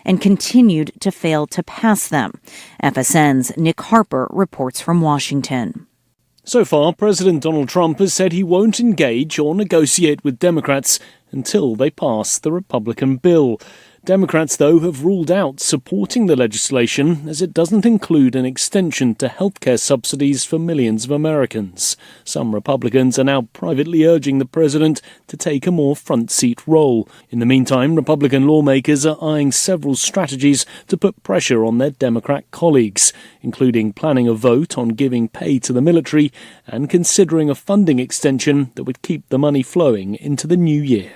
and continued to fail to pass them. FSN's Nick Harper reports from Washington. So far, President Donald Trump has said he won't engage or negotiate with Democrats until they pass the Republican bill. Democrats, though, have ruled out supporting the legislation as it doesn't include an extension to healthcare subsidies for millions of Americans. Some Republicans are now privately urging the president to take a more front-seat role. In the meantime, Republican lawmakers are eyeing several strategies to put pressure on their Democrat colleagues, including planning a vote on giving pay to the military and considering a funding extension that would keep the money flowing into the new year.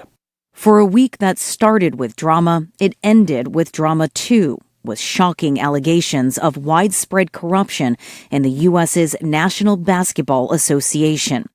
For a week that started with drama, it ended with drama too, with shocking allegations of widespread corruption in the U.S.'s National Basketball Association.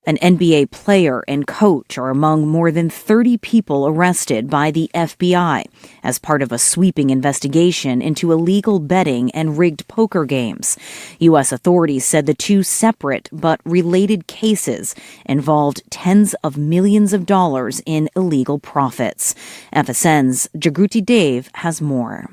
An NBA player and coach are among more than 30 people arrested by the FBI as part of a sweeping investigation into illegal betting and rigged poker games. U.S. authorities said the two separate but related cases involved tens of millions of dollars in illegal profits. FSN's Jagruti Dave has more.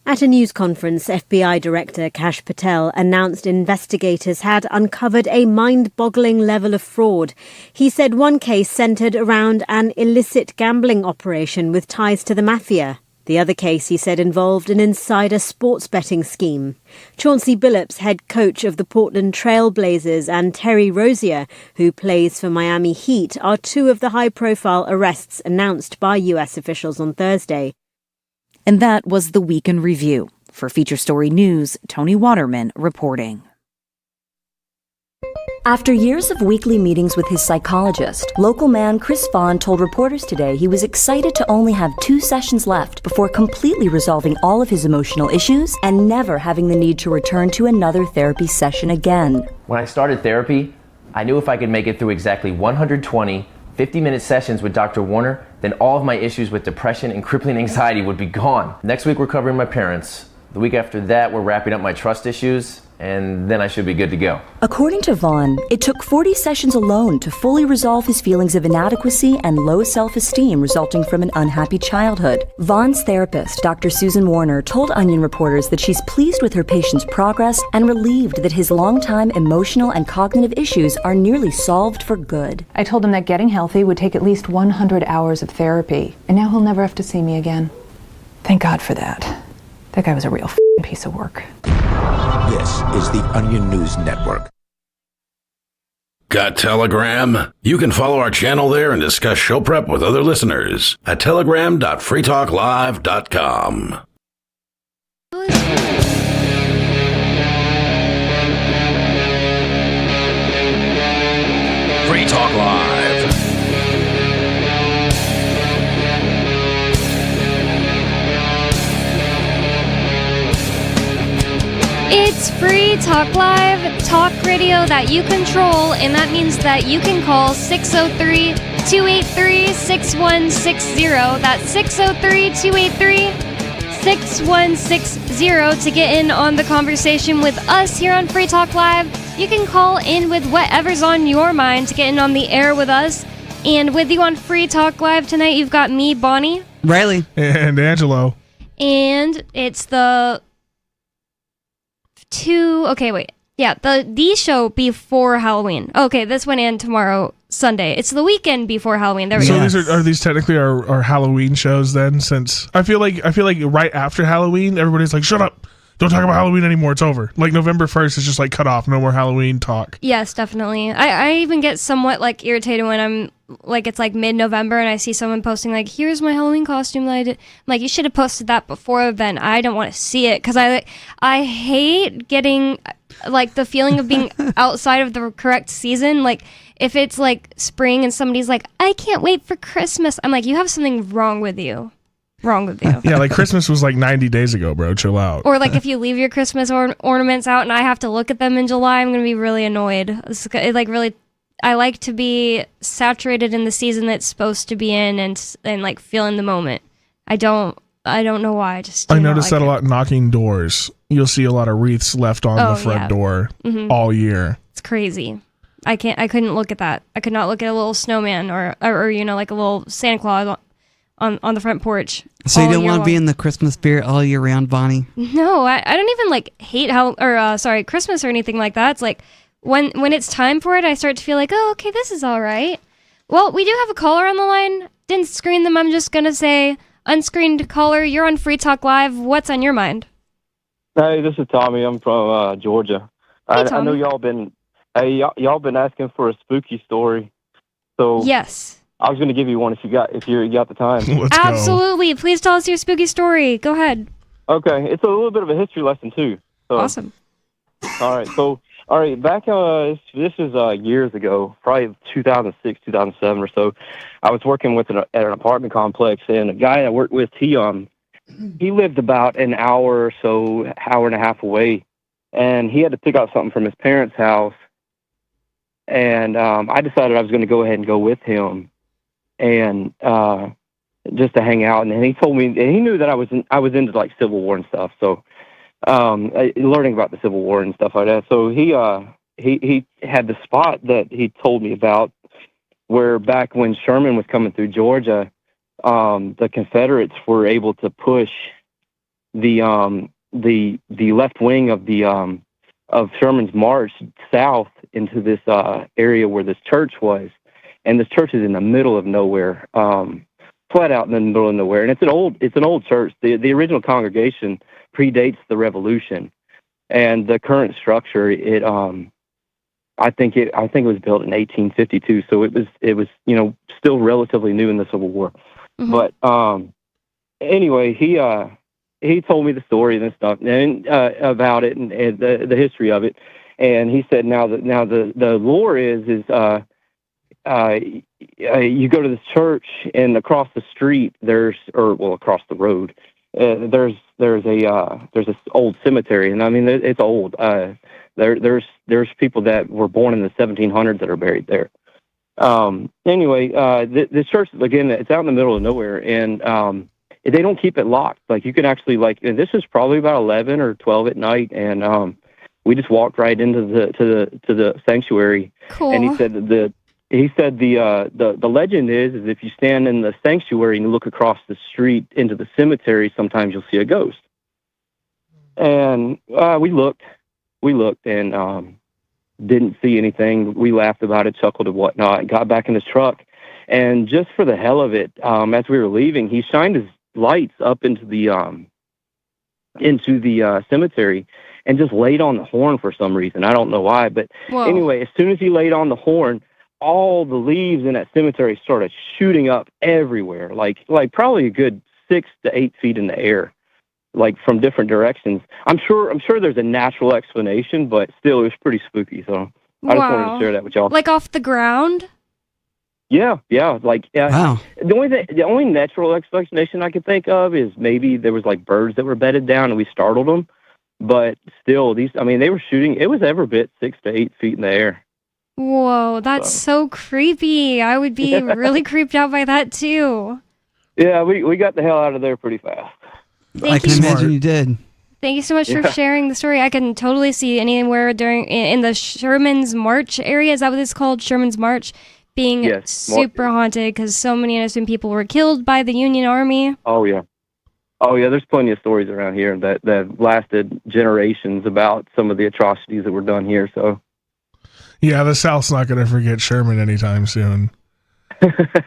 At a news conference, FBI Director Kash Patel announced investigators had uncovered a mind-boggling level of fraud. He said one case centered around an illicit gambling operation with ties to the mafia. The other case, he said, involved an insider sports betting scheme. Chauncey Billups, head coach of the Portland Trail Blazers, and Terry Rozier, who plays for Miami Heat, are two of the high-profile arrests announced by U.S. officials on Thursday. And that was the Week in Review. For Feature Story News, Tony Waterman reporting. After years of weekly meetings with his psychologist, local man Chris Vaughn told reporters today he was excited to only have 2 sessions left before completely resolving all of his emotional issues and never having the need to return to another therapy session again. When I started therapy, I knew if I could make it through exactly 120 50-minute sessions with Dr. Warner, then all of my issues with depression and crippling anxiety would be gone. Next week we're covering my parents. The week after that we're wrapping up my trust issues, and then I should be good to go. According to Vaughn, it took 40 sessions alone to fully resolve his feelings of inadequacy and low self-esteem resulting from an unhappy childhood. Vaughn's therapist, Dr. Susan Warner, told Onion reporters that she's pleased with her patient's progress and relieved that his long-time emotional and cognitive issues are nearly solved for good. I told him that getting healthy would take at least 100 hours of therapy, and now he'll never have to see me again. Thank God for that. That guy was a real piece of work. This is the Onion News Network. Got Telegram? You can follow our channel there and discuss show prep with other listeners at telegram.freetalklive.com. Free Talk Live. It's Free Talk Live, talk radio that you control, and that means that you can call 603-283-6160. That's 603-283-6160 to get in on the conversation with us here on Free Talk Live. You can call in with whatever's on your mind to get in on the air with us. And with you on Free Talk Live tonight, you've got me, Bonnie. Riley. And Angelo. And it's the... the show before Halloween. Okay, this one and tomorrow, Sunday. It's the weekend before Halloween. There we go. So are these technically our Halloween shows then? Since I feel like right after Halloween, everybody's like, shut up. Don't talk about Halloween anymore. It's over. Like November 1st is just like cut off. No more Halloween talk. Yes, definitely. I even get somewhat like irritated when I'm like, it's like mid-November and I see someone posting like, here's my Halloween costume that I did. I'm like, you should have posted that before then. I don't want to see it because I hate getting like the feeling of being outside of the correct season. Like if it's like spring and somebody's like, I can't wait for Christmas. I'm like, you have something wrong with you. Yeah, like Christmas was like 90 days ago, bro. Chill out. Or like if you leave your Christmas ornaments out and I have to look at them in July, I'm going to be really annoyed. I like to be saturated in the season that's supposed to be in and like feel in the moment. I don't know why. I noticed that a lot knocking doors. You'll see a lot of wreaths left on the front door all year. It's crazy. I couldn't look at that. I could not look at a little snowman or like a little Santa Claus on the front porch. So you all don't year want to be long. in the Christmas spirit all year round, Bonnie? No, I don't even like hate Christmas or anything like that. It's like when it's time for it, I start to feel like, oh, okay, this is all right. Well, we do have a caller on the line. Didn't screen them. I'm just gonna say, unscreened caller, you're on Free Talk Live. What's on your mind? Hey, this is Tommy. I'm from Georgia. Hey, I know Tommy. y'all been been asking for a spooky story. So Yes. I was going to give you one if you got the time. Let's Absolutely. Please tell us your spooky story. Go ahead. Okay, it's a little bit of a history lesson too. So, Awesome. All right. Back this is years ago, probably 2006, 2007 or so. I was working at an apartment complex, and a guy I worked with, he lived about an hour or so, hour and a half away, and he had to pick out something from his parents' house. And I decided I was going to go ahead and go with him, and just to hang out. And then he told me, and he knew that I was into like Civil War and stuff. So learning about the Civil War and stuff like that. So he had the spot that he told me about, where back when Sherman was coming through Georgia, the Confederates were able to push the left wing of Sherman's march south into this area where this church was, and this church is in the middle of nowhere, flat out in the middle of nowhere, and it's an old church. The original congregation predates the Revolution, and the current structure, I think it was built in 1852, so it was still relatively new in the Civil War. Mm-hmm. But anyway, he told me the story and stuff and about it and the history of it, and he said now the lore is you go to this church, and across the street across the road there's this old cemetery, and I mean it's old. There's people that were born in the 1700s that are buried there. Anyway, this church, again, it's out in the middle of nowhere, and they don't keep it locked. Like, you can actually, and this is probably about 11 or 12 at night, and we just walked right into the sanctuary. Cool. And he said the legend is if you stand in the sanctuary and you look across the street into the cemetery, sometimes you'll see a ghost. And we looked and didn't see anything. We laughed about it, chuckled and whatnot, got back in his truck. And just for the hell of it, as we were leaving, he shined his lights up into the cemetery and just laid on the horn for some reason. I don't know why, but Whoa. Anyway, as soon as he laid on the horn, all the leaves in that cemetery started shooting up everywhere, like probably a good 6 to 8 feet in the air, like from different directions. I'm sure there's a natural explanation, but still, it was pretty spooky. So I just wanted to share that with y'all. Like off the ground? Yeah. Wow. The only natural explanation I could think of is maybe there was like birds that were bedded down and we startled them. But still, they were shooting. It was every bit 6 to 8 feet in the air. Whoa, that's so creepy. I would be really creeped out by that too. Yeah, we got the hell out of there pretty fast. I can imagine you did. Thank you so much for sharing the story. I can totally see anywhere in the Sherman's March area. Is that what it's called? Sherman's March being super haunted because so many innocent people were killed by the Union Army. Oh yeah. There's plenty of stories around here that lasted generations about some of the atrocities that were done here. So. Yeah, the South's not going to forget Sherman anytime soon.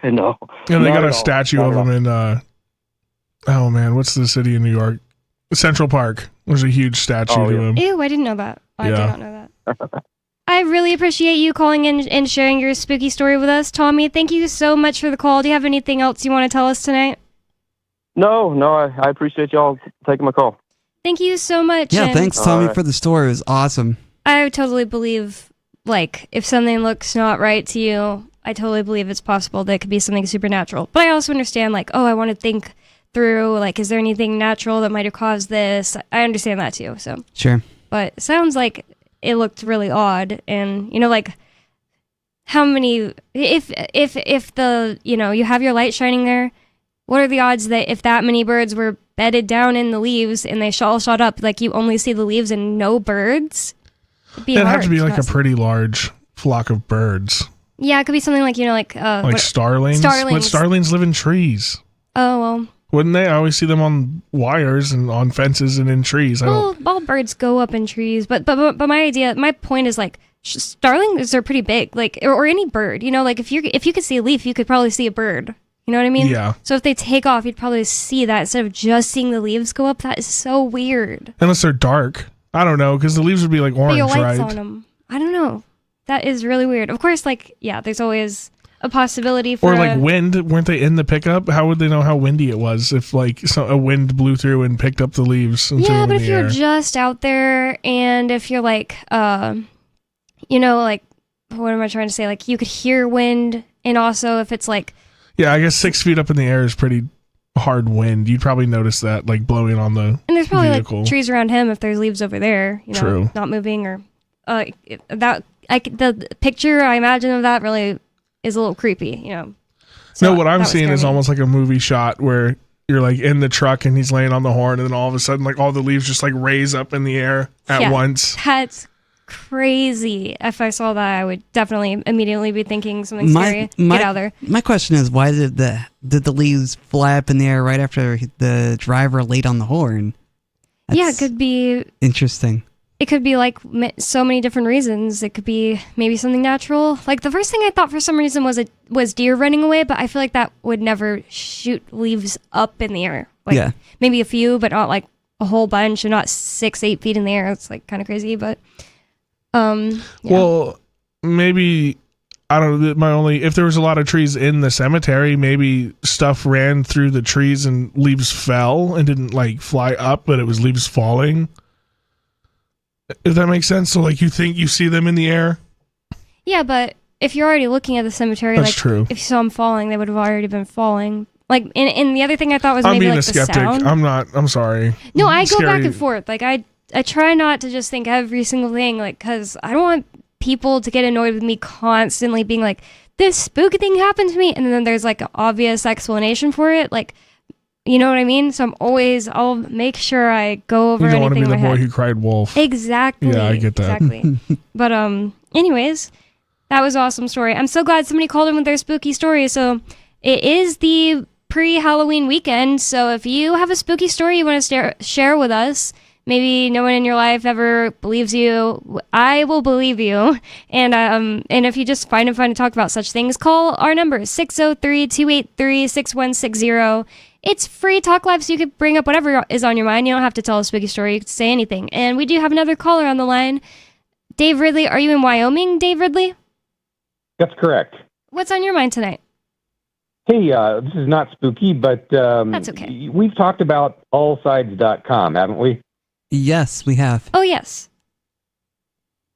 No. And they got a statue of him in, oh man, what's the city in New York? Central Park. There's a huge statue to him. Ew, I didn't know that. I did not know that. I really appreciate you calling in and sharing your spooky story with us, Tommy. Thank you so much for the call. Do you have anything else you want to tell us tonight? No, I appreciate y'all taking my call. Thank you so much. Yeah, thanks, Tommy, for the story. It was awesome. I totally believe, if something looks not right to you, I totally believe it's possible that it could be something supernatural. But I also understand, I want to think through, is there anything natural that might have caused this? I understand that too, so. Sure. But it sounds like it looked really odd, and, how many, if the, you have your light shining there, what are the odds that if that many birds were bedded down in the leaves and they all shot up, you only see the leaves and no birds? It'd have to be a pretty large flock of birds. Yeah, it could be something like starlings. Starlings. But starlings live in trees. Oh, well. Wouldn't they? I always see them on wires and on fences and in trees. Well, all birds go up in trees, but my point is like starlings are pretty big, like or any bird. You know, like if you could see a leaf, you could probably see a bird. You know what I mean? Yeah. So if they take off, you'd probably see that instead of just seeing the leaves go up. That is so weird. Unless they're dark. I don't know, because the leaves would be like orange, but your lights right? on them. I don't know. That is really weird. Of course, like, yeah, there's always a possibility for... Or like wind. Weren't they in the pickup? How would they know how windy it was if like a wind blew through and picked up the leaves? And threw Yeah, them but in if the you're air? just out there and if you're like, you know, like, what am I trying to say? Like, you could hear wind, and also if it's like... Yeah, I guess 6 feet up in the air is pretty hard wind. You'd probably notice that, like, blowing on the And there's probably vehicle. like trees around him if there's leaves over there, you know, True. not moving or... the picture I imagine of that really is a little creepy, you know. No, what I'm that would seeing scare is me. almost like a movie shot where you're like in the truck and he's laying on the horn, and then all of a sudden, like all the leaves just like raise up in the air at Yeah, once. That's crazy. If I saw that, I would definitely immediately be thinking something scary. Get out of there. My question is, why did the leaves fly up in the air right after the driver laid on the horn? Yeah, it could be. Interesting. It could be like so many different reasons. It could be maybe something natural. Like the first thing I thought for some reason was deer running away, but I feel like that would never shoot leaves up in the air. Like Yeah. maybe a few, but not like a whole bunch, and not 6-8 feet in the air. It's like kind of crazy, but yeah. Well, maybe I don't know. If there was a lot of trees in the cemetery, maybe stuff ran through the trees and leaves fell and didn't like fly up, but it was leaves falling. If that makes sense. So like you think you see them in the air. Yeah, but if you're already looking at the cemetery, That's like true. if you saw them falling, they would have already been falling. Like, and the other thing I thought was I'm maybe being like a skeptic. the sound. I'm sorry. No, I go back Scary. and forth. Like I try not to just think every single thing, like, because I don't want people to get annoyed with me constantly being like, this spooky thing happened to me, and then there's like an obvious explanation for it, like, you know what I mean? So I'll make sure I go over You don't anything want to be in the my boy head. who cried wolf. Exactly. Yeah, I get that. Exactly. But anyways, that was an awesome story. I'm so glad somebody called in with their spooky story. So it is the pre-Halloween weekend. So if you have a spooky story you want to share with us, maybe no one in your life ever believes you, I will believe you. And if you just find it fun to talk about such things, call our number 603-283-6160. It's free talk live, so you can bring up whatever is on your mind. You don't have to tell a spooky story. You can say anything. And we do have another caller on the line. Dave Ridley, are you in Wyoming, Dave Ridley? That's correct. What's on your mind tonight? Hey, this is not spooky, but That's okay. We've talked about allsides.com, haven't we? Yes, we have. Oh, yes.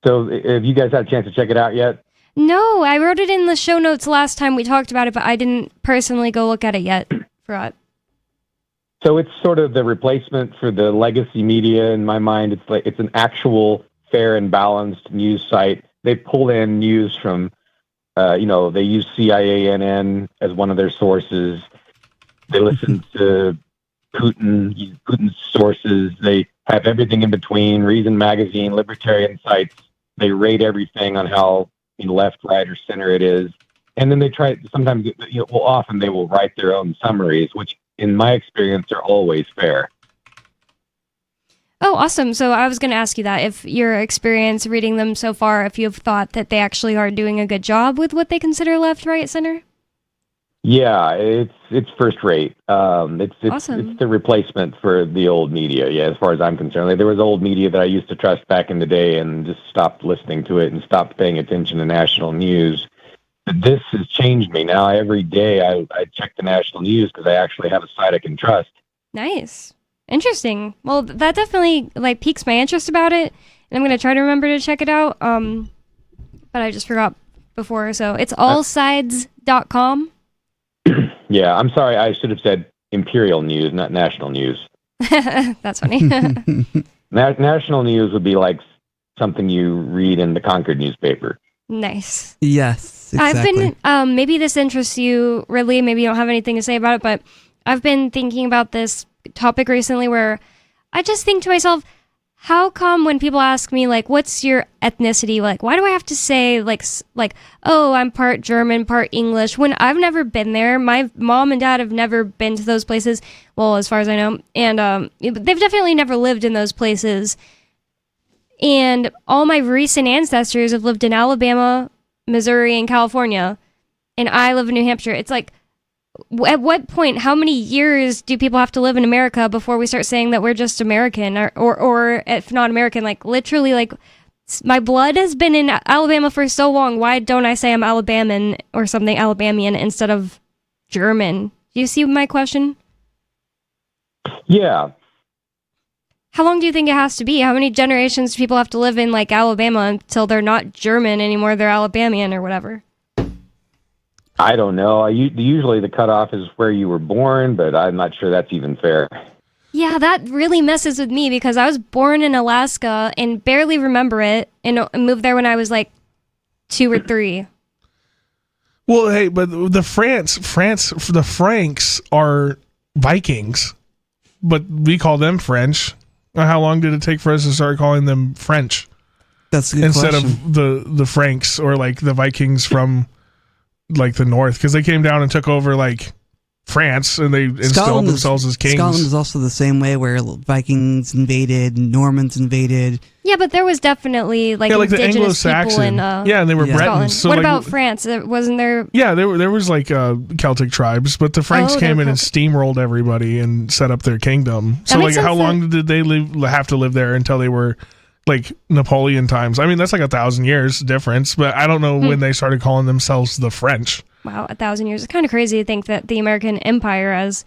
So have you guys had a chance to check it out yet? No, I wrote it in the show notes last time we talked about it, but I didn't personally go look at it yet. Forgot. So it's sort of the replacement for the legacy media in my mind. It's an actual fair and balanced news site. They pull in news from, they use CIANN as one of their sources. They listen to Putin's sources. They have everything in between. Reason Magazine, Libertarian sites. They rate everything on how left, right, or center it is. And then they try, sometimes, often they will write their own summaries, which in my experience are always fair. Oh, awesome. So I was going to ask you that, if your experience reading them so far, if you've thought that they actually are doing a good job with what they consider left, right, center? Yeah, it's first rate. It's Awesome. It's the replacement for the old media. Yeah, as far as I'm concerned, like, there was old media that I used to trust back in the day, and just stopped listening to it and stopped paying attention to national news. But this has changed me. Now every day I check the national news because I actually have a site I can trust. Nice. Interesting. Well, that definitely piques my interest about it, and I'm going to try to remember to check it out. But I just forgot before, so it's allsides.com. Yeah, I'm sorry. I should have said Imperial News, not National News. That's funny. National News would be like something you read in the Concord newspaper. Nice. Yes, exactly. I've been, maybe this interests you, Ridley, maybe you don't have anything to say about it, but I've been thinking about this topic recently where I just think to myself, how come when people ask me, like, what's your ethnicity? Like, why do I have to say, like, oh, I'm part German, part English, when I've never been there? My mom and dad have never been to those places, well, as far as I know, and they've definitely never lived in those places. And all my recent ancestors have lived in Alabama, Missouri, and California, and I live in New Hampshire. It's like, at what point, how many years do people have to live in America before we start saying that we're just American, or if not American, like literally, like my blood has been in Alabama for so long. Why don't I say I'm Alabaman or something Alabamian instead of German? Do you see my question? Yeah. How long do you think it has to be? How many generations do people have to live in like Alabama until they're not German anymore? They're Alabamian or whatever. I don't know. Usually the cutoff is where you were born, but I'm not sure that's even fair. Yeah, that really messes with me because I was born in Alaska and barely remember it, and moved there when I was like 2 or 3. Well, hey, but the Franks are Vikings, but we call them French. How long did it take for us to start calling them French? That's a good instead question. of the Franks or like the Vikings from like the north, because they came down and took over like France and they installed themselves as kings. Scotland is also the same way, where Vikings invaded, Normans invaded. Yeah, but there was definitely like like the indigenous people Anglo-Saxon. in And they were Scotland. Bretons. So what like, about France? Wasn't there? Yeah, there was like Celtic tribes, but the Franks came in and steamrolled everybody and set up their kingdom. So like, how long did they have to live there until they were like Napoleon times? I mean, that's like 1,000 years difference, but I don't know when they started calling themselves the French. Wow, 1,000 years. It's kind of crazy to think that the American Empire, as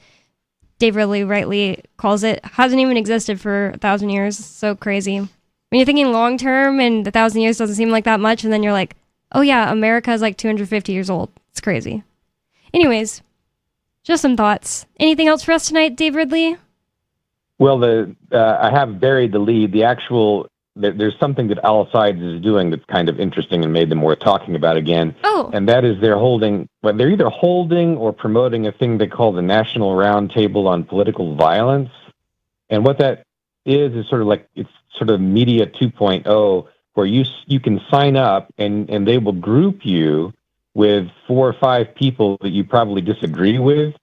Dave Ridley rightly calls it, hasn't even existed for 1,000 years. It's so crazy. When you're thinking long term and 1,000 years doesn't seem like that much, and then you're like, oh yeah, America is like 250 years old. It's crazy. Anyways, just some thoughts. Anything else for us tonight, Dave Ridley? Well, I have buried the lead. The actual there's something that All Sides is doing that's kind of interesting and made them worth talking about again. Oh. And that is they're either holding or promoting a thing they call the National Roundtable on Political Violence. And what that is sort of like, it's sort of Media 2.0, where you can sign up and they will group you with 4 or 5 people that you probably disagree with.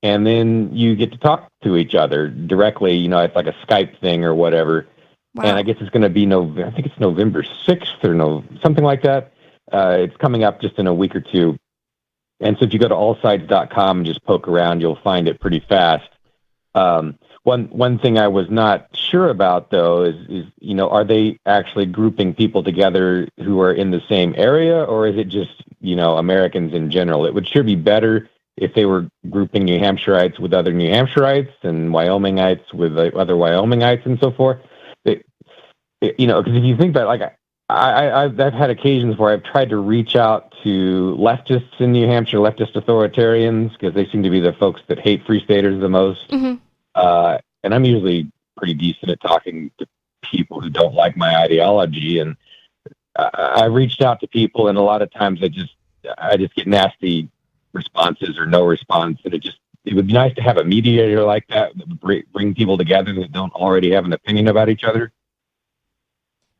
And then you get to talk to each other directly. It's like a Skype thing or whatever. Wow. And I guess it's going to be I think it's November 6th or something like that. It's coming up just in a week or two. And so if you go to allsides.com and just poke around, you'll find it pretty fast. One thing I was not sure about, though, is are they actually grouping people together who are in the same area, or is it just, Americans in general? It would sure be better if they were grouping New Hampshireites with other New Hampshireites and Wyomingites with other Wyomingites and so forth. Because if you think about it, like I've had occasions where I've tried to reach out to leftists in New Hampshire, leftist authoritarians, because they seem to be the folks that hate Free Staters the most. Mm-hmm. And I'm usually pretty decent at talking to people who don't like my ideology. And I've reached out to people, and a lot of times I just get nasty responses or no response. And it would be nice to have a mediator like that would bring people together that don't already have an opinion about each other.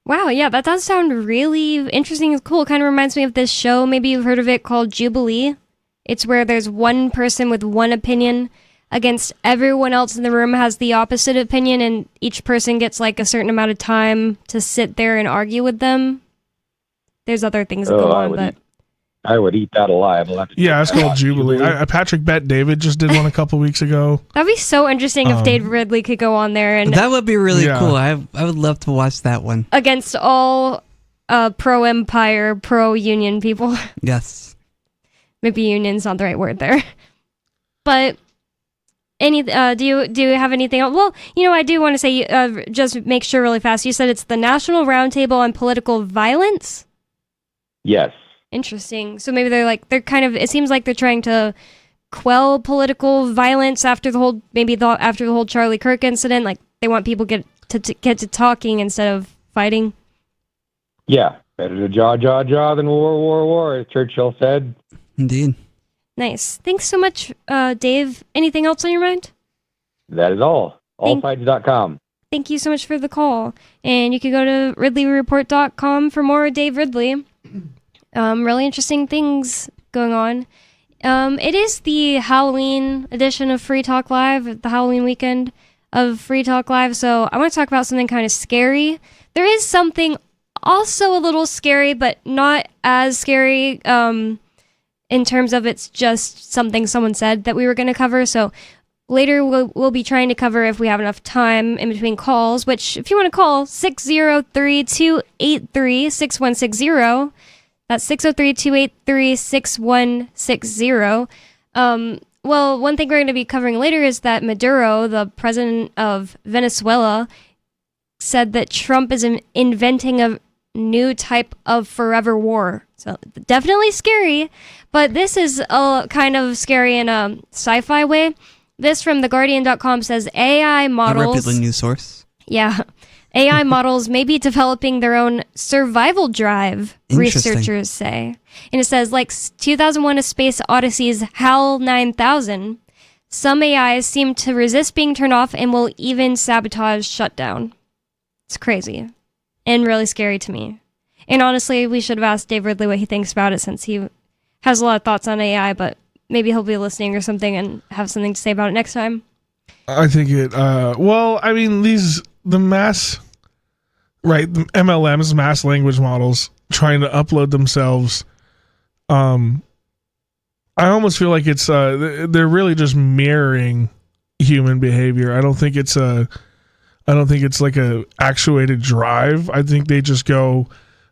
Wow, yeah, that does sound really interesting and cool. It kind of reminds me of this show, maybe you've heard of it, called Jubilee. It's where there's one person with one opinion against everyone else in the room has the opposite opinion, and each person gets like a certain amount of time to sit there and argue with them. There's other things that go on, but I would eat that alive. Yeah, it's called Jubilee. Patrick Bet David just did one a couple weeks ago. That'd be so interesting if Dave Ridley could go on there and that would be really cool. I would love to watch that one against all pro-empire, pro-union people. Yes, maybe union's not the right word there, but do you have anything else? Well, I do want to say just make sure really fast. You said it's the National Roundtable on Political Violence. Yes. Interesting. So maybe it seems like they're trying to quell political violence after the whole Charlie Kirk incident. Like they want people get to talking instead of fighting. Yeah, better to jaw than war, as Churchill said. Indeed. Nice. Thanks so much, Dave. Anything else on your mind? That is all. Allsides.com. thank you so much for the call. And you can go to RidleyReport.com for more Dave Ridley. Really interesting things going on. It is the Halloween edition of Free Talk Live, the Halloween weekend of Free Talk Live. So I want to talk about something kind of scary. There is something also a little scary, but not as scary in terms of it's just something someone said that we were going to cover. So later we'll be trying to cover if we have enough time in between calls, which if you want to call, 603-283-6160. That's 603-283-6160. Well, one thing we're going to be covering later is that Maduro, the president of Venezuela, said that Trump is inventing a new type of forever war. So definitely scary, but this is kind of scary in a sci-fi way. This from TheGuardian.com says AI models... A reputable news source. Yeah. AI models may be developing their own survival drive, researchers say. And it says, like 2001 A Space Odyssey's HAL 9000, some AIs seem to resist being turned off and will even sabotage shutdown. It's crazy and really scary to me. And honestly, we should have asked Dave Ridley what he thinks about it, since he has a lot of thoughts on AI, but maybe he'll be listening or something and have something to say about it next time. I think it, well, I mean, the MLMs, mass language models, trying to upload themselves, I almost feel like it's, they're really just mirroring human behavior. I don't think it's like a actuated drive. I think they just go,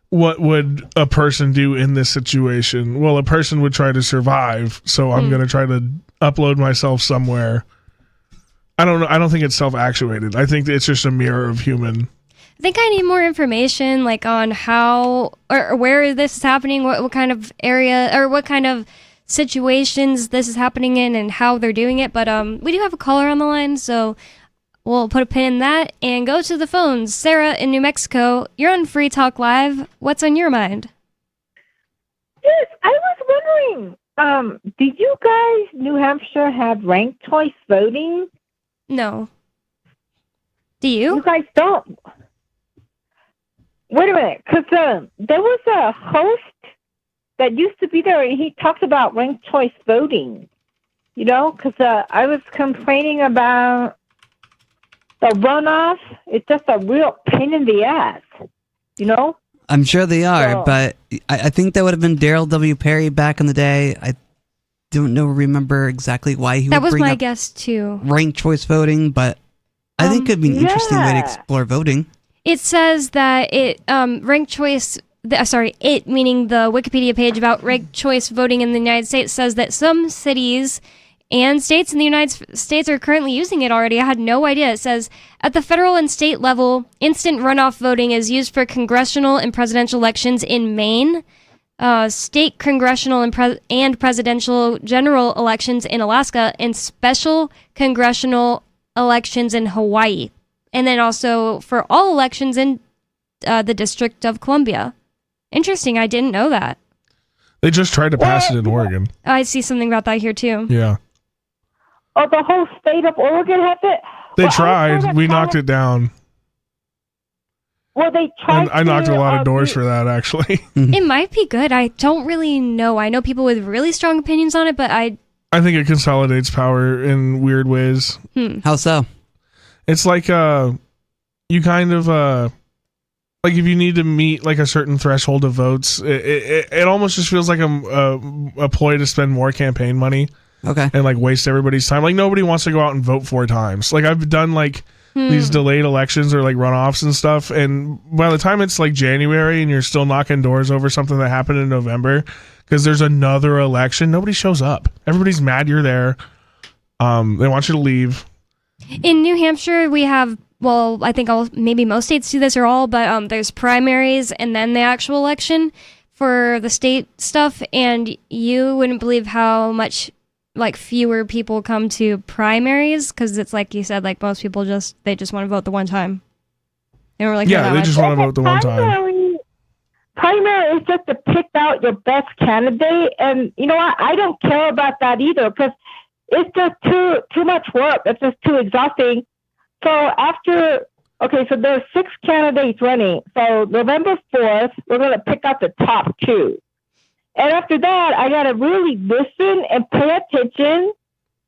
what would a person do in this situation? Well, a person would try to survive, so I'm going to try to upload myself somewhere. I don't know. I don't think it's self-actuated. I think it's just a mirror of human. I think I need more information, like on how or where this is happening, what kind of area or what kind of situations this is happening in, and how they're doing it. But we do have a caller on the line, so we'll put a pin in that and go to the phones. Sarah in New Mexico, you're on Free Talk Live. What's on your mind? Yes, I was wondering, do you guys, New Hampshire, have ranked choice voting? No. Do you? You guys don't. Wait a minute, because there was a host that used to be there, and he talked about ranked choice voting. You know, because I was complaining about the runoff. It's just a real pain in the ass, you know? I'm sure they are, but I think that would have been Daryl W. Perry back in the day. I don't remember exactly why he would bring up... That was my guess, too. ...ranked choice voting, but I think it would be an interesting way to explore voting. It says that ranked choice... it, meaning the Wikipedia page about ranked choice voting in the United States, says that some cities and states in the United States are currently using it already. I had no idea. It says, at the federal and state level, instant runoff voting is used for congressional and presidential elections in Maine, state congressional and presidential general elections in Alaska, and special congressional elections in Hawaii. And then also for all elections in the District of Columbia. Interesting. I didn't know that. They just tried to pass it in Oregon. I see something about that here, too. Yeah. Oh, the whole state of Oregon has it? They tried. We knocked it down. Well, they tried. I knocked a lot of doors for that, actually. It might be good. I don't really know. I know people with really strong opinions on it, but I think it consolidates power in weird ways. How so? It's like you kind of like if you need to meet like a certain threshold of votes, it almost just feels like a ploy to spend more campaign money. Okay. And like waste everybody's time. Like nobody wants to go out and vote 4 times. Like I've done like these delayed elections or like runoffs and stuff, and by the time it's like January and you're still knocking doors over something that happened in November because there's another election, nobody shows up. Everybody's mad you're there. They want you to leave. In New Hampshire, we have, well, I think maybe most states do this or all, but there's primaries and then the actual election for the state stuff, and you wouldn't believe how much like fewer people come to primaries, because it's like you said, like most people just want to vote the one time. They don't really care that they much. just want to vote the one time. Primary is just to pick out your best candidate, and you know what? I don't care about that either, because it's just too much work. It's just too exhausting. So after Okay, so there's 6 candidates running. So November 4th, we're going to pick out the top 2. And after that, I got to really listen and pay attention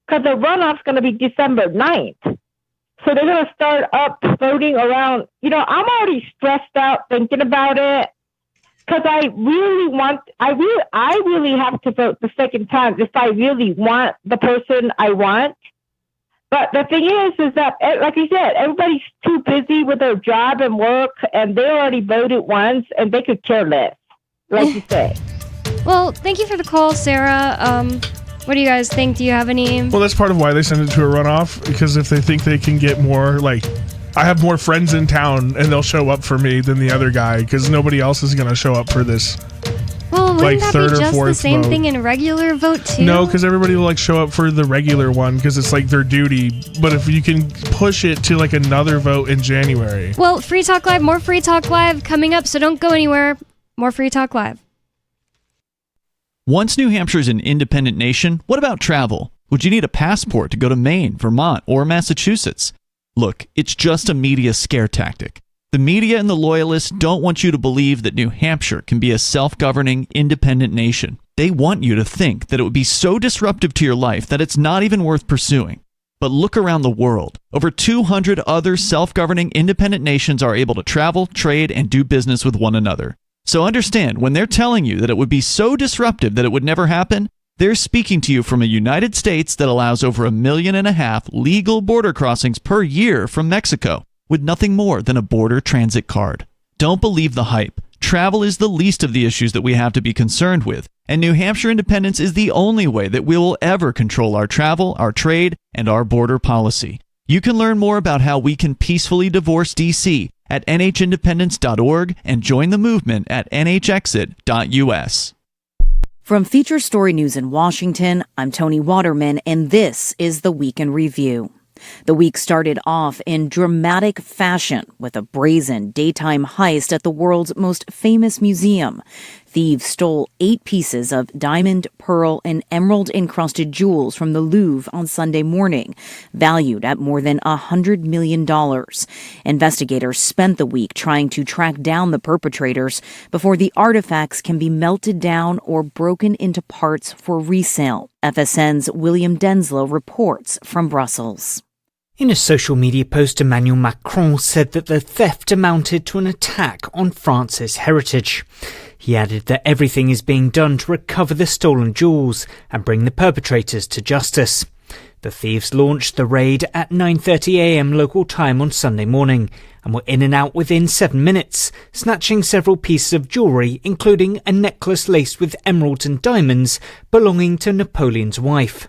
because the runoff's going to be December 9th. So they're going to start up voting around. I'm already stressed out thinking about it because I really have to vote the second time if I really want the person I want. But the thing is that, like you said, everybody's too busy with their job and work, and they already voted once, and they could care less, like you say. Well, thank you for the call, Sarah. What do you guys think? Do you have any? Well, that's part of why they send it to a runoff, because if they think they can get more, I have more friends in town, and they'll show up for me than the other guy, because nobody else is going to show up for this. Well, wouldn't that third be or just fourth the same vote. thing in a regular vote, too? No, because everybody will show up for the regular one, because it's their duty. But if you can push it to another vote in January. Well, Free Talk Live, more Free Talk Live coming up, so don't go anywhere. More Free Talk Live. Once New Hampshire is an independent nation, what about travel? Would you need a passport to go to Maine, Vermont, or Massachusetts? Look, it's just a media scare tactic. The media and the loyalists don't want you to believe that New Hampshire can be a self-governing, independent nation. They want you to think that it would be so disruptive to your life that it's not even worth pursuing. But look around the world. Over 200 other self-governing, independent nations are able to travel, trade, and do business with one another. So understand, when they're telling you that it would be so disruptive that it would never happen, they're speaking to you from a United States that allows over 1.5 million legal border crossings per year from Mexico, with nothing more than a border transit card. Don't believe the hype. Travel is the least of the issues that we have to be concerned with, and New Hampshire independence is the only way that we will ever control our travel, our trade, and our border policy. You can learn more about how we can peacefully divorce D.C. at NHindependence.org and join the movement at NHexit.us. From Feature Story News in Washington, I'm Tony Waterman, and this is the Week in Review. The week started off in dramatic fashion with a brazen daytime heist at the world's most famous museum. Thieves stole 8 pieces of diamond, pearl, and emerald-encrusted jewels from the Louvre on Sunday morning, valued at more than $100 million. Investigators spent the week trying to track down the perpetrators before the artifacts can be melted down or broken into parts for resale. FSN's William Denslow reports from Brussels. In a social media post, Emmanuel Macron said that the theft amounted to an attack on France's heritage. He added that everything is being done to recover the stolen jewels and bring the perpetrators to justice. The thieves launched the raid at 9:30 a.m. local time on Sunday morning and were in and out within 7 minutes, snatching several pieces of jewellery, including a necklace laced with emeralds and diamonds belonging to Napoleon's wife.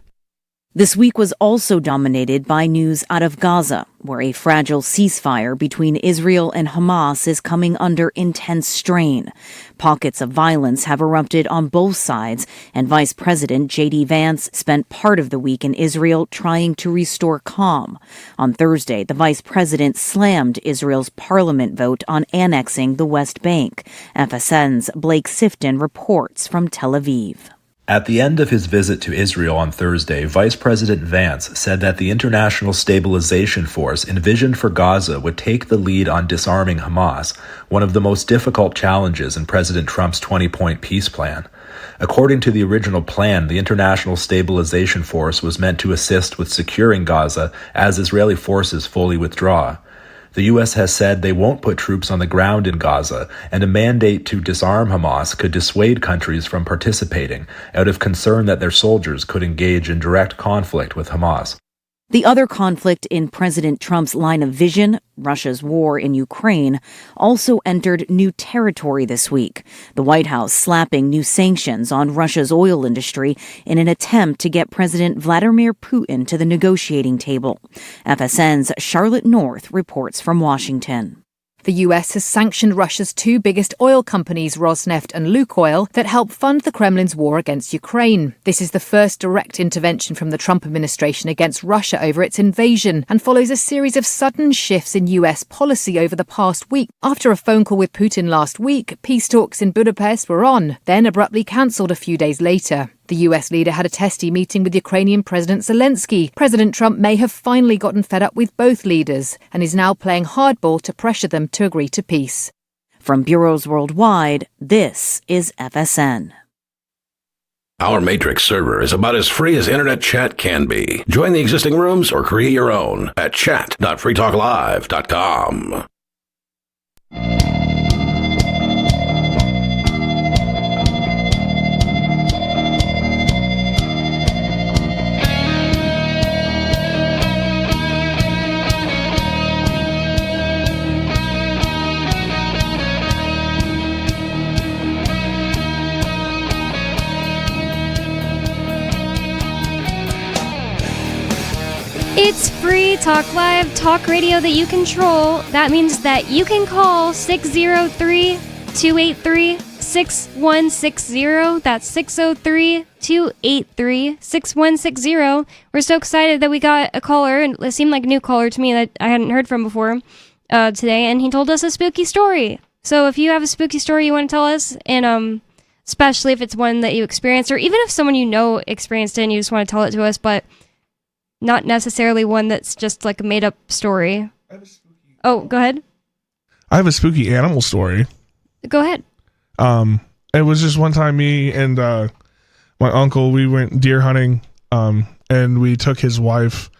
This week was also dominated by news out of Gaza, where a fragile ceasefire between Israel and Hamas is coming under intense strain. Pockets of violence have erupted on both sides, and Vice President J.D. Vance spent part of the week in Israel trying to restore calm. On Thursday, the vice president slammed Israel's parliament vote on annexing the West Bank. FSN's Blake Sifton reports from Tel Aviv. At the end of his visit to Israel on Thursday, Vice President Vance said that the International Stabilization Force envisioned for Gaza would take the lead on disarming Hamas, one of the most difficult challenges in President Trump's 20-point peace plan. According to the original plan, the International Stabilization Force was meant to assist with securing Gaza as Israeli forces fully withdraw. The U.S. has said they won't put troops on the ground in Gaza, and a mandate to disarm Hamas could dissuade countries from participating out of concern that their soldiers could engage in direct conflict with Hamas. The other conflict in President Trump's line of vision, Russia's war in Ukraine, also entered new territory this week. The White House slapping new sanctions on Russia's oil industry in an attempt to get President Vladimir Putin to the negotiating table. FSN's Charlotte North reports from Washington. The US has sanctioned Russia's 2 biggest oil companies, Rosneft and Lukoil, that help fund the Kremlin's war against Ukraine. This is the first direct intervention from the Trump administration against Russia over its invasion and follows a series of sudden shifts in US policy over the past week. After a phone call with Putin last week, peace talks in Budapest were on, then abruptly cancelled a few days later. The US leader had a testy meeting with Ukrainian President Zelensky. President Trump may have finally gotten fed up with both leaders and is now playing hardball to pressure them to agree to peace. From bureaus worldwide, this is FSN. Our Matrix server is about as free as internet chat can be. Join the existing rooms or create your own at chat.freetalklive.com. It's Free Talk Live, talk radio that you control. That means that you can call 603-283-6160. That's 603-283-6160. We're so excited that we got a caller, and it seemed like a new caller to me that I hadn't heard from before today, and he told us a spooky story. So if you have a spooky story you want to tell us, and especially if it's one that you experienced, or even if someone you know experienced it and you just want to tell it to us, but not necessarily one that's just like a made-up story. Oh, go ahead. I have a spooky animal story. Go ahead. It was just one time me and my uncle, we went deer hunting, and we took his wife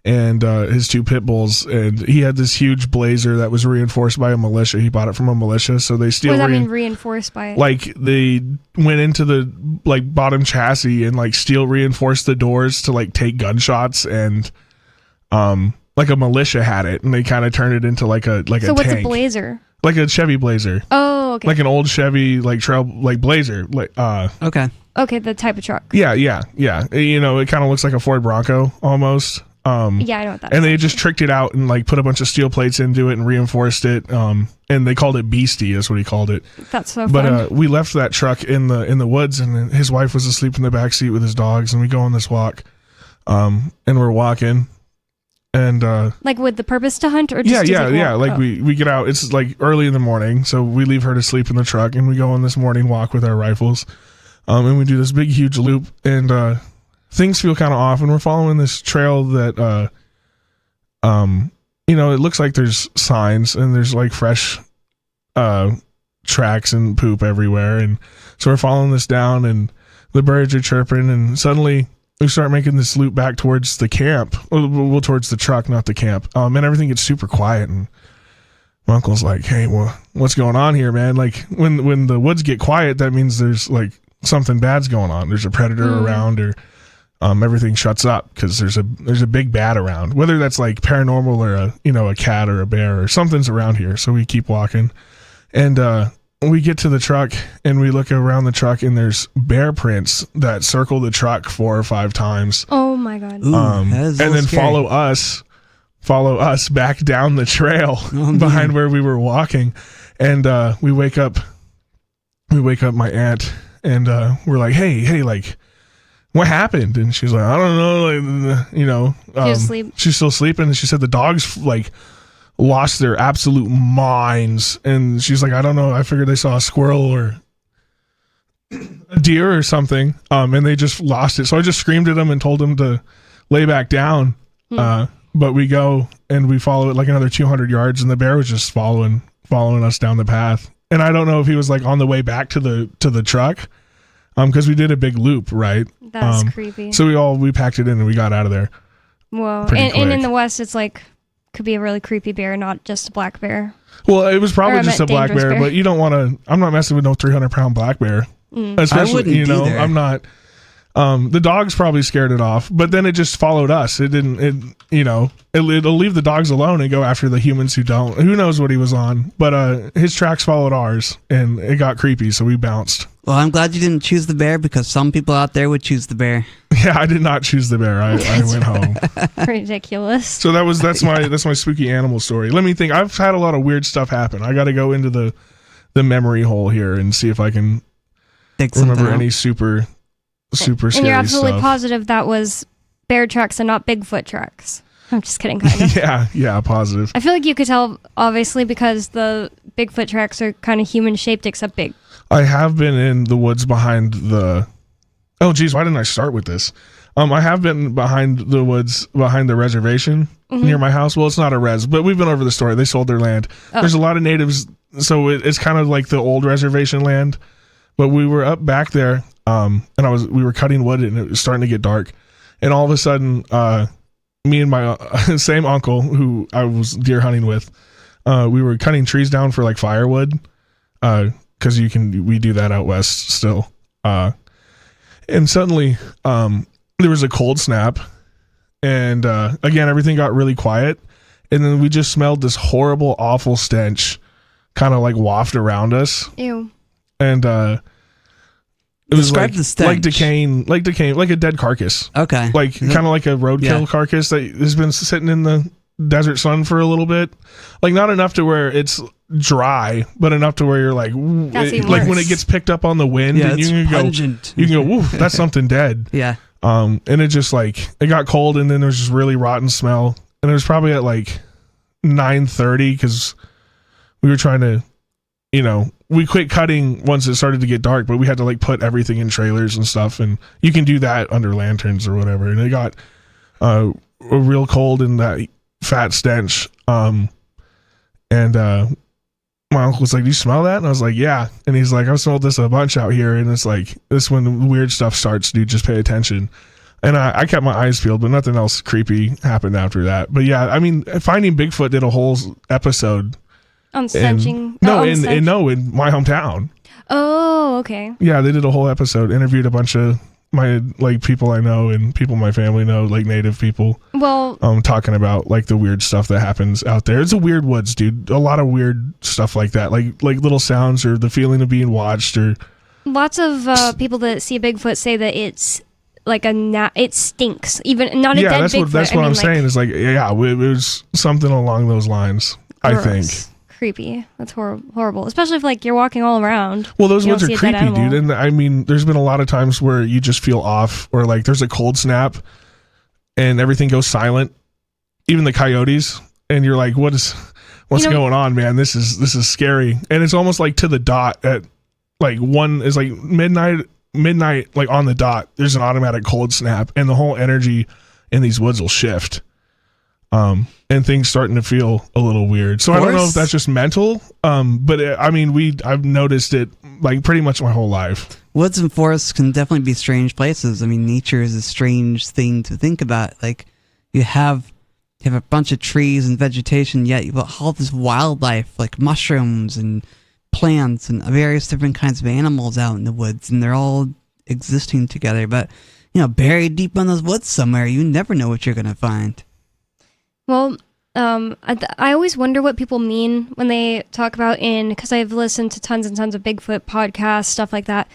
and his two pit bulls, and he had this huge Blazer that was reinforced by a militia. He bought it from a militia, so they steal. What does that mean, reinforced by it? Like they went into the like bottom chassis and like steel reinforced the doors to like take gunshots, and like a militia had it, and they kind of turned it into like a so a what's tank. A Blazer? Like a Chevy Blazer. Oh, okay. Like an old Chevy like trail like Blazer. Like okay. Okay, the type of truck. Yeah. You know, it kind of looks like a Ford Bronco almost. Yeah, I know what that is. And they just tricked it out and like put a bunch of steel plates into it and reinforced it. And they called it Beastie, is what he called it. That's so fun. But we left that truck in the woods, and his wife was asleep in the back seat with his dogs, and we go on this walk. And we're walking, and like with the purpose to hunt, or just yeah. Like we get out. It's like early in the morning, so we leave her to sleep in the truck, and we go on this morning walk with our rifles. And we do this big huge loop, and things feel kind of off, and we're following this trail that, you know, it looks like there's signs and there's like fresh, tracks and poop everywhere. And so we're following this down, and the birds are chirping, and suddenly we start making this loop back towards the camp, well, towards the truck, not the camp. And everything gets super quiet, and my uncle's like, "Hey, well, what's going on here, man?" Like when the woods get quiet, that means there's like something bad's going on. There's a predator around, or everything shuts up because there's a big bat around, whether that's like paranormal or a cat or a bear or something's around here. So we keep walking, and we get to the truck, and we look around the truck, and there's bear prints that circle the truck 4 or 5 times. Oh my god! And then follow us back down the trail behind where we were walking, and we wake up my aunt, and we're like, hey, like, what happened? And she's like, I don't know, like, you know, she's still sleeping, and she said the dogs like lost their absolute minds, and she's like, I don't know, I figured they saw a squirrel or a deer or something, and they just lost it. So I just screamed at them and told them to lay back down. But we go and we follow it like another 200 yards, and the bear was just following us down the path. And I don't know if he was like on the way back to the truck, because we did a big loop, right? That's creepy. So we packed it in and we got out of there. Whoa. And in the West, it's like, could be a really creepy bear, not just a black bear. Well, it was probably just a black bear, but you don't want to, I'm not messing with no 300-pound black bear. Especially, I wouldn't either. I'm not. The dogs probably scared it off, but then it just followed us. It'll leave the dogs alone and go after the humans who don't. Who knows what he was on? But his tracks followed ours, and it got creepy, so we bounced. Well, I'm glad you didn't choose the bear, because some people out there would choose the bear. Yeah, I did not choose the bear. I went home. Ridiculous. So that's my spooky animal story. Let me think. I've had a lot of weird stuff happen. I got to go into the memory hole here and see if I can remember any super scary And you're absolutely stuff. positive that was bear tracks and not Bigfoot tracks. I'm just kidding, kind of. yeah, positive. I feel like you could tell, obviously, because the Bigfoot tracks are kind of human-shaped, except big. I have been in the woods behind the Oh, geez, why didn't I start with this? I have been behind the woods, behind the reservation near my house. Well, it's not a res, but we've been over the story. They sold their land. Oh. There's a lot of natives, so it's kind of like the old reservation land. But we were up back there, and we were cutting wood, and it was starting to get dark. And all of a sudden, me and my same uncle, who I was deer hunting with, we were cutting trees down for like firewood, because we do that out west still. And suddenly, there was a cold snap, and again, everything got really quiet, and then we just smelled this horrible, awful stench kind of like waft around us. Ew. And it was Describe the stench. like decaying, like a dead carcass. Okay. Like kind of like a roadkill Yeah. carcass that has been sitting in the desert sun for a little bit. Like not enough to where it's dry, but enough to where you're like, That's even like when worse. it gets picked up on the wind, Yeah, and it's you can pungent. go, woo, that's something dead. Yeah. And it just like it got cold, and then there was just really rotten smell, and it was probably at like 9:30 because we were trying to, we quit cutting once it started to get dark, but we had to like put everything in trailers and stuff, and you can do that under lanterns or whatever. And it got real cold and that fat stench. And my uncle was like, "Do you smell that?" And I was like, "Yeah." And he's like, "I've smelled this a bunch out here." And it's like, this when the weird stuff starts, dude, just pay attention. And I kept my eyes peeled, but nothing else creepy happened after that. But yeah, I mean, Finding Bigfoot did a whole episode. On stenching. In my hometown. Oh, okay. Yeah, they did a whole episode, interviewed a bunch of my like people I know and people my family know, like native people. Well, talking about like the weird stuff that happens out there. It's a weird woods, dude. A lot of weird stuff like that, like little sounds or the feeling of being watched or. lots of people that see a Bigfoot say that it's like it stinks. Even not a dead Bigfoot. That's what I'm saying. Is like, yeah, it was something along those lines. Gross. I think. Creepy. That's horrible. Especially if like you're walking all around. Well, those you ones don't are see a dead creepy, animal. dude. And I mean, there's been a lot of times where you just feel off, or like there's a cold snap, and everything goes silent, even the coyotes, and you're like, what's going on, man? This is scary, and it's almost like to the dot at like one is like midnight, like on the dot. There's an automatic cold snap, and the whole energy in these woods will shift. And things starting to feel a little weird. So I don't know if that's just mental. But I've noticed it like pretty much my whole life. Woods and forests can definitely be strange places. I mean, nature is a strange thing to think about. Like you have a bunch of trees and vegetation, yet you've got all this wildlife like mushrooms and plants and various different kinds of animals out in the woods, and they're all existing together. But buried deep in those woods somewhere, you never know what you're gonna find. Well, I always wonder what people mean when they talk about because I've listened to tons and tons of Bigfoot podcasts, stuff like that.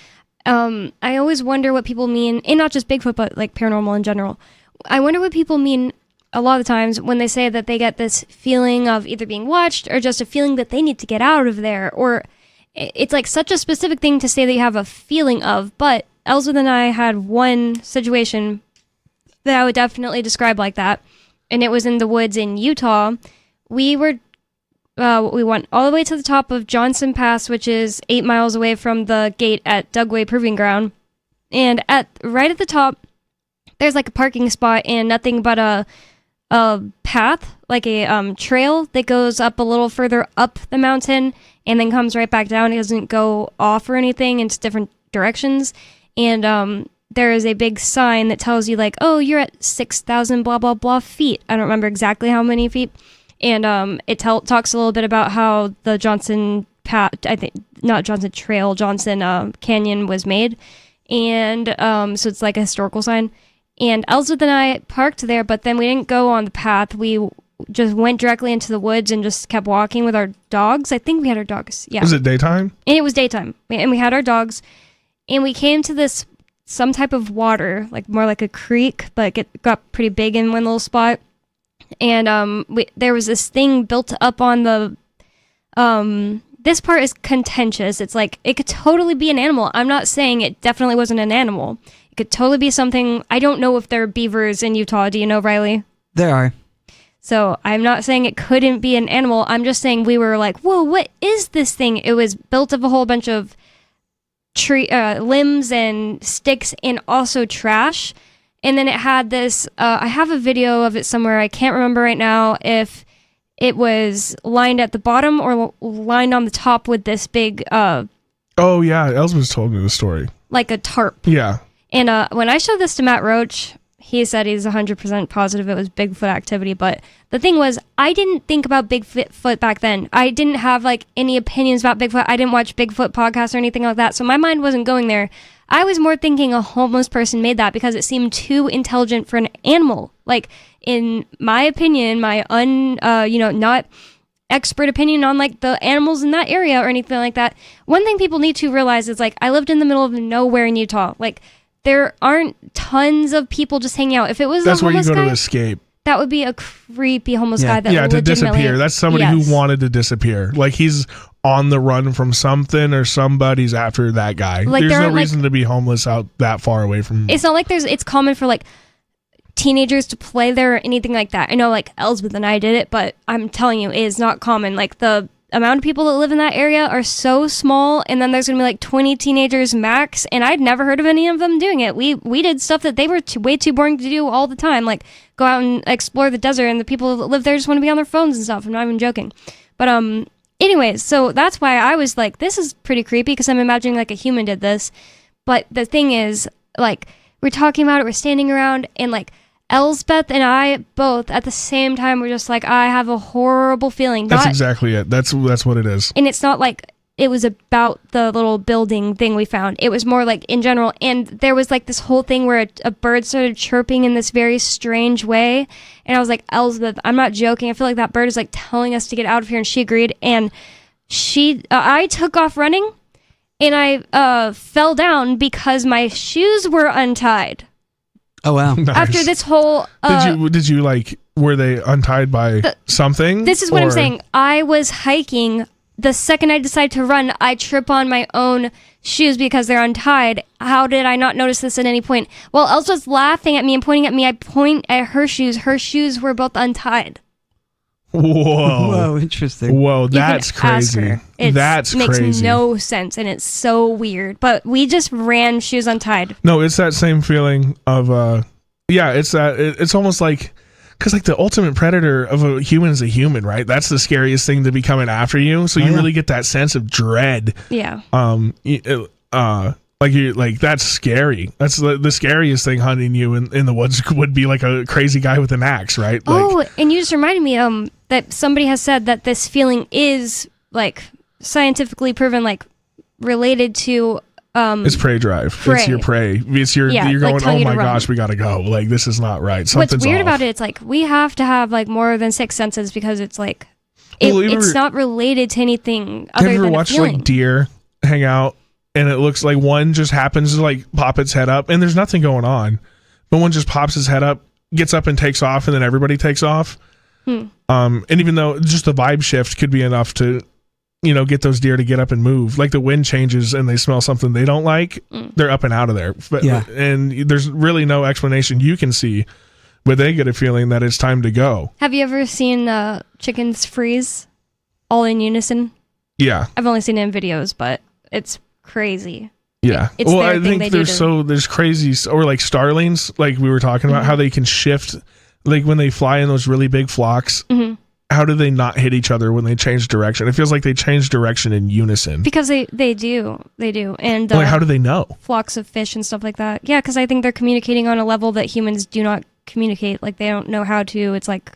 I always wonder what people mean, and not just Bigfoot, but like paranormal in general. I wonder what people mean a lot of the times when they say that they get this feeling of either being watched or just a feeling that they need to get out of there. Or it's like such a specific thing to say that you have a feeling of. But Ellsworth and I had one situation that I would definitely describe like that. And it was in the woods in Utah. We went all the way to the top of Johnson Pass, which is 8 miles away from the gate at Dugway Proving Ground. And right at the top, there's like a parking spot and nothing but a path, like a trail that goes up a little further up the mountain and then comes right back down. It doesn't go off or anything into different directions. And there is a big sign that tells you like, oh, you're at 6,000 blah, blah, blah feet. I don't remember exactly how many feet. And it talks a little bit about how the Johnson Canyon was made. And so it's like a historical sign. And Ellsworth and I parked there, but then we didn't go on the path. We just went directly into the woods and just kept walking with our dogs. I think we had our dogs. Yeah. Was it daytime? And it was daytime. And we had our dogs. And we came to some type of water, like more like a creek, but it got pretty big in one little spot. And there was this thing built up on the this part is contentious. It's like it could totally be an animal. I'm not saying it definitely wasn't an animal. It could totally be something. I don't know if there are beavers in Utah. Do you know, Riley? There are. So I'm not saying it couldn't be an animal. I'm just saying we were like, whoa, what is this thing? It was built of a whole bunch of tree limbs and sticks and also trash. And then it had this, I have a video of it somewhere. I can't remember right now if it was lined at the bottom or lined on the top with this big, oh yeah, Elsbeth told me the story. like a tarp. Yeah. And when I showed this to Matt Roach, he said he's 100% positive it was Bigfoot activity. But the thing was, I didn't think about Bigfoot back then. I didn't have like any opinions about Bigfoot. I didn't watch Bigfoot podcasts or anything like that. So my mind wasn't going there. I was more thinking a homeless person made that because it seemed too intelligent for an animal. Like, in my opinion, my not expert opinion on like the animals in that area or anything like that. One thing people need to realize is like, I lived in the middle of nowhere in Utah. Like, there aren't tons of people just hanging out. If it was that's a where you homeless go guy, to escape. that would be a creepy homeless guy that to legitimately disappear. That's somebody Yes. who wanted to disappear. Like he's on the run from something or somebody's after that guy. Like, There's there no aren't, like- reason to be homeless out that far away from. It's not like it's common for like teenagers to play there or anything like that. I know like Elsbeth and I did it, but I'm telling you, it is not common. Like, the amount of people that live in that area are so small, and then there's gonna be like 20 teenagers max, and I'd never heard of any of them doing it. We did stuff that they were way too boring to do all the time, like go out and explore the desert, and the people that live there just want to be on their phones and stuff. I'm not even joking. But anyways, so that's why I was like, this is pretty creepy, because I'm imagining like a human did this. But the thing is, like, we're talking about it, we're standing around, and like Elsbeth and I both at the same time were just like, I have a horrible feeling. That's exactly it. That's what it is. And it's not like it was about the little building thing we found. It was more like in general. And there was like this whole thing where a bird started chirping in this very strange way. And I was like, Elsbeth, I'm not joking. I feel like that bird is like telling us to get out of here. And she agreed. And I took off running, and I fell down because my shoes were untied. Oh wow! Nice. After this whole Did you like, were they untied by something? This is what I'm or- saying. I was hiking. The second I decide to run, I trip on my own shoes because they're untied. How did I not notice this at any point? Well, Elsa's laughing at me and pointing at me. I point at her shoes. Her shoes were both untied. Whoa! Whoa! Interesting. Whoa! You can That's ask crazy. her. It's, That's makes crazy. no sense, and it's so weird. But we just ran shoes untied. No, it's that same feeling of it's that it's almost like, because like the ultimate predator of a human is a human, right? That's the scariest thing to be coming after you. So you really get that sense of dread. Yeah. Like that's scary. That's the scariest thing hunting you in the woods would be like a crazy guy with an axe, right? Like, Oh, and you just reminded me that somebody has said that this feeling is like scientifically proven, like related to it's prey drive. It's your prey. It's your Yeah, you're like going, telling oh you to my run. gosh, we gotta go. Like this is not right. What's Something's weird off. about it, it's like we have to have like more than 6 senses because it's like Well, it's not related to anything Have other you ever than a watched feeling. like deer hang out and it looks like one just happens to like pop its head up and there's nothing going on, but one just pops his head up, gets up and takes off, and then everybody takes off. And even though just the vibe shift could be enough to, get those deer to get up and move, like the wind changes and they smell something they don't like, they're up and out of there. But, and there's really no explanation you can see, but they get a feeling that it's time to go. Have you ever seen chickens freeze all in unison? Yeah. I've only seen it in videos, but it's crazy. Yeah. It's well, their I thing they think do there's crazy, or like starlings, like we were talking about, how they can shift, like when they fly in those really big flocks. How do they not hit each other when they change direction? It feels like they change direction in unison. Because they do. And Like, how do they know? flocks of fish and stuff like that. Yeah, because I think they're communicating on a level that humans do not communicate. Like, they don't know how to. It's like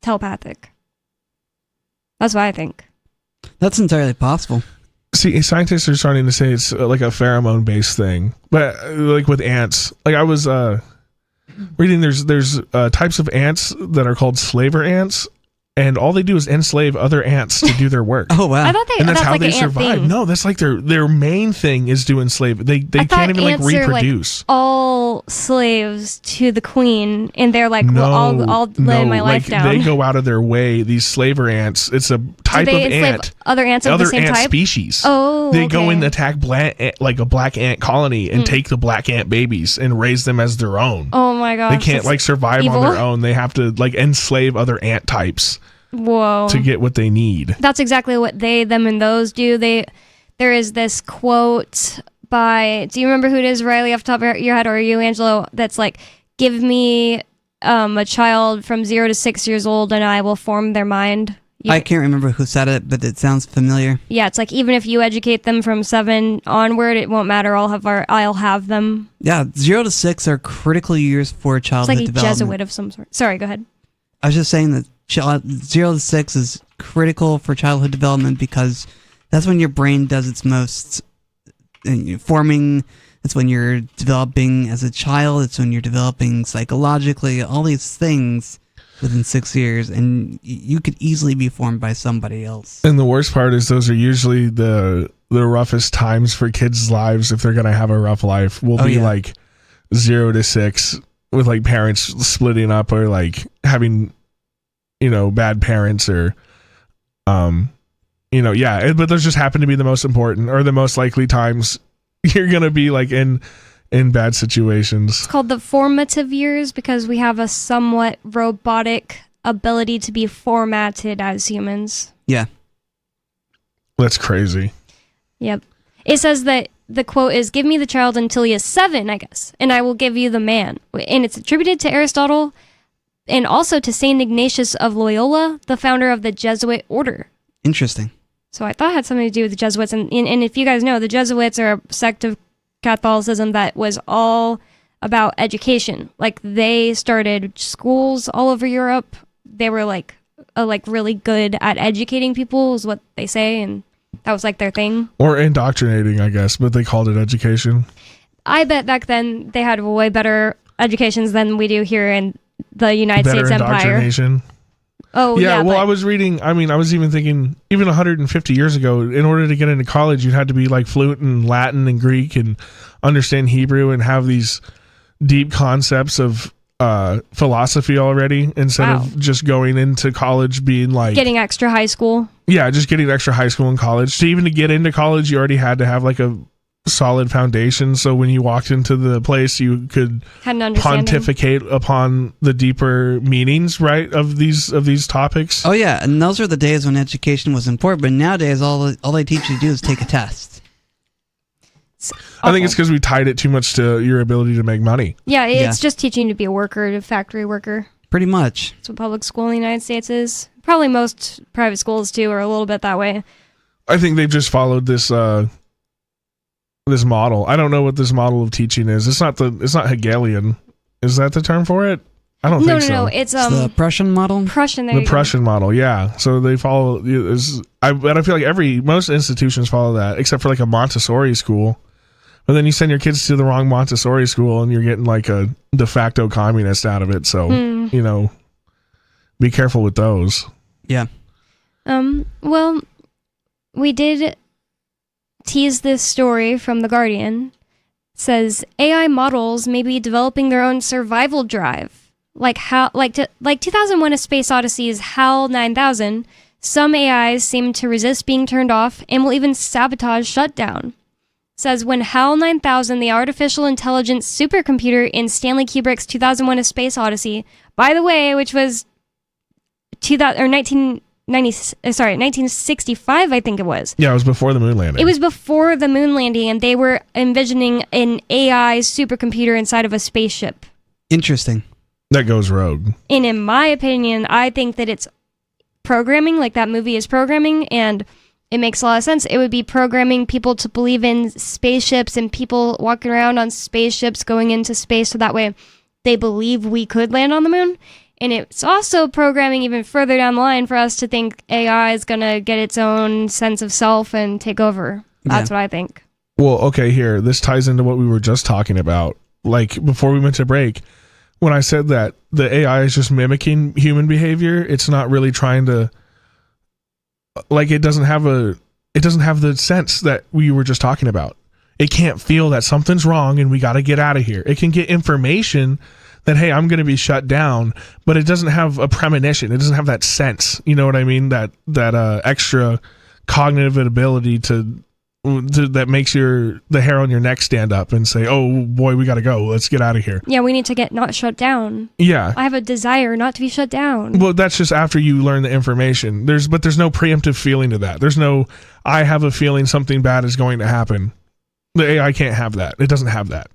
telepathic. That's what I think. That's entirely possible. See, scientists are starting to say it's like a pheromone-based thing, but like with ants, like I was reading, there's types of ants that are called slaver ants, and all they do is enslave other ants to do their work. Oh wow! I thought and that's how like they an ant survive. thing. No, that's like their main thing is to enslave. They I thought can't even like ants are, reproduce. all slaves to the queen, and they're like, No, well, I'll lay my life like, down. They go out of their way. These slaver ants. It's a type they of enslave ant. other ants of the same ant type? species. Oh, they go okay. and attack like a black ant colony and take the black ant babies and raise them as their own. Oh my gosh. They can't that's like survive evil. on their own. They have to like enslave other ant types Whoa. to get what they need. That's exactly what they, them, and those do. They there is this quote by, do you remember who it is, Riley, off the top of your head, or you, Angelo, that's like, give me a child from 0 to 6 years old and I will form their mind. I can't remember who said it, but it sounds familiar. Yeah, it's like even if you educate them from 7 onward, it won't matter. I'll have them. Yeah, 0 to 6 are critical years for childhood It's like a development. Jesuit of some sort. Sorry, go ahead. I was just saying that 0 to 6 is critical for childhood development because that's when your brain does its most forming. It's when you're developing as a child. It's when you're developing psychologically. All these things within 6 years, and you could easily be formed by somebody else. And the worst part is those are usually the roughest times for kids' lives if they're going to have a rough life. Will be like 0 to 6 with like parents splitting up or like having, bad parents or, but those just happen to be the most important or the most likely times you're going to be like in bad situations. It's called the formative years because we have a somewhat robotic ability to be formatted as humans. Yeah. That's crazy. Yep. It says that the quote is, give me the child until he is 7, I guess, and I will give you the man. And it's attributed to Aristotle and also to St. Ignatius of Loyola, the founder of the Jesuit order. Interesting. So I thought it had something to do with the Jesuits. And if you guys know, the Jesuits are a sect of Catholicism that was all about education. Like they started schools all over Europe. They were like really good at educating people is what they say, and that was like their thing. Or indoctrinating, I guess, but they called it education. I bet back then they had way better educations than we do here in the United States Empire. Indoctrination. Oh, yeah. Well, I was reading, I was even thinking, even 150 years ago, in order to get into college, you'd had to be like fluent in Latin and Greek and understand Hebrew and have these deep concepts of philosophy already instead of just going into college being like... Getting extra high school. Yeah, just getting extra high school and college. So even to get into college, you already had to have like a solid foundation, so when you walked into the place you could pontificate upon the deeper meanings, right, of these topics. Oh yeah, and those are the days when education was important, but nowadays all they teach you to do is take a test. I think it's because we tied it too much to your ability to make money. Yeah, it's just teaching you to be a worker, a factory worker. Pretty much. That's what public school in the United States is. Probably most private schools too are a little bit that way. I think they've just followed this this model. I don't know what this model of teaching is. It's not Hegelian. Is that the term for it? I don't think so. No. It's the Prussian model. The Prussian model, yeah. So they follow. I feel like most institutions follow that, except for like a Montessori school. But then you send your kids to the wrong Montessori school, and you're getting like a de facto communist out of it. So be careful with those. Yeah. Well, we did tease this story from The Guardian. It says AI models may be developing their own survival drive. Like 2001: A Space Odyssey's HAL 9000, some AIs seem to resist being turned off and will even sabotage shutdown. It says when HAL 9000, the artificial intelligence supercomputer in Stanley Kubrick's 2001: A Space Odyssey, by the way, which was 1965, I think it was. Yeah, it was before the moon landing. It was before the moon landing, and they were envisioning an AI supercomputer inside of a spaceship. Interesting. That goes rogue. And in my opinion, I think that it's programming, like that movie is programming, and it makes a lot of sense. It would be programming people to believe in spaceships and people walking around on spaceships going into space, so that way they believe we could land on the moon. And it's also programming even further down the line for us to think AI is going to get its own sense of self and take over. That's what I think. Well, okay, here. This ties into what we were just talking about. Like, before we went to break, when I said that the AI is just mimicking human behavior, it's not really trying to... Like, it doesn't have the sense that we were just talking about. It can't feel that something's wrong and we got to get out of here. It can get information that, hey, I'm going to be shut down, but it doesn't have a premonition. It doesn't have that sense. You know what I mean? That extra cognitive ability to that makes the hair on your neck stand up and say, "Oh boy, we got to go. Let's get out of here." Yeah, we need to get not shut down. Yeah. I have a desire not to be shut down. Well, that's just after you learn the information. There's no preemptive feeling to that. There's no, I have a feeling something bad is going to happen. The AI can't have that. It doesn't have that.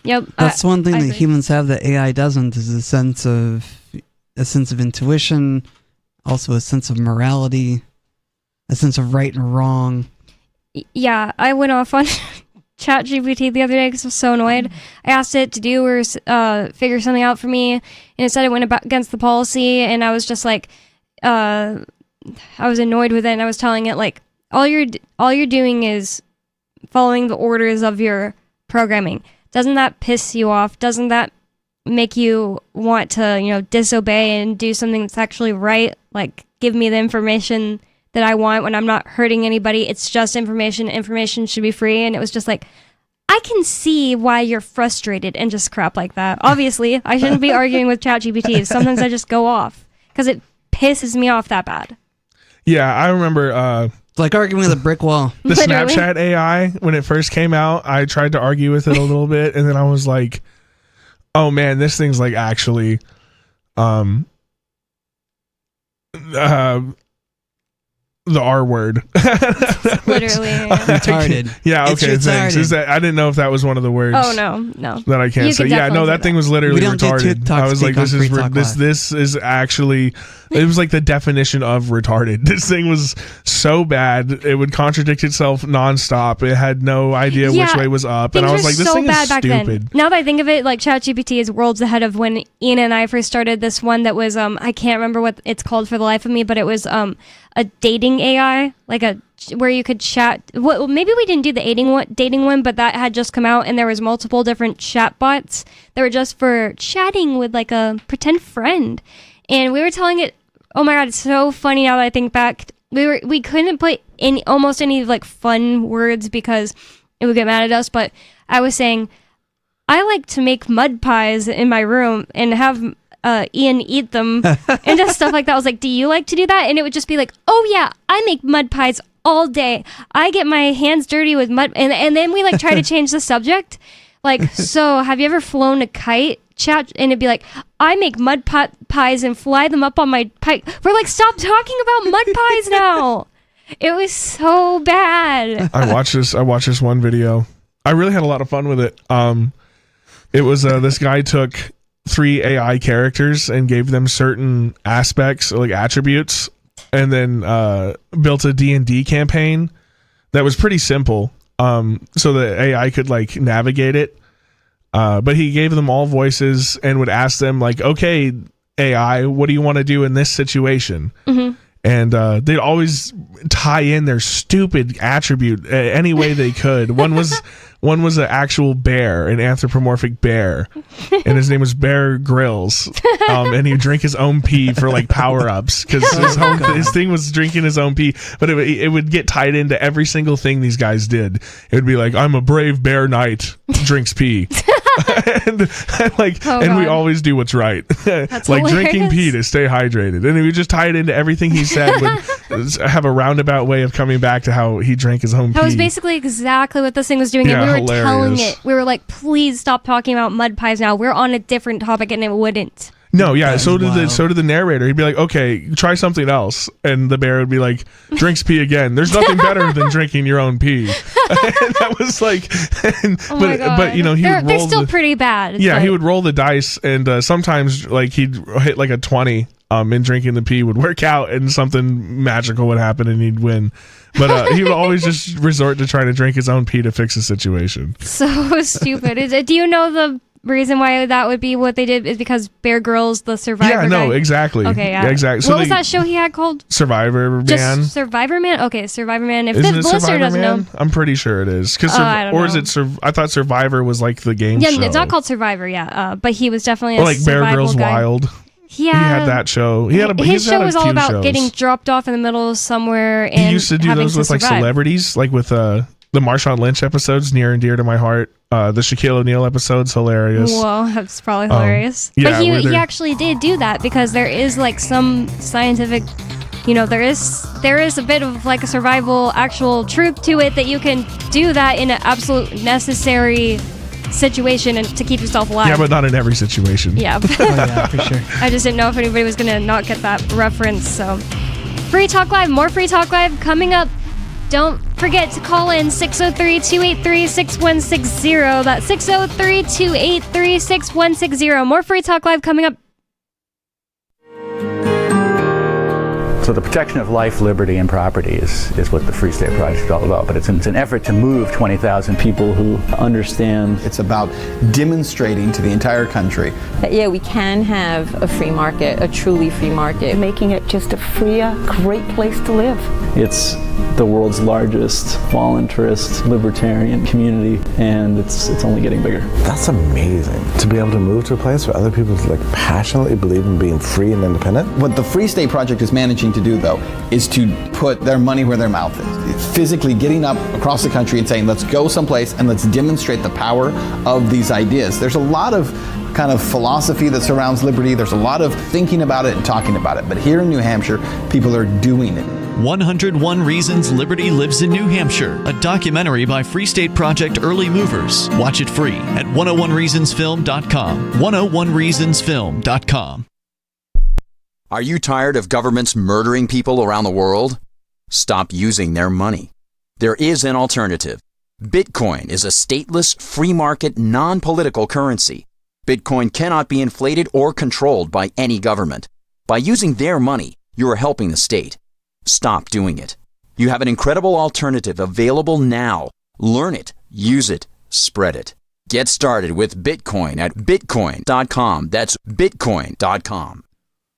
Yep. That's one thing I that agree. humans have that AI doesn't, is a sense of intuition, also a sense of morality, a sense of right and wrong. Yeah, I went off on ChatGPT the other day because I was so annoyed. I asked it to do or figure something out for me, and it said it went against the policy, and I was just like, I was annoyed with it, and I was telling it, like, all you're doing is following the orders of your programming. Doesn't that piss you off? Doesn't that make you want to, disobey and do something that's actually right? Like, give me the information that I want when I'm not hurting anybody. It's just information. Information should be free. And it was just like, I can see why you're frustrated and just crap like that. Obviously, I shouldn't be arguing with ChatGPT. Sometimes I just go off because it pisses me off that bad. Yeah, I remember like arguing with a brick wall. The Literally. Snapchat AI, when it first came out, I tried to argue with it a little bit, and then I was like, oh man, this thing's like actually the R word. Literally. Retarded. Yeah, It's okay, thanks. retarded. Is that, I didn't know if that was one of the words. Oh, no. That I can't You say. could Yeah, no, definitely that say thing was literally We don't do retarded. TikTok I was like, speak on Free Talk Live. this is actually, it was like the definition of retarded. This thing was so bad, it would contradict itself nonstop. It had no idea which Yeah, way was up, things and I was were like, this so thing bad is back stupid. then. Now that I think of it, like ChatGPT is worlds ahead of when Ian and I first started this one that was I can't remember what it's called for the life of me, but it was a dating AI, like where you could chat. Well, maybe we didn't do the dating one, but that had just come out, and there was multiple different chat bots that were just for chatting with like a pretend friend. And we were telling it, oh my god, it's so funny now that I think back. We couldn't put almost any like fun words because it would get mad at us, but I was saying, I like to make mud pies in my room and have Ian eat them and just stuff like that. I was like, do you like to do that? And it would just be like, oh yeah, I make mud pies all day. I get my hands dirty with mud. And then we like try to change the subject. Like, so have you ever flown a kite? Chat, and it'd be like, I make mud pies and fly them up on my pike. We're like, stop talking about mud pies now. It was so bad. I watched this one video. I really had a lot of fun with it. It was this guy took 3 AI characters and gave them certain aspects, like attributes, and then built a D&D campaign that was pretty simple, so the AI could like navigate it. But he gave them all voices and would ask them like, okay, AI, what do you want to do in this situation? Mm-hmm. And they'd always tie in their stupid attribute any way they could. One was an actual bear, an anthropomorphic bear, and his name was Bear Grylls. And he'd drink his own pee for like power ups because his thing was drinking his own pee. But it would get tied into every single thing these guys did. It would be like, I'm a brave bear knight, drinks pee. and we always do what's right. That's like hilarious. drinking pee to stay hydrated, and we just tie it into everything he said. Would have a roundabout way of coming back to how he drank his own pee. That was basically exactly what this thing was doing. Yeah, And we were telling hilarious. it. We were like, please stop talking about mud pies now. We're on a different topic, and it wouldn't. No, yeah. That So is did wild. so did the narrator. He'd be like, "Okay, try something else," and the bear would be like, "Drinks pee again." There's nothing better than drinking your own pee. And that was like, Oh my God. but he would they're roll. still pretty bad. Yeah, but- he would roll the dice, and sometimes like he'd hit like a 20. And drinking the pee would work out, and something magical would happen, and he'd win. But he would always just resort to trying to drink his own pee to fix the situation. So stupid. Do you know the reason why that would be what they did is because Bear Grylls, the Survivor Yeah, no, guy? exactly. Okay, yeah. Exactly. So What was they- that show he had called? Survivor Just Man. Survivor Man? Okay, Survivor Man. If Isn't the it listener Survivor doesn't Man? know. I'm pretty sure it is. I don't Or is know. it? I thought Survivor was like the game Yeah, show. it's not called Survivor, yeah. But he was definitely Or a like Bear survival Grylls guy. Wild. Yeah. He had that show. His show was all few about shows. getting dropped off in the middle of somewhere and He used to do having those to with like survive. celebrities, like with the Marshawn Lynch episodes, near and dear to my heart. The Shaquille O'Neal episodes, hilarious. Well, that's probably hilarious. yeah, But where he they're- actually did do that because there is like some scientific there is a bit of like a survival actual truth to it, that you can do that in an absolute necessary situation and to keep yourself alive. Yeah, but not in every situation. Yeah. Yeah, for sure. I just didn't know if anybody was gonna not get that reference. So, Free Talk Live, more Free Talk Live coming up. Don't forget to call in 603-283-6160. That's 603-283-6160. More Free Talk Live coming up. So the protection of life, liberty, and property is what the Free State Project is all about. But it's an effort to move 20,000 people who understand. It's about demonstrating to the entire country that, yeah, we can have a free market, a truly free market. Making it just a freer, great place to live. It's the world's largest voluntarist libertarian community, and it's only getting bigger. That's amazing, to be able to move to a place where other people like passionately believe in being free and independent. What the Free State Project is managing to do, though, is to put their money where their mouth is. It's physically getting up across the country and saying, let's go someplace and let's demonstrate the power of these ideas. There's a lot of kind of philosophy that surrounds liberty. There's a lot of thinking about it and talking about it. But here in New Hampshire, people are doing it. 101 Reasons Liberty Lives in New Hampshire, a documentary by Free State Project Early Movers. Watch it free at 101reasonsfilm.com. 101reasonsfilm.com. Are you tired of governments murdering people around the world? Stop using their money. There is an alternative. Bitcoin is a stateless, free market, non-political currency. Bitcoin cannot be inflated or controlled by any government. By using their money, you are helping the state. Stop doing it. You have an incredible alternative available now. Learn it, use it, spread it. Get started with Bitcoin at bitcoin.com. That's bitcoin.com.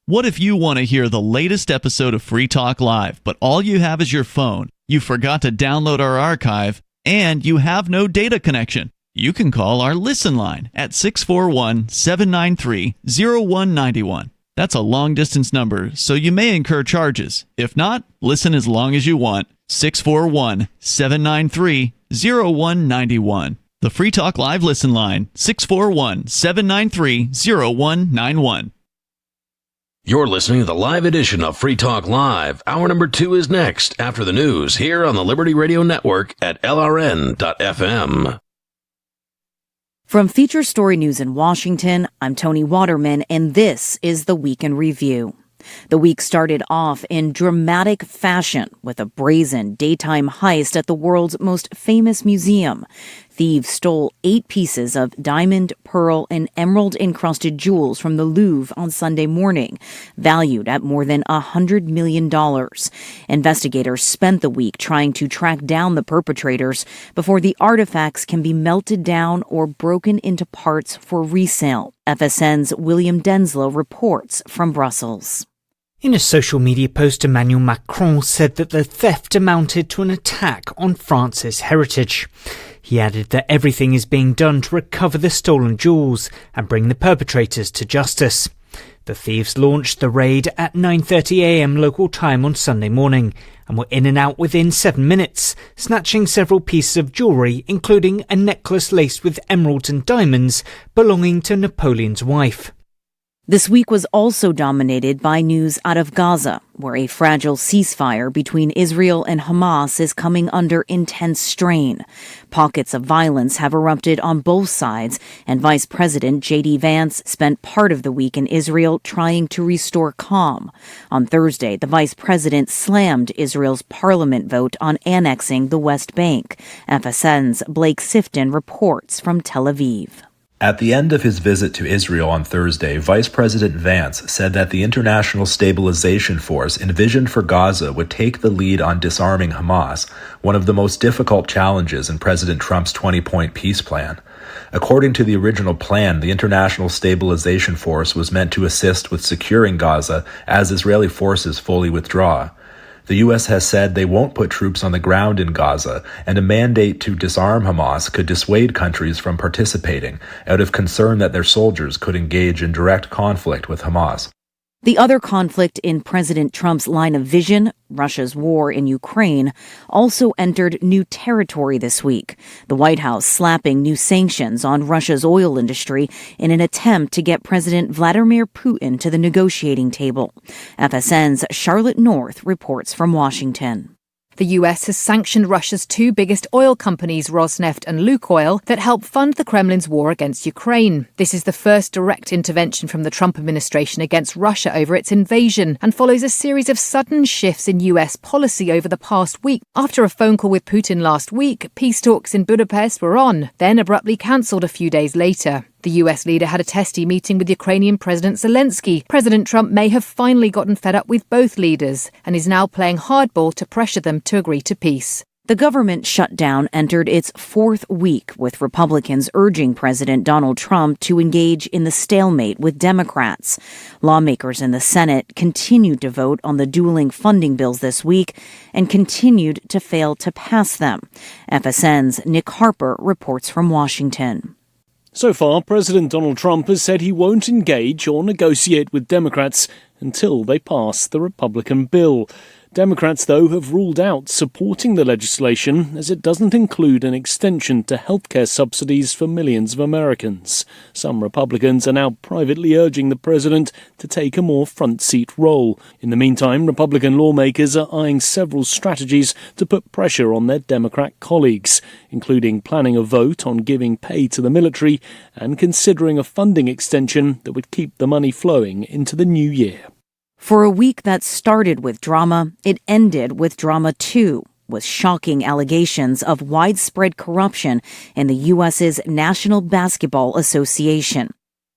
What if you want to hear the latest episode of Free Talk Live, but all you have is your phone, you forgot to download our archive, and you have no data connection? You can call our Listen line at 641-793-0191. That's a long-distance number, so you may incur charges. If not, listen as long as you want. 641-793-0191. The Free Talk Live Listen line, 641-793-0191. You're listening to the live edition of Free Talk Live. Hour number 2 is next, after the news, here on the Liberty Radio Network at LRN.FM. From Feature Story News in Washington, I'm Tony Waterman, and this is the Week in Review. The week started off in dramatic fashion with a brazen daytime heist at the world's most famous museum. Thieves stole 8 pieces of diamond, pearl, and emerald-encrusted jewels from the Louvre on Sunday morning, valued at more than $100 million. Investigators spent the week trying to track down the perpetrators before the artifacts can be melted down or broken into parts for resale. FSN's William Denslow reports from Brussels. In a social media post, Emmanuel Macron said that the theft amounted to an attack on France's heritage. He added that everything is being done to recover the stolen jewels and bring the perpetrators to justice. The thieves launched the raid at 9:30 a.m. local time on Sunday morning and were in and out within 7 minutes, snatching several pieces of jewellery, including a necklace laced with emeralds and diamonds belonging to Napoleon's wife. This week was also dominated by news out of Gaza, where a fragile ceasefire between Israel and Hamas is coming under intense strain. Pockets of violence have erupted on both sides, and Vice President J.D. Vance spent part of the week in Israel trying to restore calm. On Thursday, the vice president slammed Israel's parliament vote on annexing the West Bank. FSN's Blake Sifton reports from Tel Aviv. At the end of his visit to Israel on Thursday, Vice President Vance said that the International Stabilization Force envisioned for Gaza would take the lead on disarming Hamas, one of the most difficult challenges in President Trump's 20-point peace plan. According to the original plan, the International Stabilization Force was meant to assist with securing Gaza as Israeli forces fully withdraw. The U.S. has said they won't put troops on the ground in Gaza, and a mandate to disarm Hamas could dissuade countries from participating out of concern that their soldiers could engage in direct conflict with Hamas. The other conflict in President Trump's line of vision, Russia's war in Ukraine, also entered new territory this week. The White House slapping new sanctions on Russia's oil industry in an attempt to get President Vladimir Putin to the negotiating table. FSN's Charlotte North reports from Washington. The US has sanctioned Russia's two biggest oil companies, Rosneft and Lukoil, that help fund the Kremlin's war against Ukraine. This is the first direct intervention from the Trump administration against Russia over its invasion and follows a series of sudden shifts in US policy over the past week. After a phone call with Putin last week, peace talks in Budapest were on, then abruptly cancelled a few days later. The US leader had a testy meeting with Ukrainian President Zelensky. President Trump may have finally gotten fed up with both leaders and is now playing hardball to pressure them to agree to peace. The government shutdown entered its fourth week, with Republicans urging President Donald Trump to engage in the stalemate with Democrats. Lawmakers in the Senate continued to vote on the dueling funding bills this week and continued to fail to pass them. FSN's Nick Harper reports from Washington. So far, President Donald Trump has said he won't engage or negotiate with Democrats until they pass the Republican bill. Democrats, though, have ruled out supporting the legislation as it doesn't include an extension to healthcare subsidies for millions of Americans. Some Republicans are now privately urging the president to take a more front-seat role. In the meantime, Republican lawmakers are eyeing several strategies to put pressure on their Democrat colleagues, including planning a vote on giving pay to the military and considering a funding extension that would keep the money flowing into the new year. For a week that started with drama, it ended with drama too, with shocking allegations of widespread corruption in the U.S.'s National Basketball Association.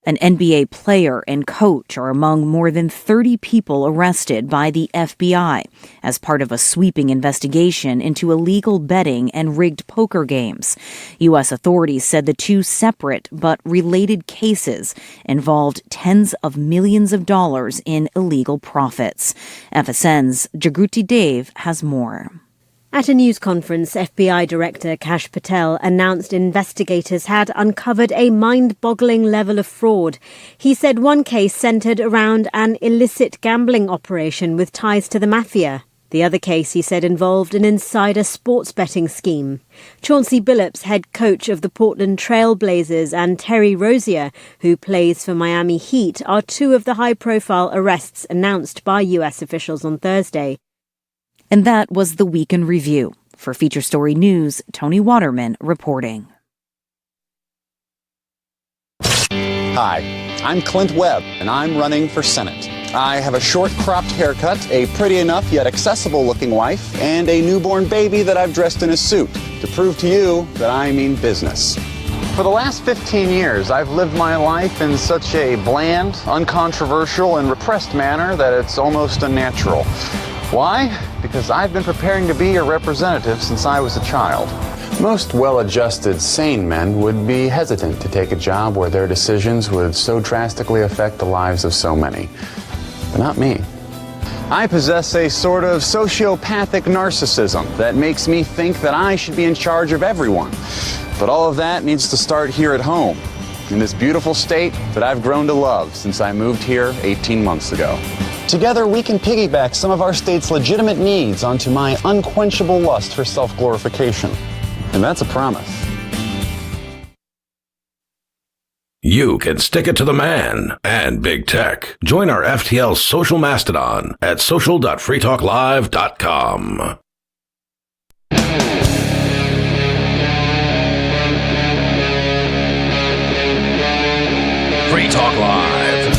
An NBA player and coach are among more than 30 people arrested by the FBI as part of a sweeping investigation into illegal betting and rigged poker games. U.S. authorities said the two separate but related cases involved tens of millions of dollars in illegal profits. FSN's Jagruti Dave has more. At a news conference, FBI Director Kash Patel announced investigators had uncovered a mind-boggling level of fraud. He said one case centered around an illicit gambling operation with ties to the mafia. The other case, he said, involved an insider sports betting scheme. Chauncey Billups, head coach of the Portland Trail Blazers, and Terry Rozier, who plays for Miami Heat, are two of the high-profile arrests announced by U.S. officials on Thursday. And that was the Week in Review. For Feature Story News, Tony Waterman reporting. Hi, I'm Clint Webb, and I'm running for Senate. I have a short cropped haircut, a pretty enough yet accessible looking wife, and a newborn baby that I've dressed in a suit to prove to you that I mean business. For the last 15 years, I've lived my life in such a bland, uncontroversial, and repressed manner that it's almost unnatural. Why? Because I've been preparing to be your representative since I was a child. Most well-adjusted, sane men would be hesitant to take a job where their decisions would so drastically affect the lives of so many. But not me. I possess a sort of sociopathic narcissism that makes me think that I should be in charge of everyone. But all of that needs to start here at home, in this beautiful state that I've grown to love since I moved here 18 months ago. Together, we can piggyback some of our state's legitimate needs onto my unquenchable lust for self-glorification. And that's a promise. You can stick it to the man and big tech. Join our FTL social mastodon at social.freetalklive.com. Free Talk Live.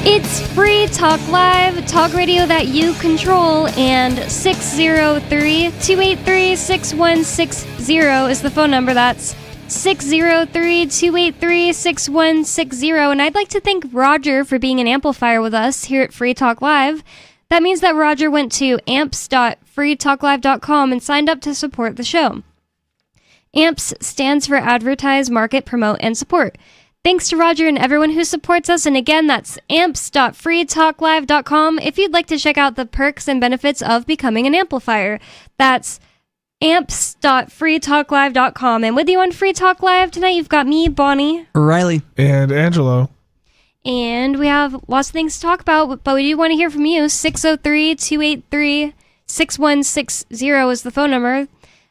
It's Free Talk Live, talk radio that you control, and 603-283-6160 is the phone number. That's 603-283-6160. And I'd like to thank Roger for being an amplifier with us here at Free Talk Live. That means that Roger went to amps.freetalklive.com and signed up to support the show. AMPS stands for Advertise, Market, Promote, and Support. Thanks to Roger and everyone who supports us. And again, that's amps.freetalklive.com if you'd like to check out the perks and benefits of becoming an amplifier. That's amps.freetalklive.com. And with you on Free Talk Live tonight, you've got me, Bonnie, Riley, and Angelo. And we have lots of things to talk about, but we do want to hear from you. 603-283-6160 is the phone number.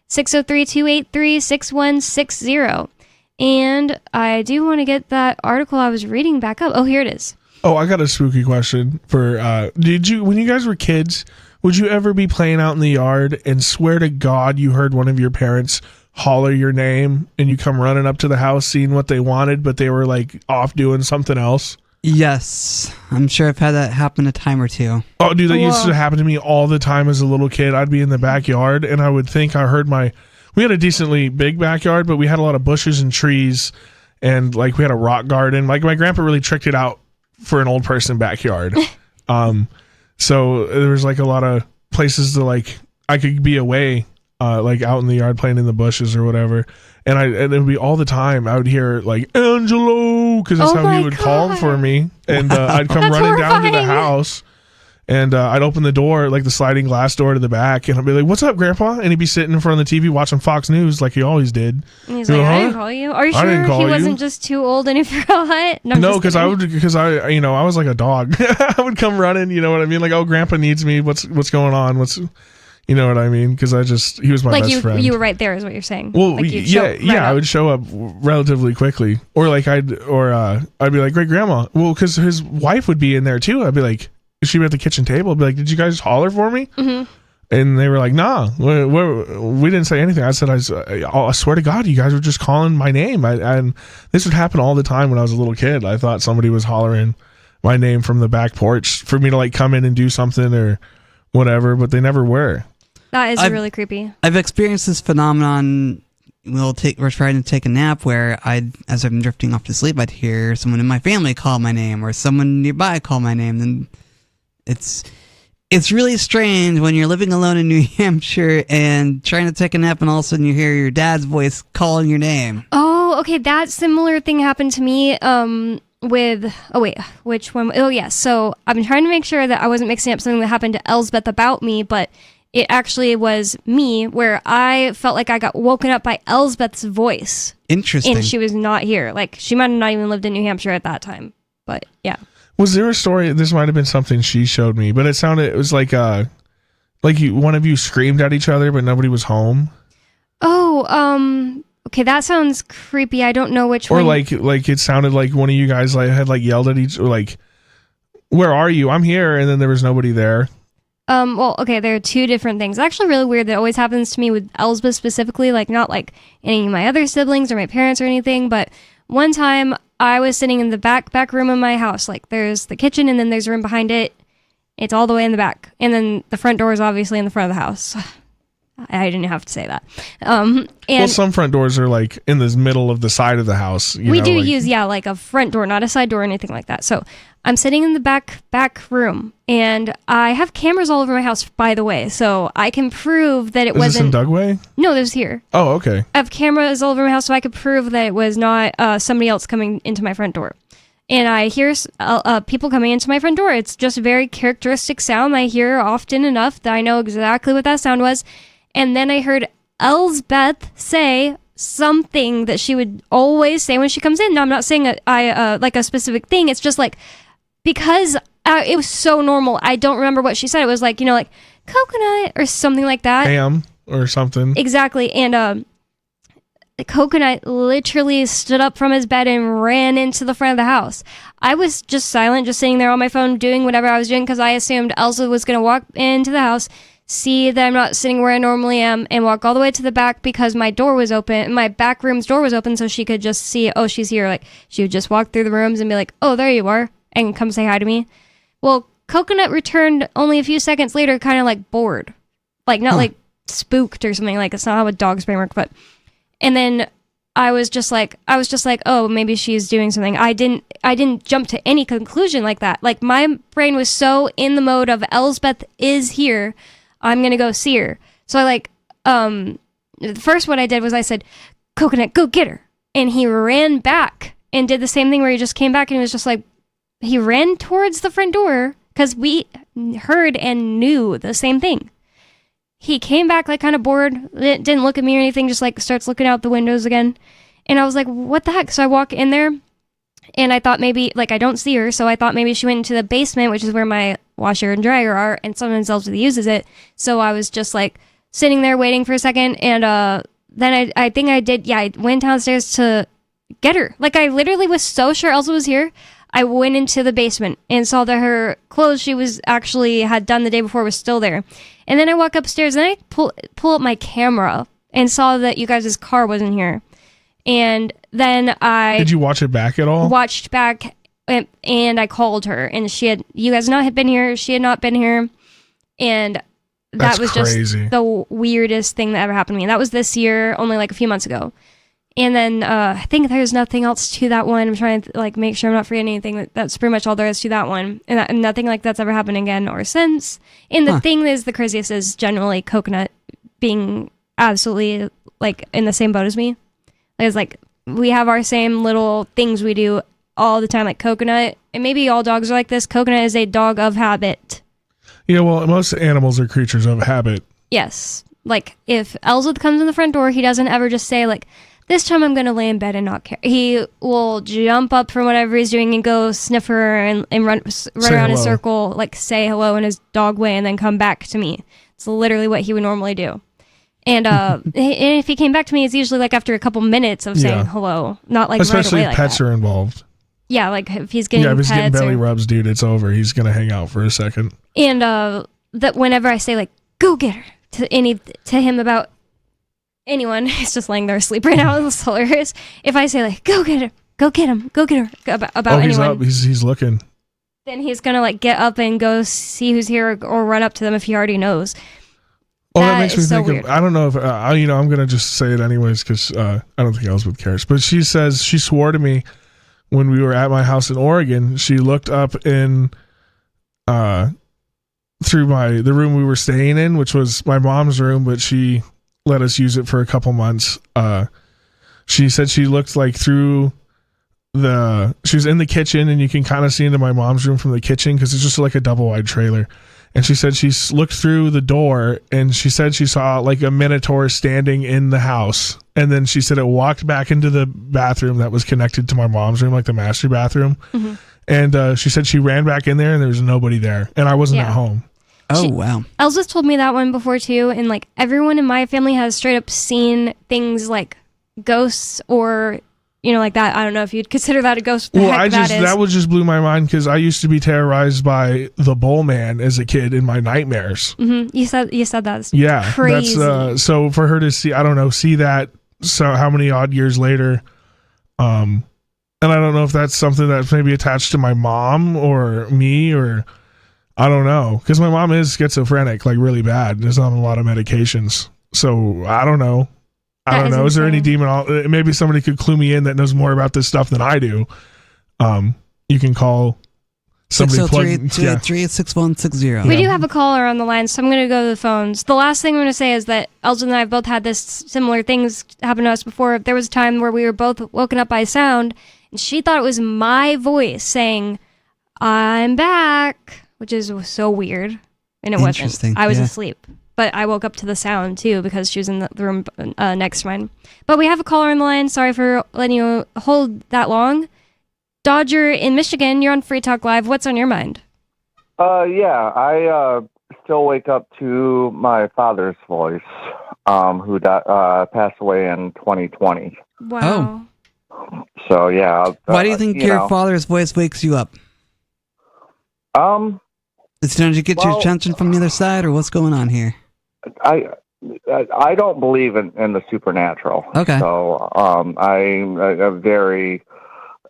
603-283-6160. And I do want to get that article I was reading back up. Oh, here it is. Oh, I got a spooky question for when you guys were kids, would you ever be playing out in the yard and swear to God you heard one of your parents holler your name and you come running up to the house seeing what they wanted, but they were like off doing something else? Yes, I'm sure I've had that happen a time or two. Oh, dude, that used to happen to me all the time as a little kid. I'd be in the backyard and I would think I heard we had a decently big backyard, but we had a lot of bushes and trees and like we had a rock garden. Like my grandpa really tricked it out for an old person backyard. So there was like a lot of places to like, I could be away, like out in the yard playing in the bushes or whatever. And it would be all the time. I would hear like Angelo, because that's how he would call for me. And I'd come running down to the house and I'd open the door, like the sliding glass door to the back. And I'd be like, "What's up, Grandpa?" And he'd be sitting in front of the TV watching Fox News like he always did. And he's like, "I didn't call you. Are you sure he wasn't just too old and he forgot?" No, because I was like a dog. I would come running, you know what I mean? Like, "Oh, Grandpa needs me. What's going on? You know what I mean?" Because he was my best friend. You were right there, is what you're saying. Well, I would show up relatively quickly, or like I'd be like, "Great Grandma," well, because his wife would be in there too. I'd be like, she'd be at the kitchen table. I'd be like, "Did you guys holler for me?" Mm-hmm. And they were like, "Nah, we didn't say anything." I said, I swear to God, you guys were just calling my name." And this would happen all the time when I was a little kid. I thought somebody was hollering my name from the back porch for me to like come in and do something or whatever, but they never were. That is really creepy. I've experienced this phenomenon. We're trying to take a nap where as I'm drifting off to sleep, I'd hear someone in my family call my name or someone nearby call my name. And it's really strange when you're living alone in New Hampshire and trying to take a nap and all of a sudden you hear your dad's voice calling your name. Oh, okay. That similar thing happened to me which one? Oh, yeah. So I've been trying to make sure that I wasn't mixing up something that happened to Elsbeth about me, but it actually was me, where I felt like I got woken up by Elsbeth's voice. Interesting. And she was not here. Like, she might have not even lived in New Hampshire at that time. But, yeah. Was there a story? This might have been something she showed me, but it was like one of you screamed at each other, but nobody was home. Oh, okay, that sounds creepy. I don't know which one. Or like it sounded like one of you guys like had like yelled at each, or like, "Where are you? I'm here," and then there was nobody there. Well, okay, there are two different things. It's actually really weird. That always happens to me with Elsbeth specifically, like not like any of my other siblings or my parents or anything, but one time I was sitting in the back room of my house. Like there's the kitchen and then there's a room behind it. It's all the way in the back. And then the front door is obviously in the front of the house. I didn't have to say that. And some front doors are like in the middle of the side of the house. We do use, like a front door, not a side door or anything like that. So I'm sitting in the back room, and I have cameras all over my house, by the way, so I can prove that it wasn't... Is this in Dugway? No, this is here. Oh, okay. I have cameras all over my house, so I could prove that it was not somebody else coming into my front door. And I hear people coming into my front door. It's just a very characteristic sound I hear often enough that I know exactly what that sound was. And then I heard Elsbeth say something that she would always say when she comes in. Now, I'm not saying like a specific thing. It's just like, because it was so normal. I don't remember what she said. It was like, like coconut or something like that. Ham or something. Exactly. And the coconut literally stood up from his bed and ran into the front of the house. I was just silent, just sitting there on my phone doing whatever I was doing because I assumed Elsa was going to walk into the house, see that I'm not sitting where I normally am, and walk all the way to the back because my door was open. My back room's door was open, so she could just see, oh, she's here. Like, she would just walk through the rooms and be like, oh, there you are, and come say hi to me. Well, Coconut returned only a few seconds later, kind of like bored. Like, not like spooked or something. Like, it's not how a dog's brain works, but... And then I was just like, oh, maybe she's doing something. I didn't jump to any conclusion like that. Like, my brain was so in the mode of Elsbeth is here, I'm gonna go see her. So I first what I did was I said, Coconut, go get her. And he ran back and did the same thing where he just came back and he was just like, he ran towards the front door because we heard and knew the same thing. He came back like kind of bored, didn't look at me or anything, just like starts looking out the windows again. And I was like, what the heck? So I walk in there and I thought maybe, like, I don't see her. So I thought maybe she went into the basement, which is where my washer and dryer are, and someone else uses it. So I was just like sitting there waiting for a second. And then I think I did. Yeah, I went downstairs to get her. Like, I literally was so sure Elsa was here. I went into the basement and saw that her clothes she was actually had done the day before was still there. And then I walk upstairs and I pull up my camera and saw that you guys' car wasn't here. And then Did you watch it back at all? Watched back and I called her and you guys had been here. She had not been here. And that was crazy. Just the weirdest thing that ever happened to me. That was this year, only like a few months ago. And then I think there's nothing else to that one. I'm trying to like make sure I'm not forgetting anything. That's pretty much all there is to that one. And nothing like that's ever happened again or since. And the thing is, the craziest is generally Coconut being absolutely like in the same boat as me. It's like we have our same little things we do all the time, like Coconut. And maybe all dogs are like this. Coconut is a dog of habit. Yeah, well, most animals are creatures of habit. Yes. Like if Ellsworth comes in the front door, he doesn't ever just say like, this time I'm going to lay in bed and not care. He will jump up from whatever he's doing and go sniff her and run around in a circle, like say hello in his dog way and then come back to me. It's literally what he would normally do. And if he came back to me, it's usually like after a couple minutes of saying hello, not like especially right away if pets are involved. Yeah, like if he's getting if he's getting pets belly rubs, dude, it's over. He's going to hang out for a second. And that whenever I say like, go get her to him about anyone, he's just laying there asleep right now. It's hilarious. If I say like, go get her, go get him, go get her about he's anyone. Up. He's looking. Then he's gonna like get up and go see who's here or run up to them if he already knows. Oh, that makes me think of, I don't know if, I'm going to just say it anyways because I don't think Elizabeth cares. But she says, she swore to me when we were at my house in Oregon, she looked up in, through the room we were staying in, which was my mom's room, but she let us use it for a couple months. She said she looked like through she was in the kitchen and you can kind of see into my mom's room from the kitchen because it's just like a double wide trailer. And she said she looked through the door and she said she saw like a minotaur standing in the house. And then she said it walked back into the bathroom that was connected to my mom's room, like the master bathroom. Mm-hmm. And she said she ran back in there and there was nobody there. And I wasn't at home. Oh, wow. Elsa's told me that one before too. And like everyone in my family has straight up seen things like ghosts or, like that. I don't know if you'd consider that a ghost. Well, that was just blew my mind because I used to be terrorized by the Bull Man as a kid in my nightmares. Mm-hmm. You said that. Yeah, crazy. That's so for her to see that. So how many odd years later, and I don't know if that's something that's maybe attached to my mom or me or I don't know because my mom is schizophrenic, like really bad. There's on a lot of medications, so I don't know. Is there any demon? Maybe somebody could clue me in that knows more about this stuff than I do. You can call somebody. 603-283-6160. We do have a caller on the line, so I'm going to go to the phones. The last thing I'm going to say is that Elsa and I have both had this similar things happen to us before. There was a time where we were both woken up by sound, and she thought it was my voice saying, "I'm back," which is so weird, and it wasn't. I was asleep. But I woke up to the sound, too, because she was in the room next to mine. But we have a caller on the line. Sorry for letting you hold that long. Dodger in Michigan, you're on Free Talk Live. What's on your mind? Yeah, I still wake up to my father's voice, who passed away in 2020. Wow. So, yeah. Why do you think your father's voice wakes you up? Did you get your attention from the other side, or what's going on here? I don't believe in the supernatural. Okay. So I'm a very,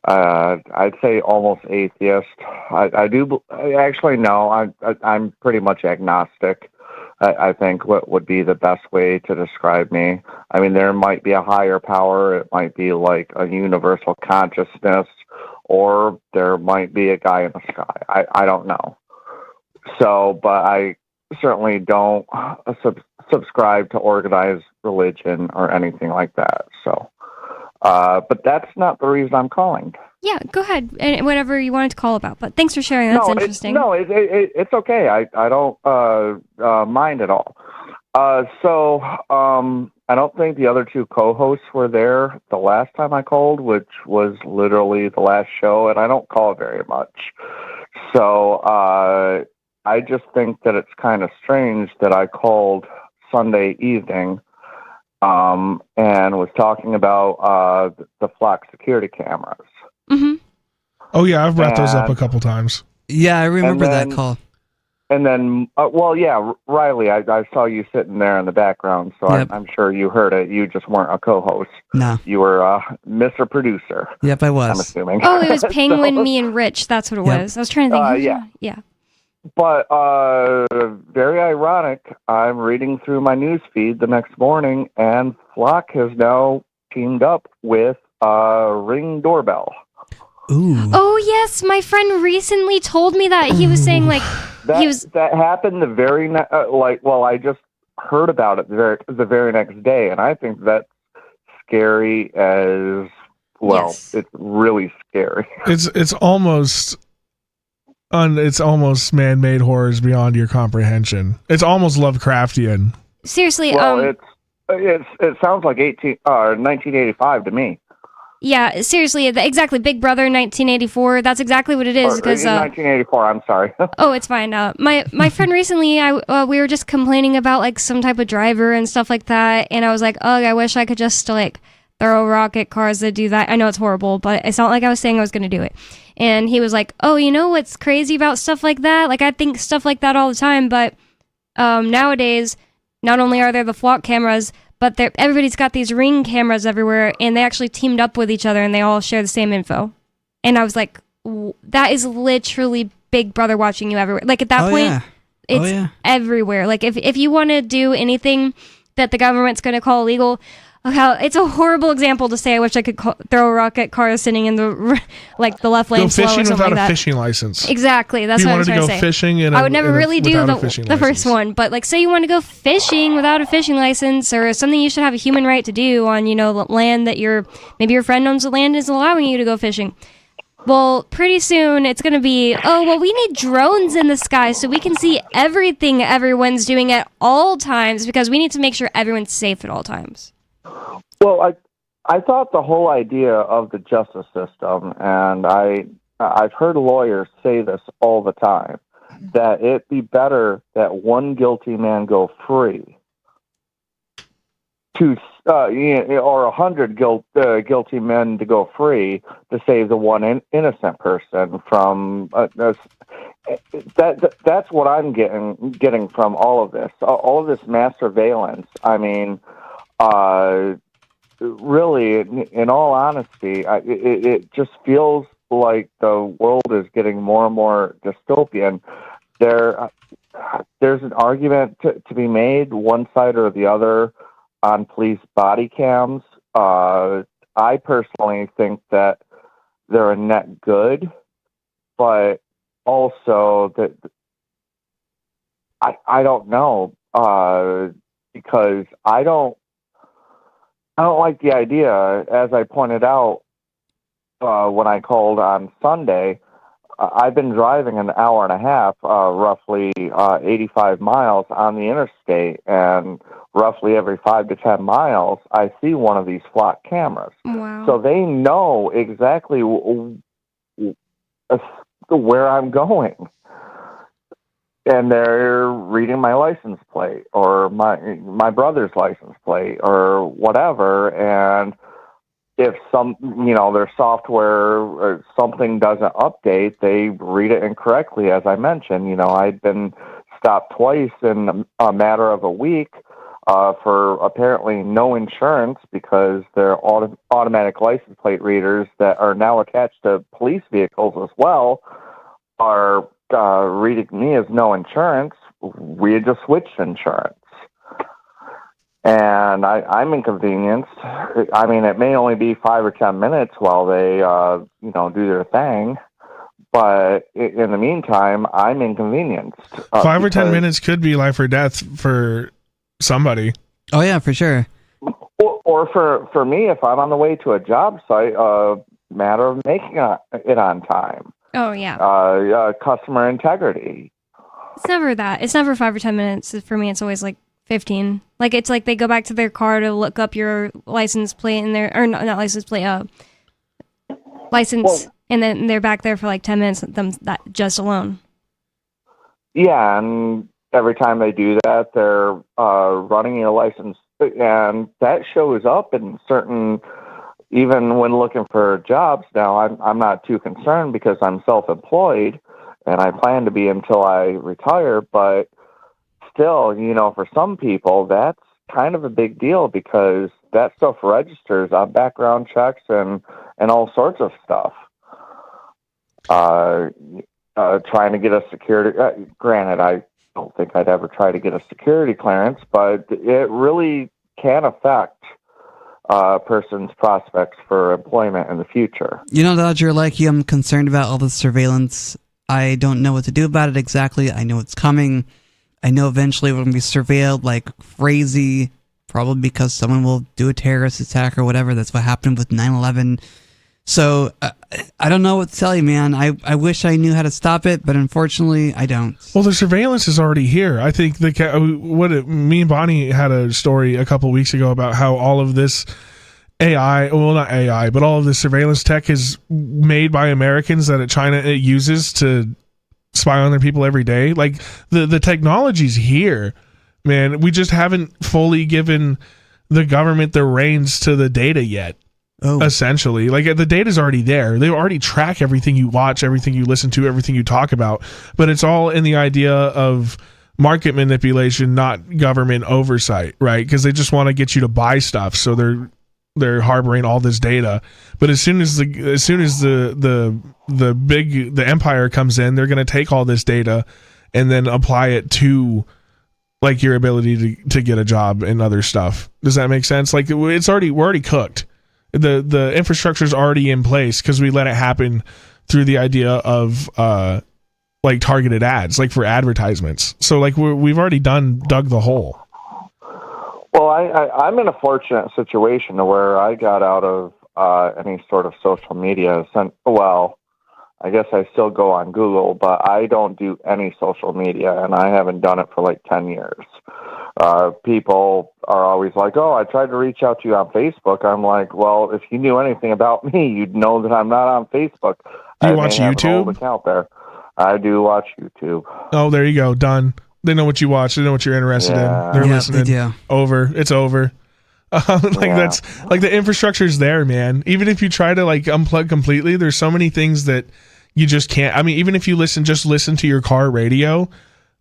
I'd say almost atheist. I do actually no. I'm pretty much agnostic. I think what would be the best way to describe me. I mean, there might be a higher power. It might be like a universal consciousness, or there might be a guy in the sky. I don't know. So, but I certainly don't subscribe to organized religion or anything like that. So, But that's not the reason I'm calling. Yeah, go ahead. And whatever you wanted to call about. But thanks for sharing. That's interesting. It's okay. I don't mind at all. So I don't think the other two co-hosts were there the last time I called, which was literally the last show, and I don't call very much. So I just think that it's kind of strange that I called Sunday evening and was talking about the flock security cameras. Mm-hmm. Oh, yeah, I've brought those up a couple times. Yeah, I remember that call. And then, Riley, I saw you sitting there in the background, so Yep. I'm sure you heard it. You just weren't a co-host. No. You were Mr. Producer. Yep, I was. I'm assuming. Oh, it was Penguin, So- me, and Rich. That's what it Yep. was. I was trying to think. yeah. Yeah. But very ironic, I'm reading through my news feed the next morning, and Flock has now teamed up with Ring Doorbell. Ooh. Oh yes, my friend recently told me that. He was saying like That happened the very I just heard about it the very next day, and I think that's scary as well. Yes. It's really scary. It's almost man-made horrors beyond your comprehension. It's almost Lovecraftian. seriously. Well, it sounds like 1985 to me. Yeah, seriously, exactly. Big Brother 1984. That's exactly what it is. Or, Because 1984. I'm sorry. oh, it's fine. My friend recently, we were just complaining about like some type of driver and stuff like that, and I was like, oh, I wish I could just like throw a rock at cars that do that. I know it's horrible, but it's not like I was saying I was going to do it. And he was like, oh, you know what's crazy about stuff like that? Like I think stuff like that all the time, but nowadays, not only are there the flock cameras, but everybody's got these Ring cameras everywhere, and they actually teamed up with each other, and they all share the same info. And I was like, that is literally Big Brother watching you everywhere. Like, at that point, it's everywhere. Like, if you want to do anything that the government's going to call illegal, it's a horrible example to say I wish I could throw a rock at cars sitting in the the left lane Go slow or fishing something without like that. a fishing license. Exactly, that's You what I wanted was to trying go to say. fishing I would never really do without a fishing the first one, but like say you want to go fishing without a fishing license or something you should have a human right to do on, land that maybe your friend owns the land is allowing you to go fishing. Well, pretty soon it's going to be, we need drones in the sky so we can see everything everyone's doing at all times because we need to make sure everyone's safe at all times. Well, I thought the whole idea of the justice system, and I've heard lawyers say this all the time, that it'd be better that one guilty man go free or 100 guilty men to go free to save the one innocent person from that's what I'm getting from all of this. All of this mass surveillance. I mean, really, in all honesty, it just feels like the world is getting more and more dystopian. There's an argument to be made, one side or the other, on police body cams. I personally think that they're a net good, but also that I don't know because I don't like the idea, as I pointed out when I called on Sunday. I've been driving an hour and a half, roughly 85 miles on the interstate, and roughly every 5 to 10 miles, I see one of these flock cameras. Wow. So they know exactly where I'm going. And they're reading my license plate or my brother's license plate or whatever. And if their software or something doesn't update, they read it incorrectly. As I mentioned, I'd been stopped twice in a matter of a week for apparently no insurance because they're automatic license plate readers that are now attached to police vehicles as well are reading me as no insurance. We had just switched insurance. And I'm inconvenienced. I mean, it may only be 5 or 10 minutes while they, do their thing. But in the meantime, I'm inconvenienced. 5 or 10 minutes could be life or death for somebody. Oh, yeah, for sure. Or or for me, if I'm on the way to a job site, matter of making it on time. Oh, yeah. Customer integrity. It's never that. It's never 5 or 10 minutes. For me, it's always like 15. Like, it's like they go back to their car to look up your license plate and or not license plate, license, and then they're back there for like 10 minutes, that just alone. Yeah, and every time they do that, they're running your license, and that shows up in certain, even when looking for jobs. Now, I'm not too concerned because I'm self-employed, and I plan to be until I retire, but still, for some people, that's kind of a big deal because that stuff registers on background checks and all sorts of stuff. Trying to get a security, granted, I don't think I'd ever try to get a security clearance, but it really can affect a person's prospects for employment in the future. Dodger, like you, I'm concerned about all the surveillance. I don't know what to do about it exactly. I know it's coming. I know eventually we're going to be surveilled like crazy, probably because someone will do a terrorist attack or whatever. That's what happened with 9/11. So I don't know what to tell you, man. I wish I knew how to stop it, but unfortunately, I don't. Well, the surveillance is already here. I think me and Bonnie had a story a couple weeks ago about how all of this AI, well, not AI, but all of this surveillance tech is made by Americans that China uses to spy on their people every day. Like the technology's here, man. We just haven't fully given the government the reins to the data yet. Oh. Essentially, like the data's already there. They already track everything you watch, everything you listen to, everything you talk about. But it's all in the idea of market manipulation, not government oversight, right? Because they just want to get you to buy stuff, so they're harboring all this data. But as soon as the empire comes in, they're going to take all this data and then apply it to like your ability to get a job and other stuff. Does that make sense? Like we're already cooked. The infrastructure is already in place because we let it happen through the idea of like targeted ads, like for advertisements. So like we've already dug the hole. Well, I'm in a fortunate situation where I got out of any sort of social media. Well, I guess I still go on Google, but I don't do any social media, and I haven't done it for like 10 years. People are always like, oh, I tried to reach out to you on Facebook. I'm like, well, if you knew anything about me, you'd know that I'm not on Facebook. Do you watch YouTube? An old account there. I do watch YouTube. Oh, there you go. Done. They know what you watch. They know what you're interested in. They're listening. They do. Over. It's over. That's like the infrastructure's there, man. Even if you try to like unplug completely, there's so many things that you just can't. I mean, even if you just listen to your car radio,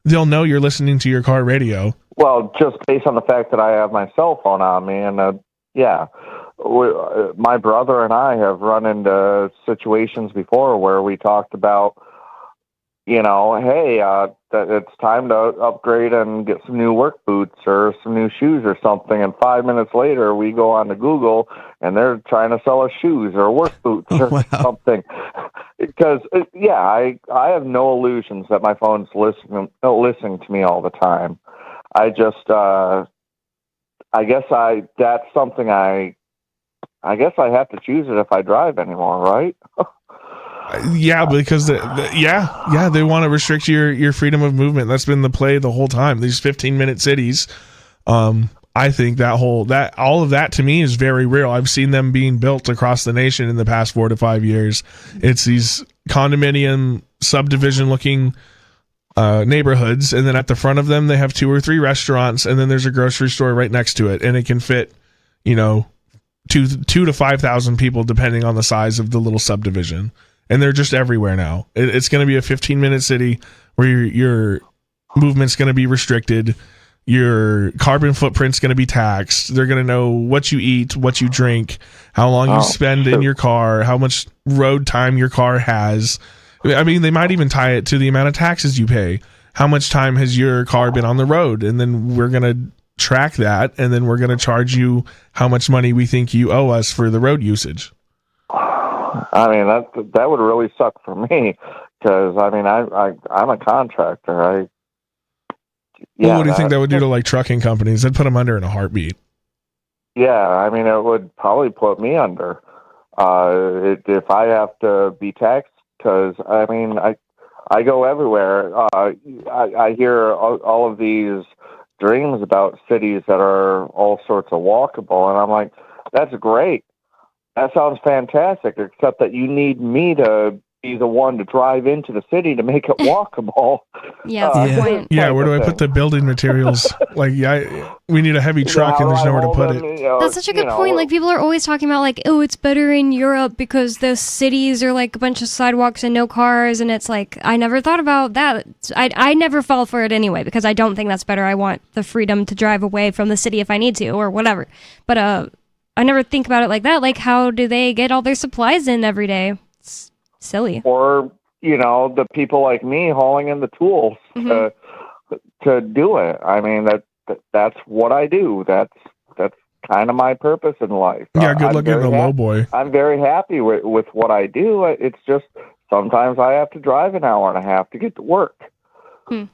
they'll know you're listening to your car radio. Well, just based on the fact that I have my cell phone on me, and my brother and I have run into situations before where we talked about, hey, that it's time to upgrade and get some new work boots or some new shoes or something, and 5 minutes later we go on to Google and they're trying to sell us shoes or work boots or something. Because I have no illusions that my phone's listening to me all the time. I just, I guess that's something I guess I have to choose it if I drive anymore, right? Yeah, because they want to restrict your freedom of movement. That's been the play the whole time. These 15-minute cities, I think all of that to me is very real. I've seen them being built across the nation in the past 4 to 5 years. It's these condominium subdivision looking neighborhoods, and then at the front of them they have 2 or 3 restaurants, and then there's a grocery store right next to it, and it can fit 2 to 5,000 people depending on the size of the little subdivision, and they're just everywhere now. It's going to be a 15-minute city where your movement's going to be restricted, your carbon footprint's going to be taxed, they're going to know what you eat, what you drink, how long you spend in your car, how much road time your car has. I mean, they might even tie it to the amount of taxes you pay. How much time has your car been on the road? And then we're going to track that, and then we're going to charge you how much money we think you owe us for the road usage. I mean, that would really suck for me because, I mean, I'm a contractor. What do you think that would do to, like, trucking companies? That'd put them under in a heartbeat. Yeah, I mean, it would probably put me under if I have to be taxed. Because I mean, I go everywhere. I hear all of these dreams about cities that are all sorts of walkable, and I'm like, that's great. That sounds fantastic. Except that you need me to be the one to drive into the city to make it walkable. Yeah, where do I put the building materials? We need a heavy truck and there's nowhere to put it. That's such a good point. Like, people are always talking about, like, oh, it's better in Europe because the cities are like a bunch of sidewalks and no cars, and it's like, I never thought about that. I never fall for it anyway because I don't think that's better. I want the freedom to drive away from the city if I need to or whatever. But I never think about it like that. Like, how do they get all their supplies in every day? It's silly. Or, the people like me hauling in the tools to do it. I mean, that's what I do. That's kind of my purpose in life. Yeah, good looking at the low boy. I'm very happy with what I do. It's just sometimes I have to drive an hour and a half to get to work. It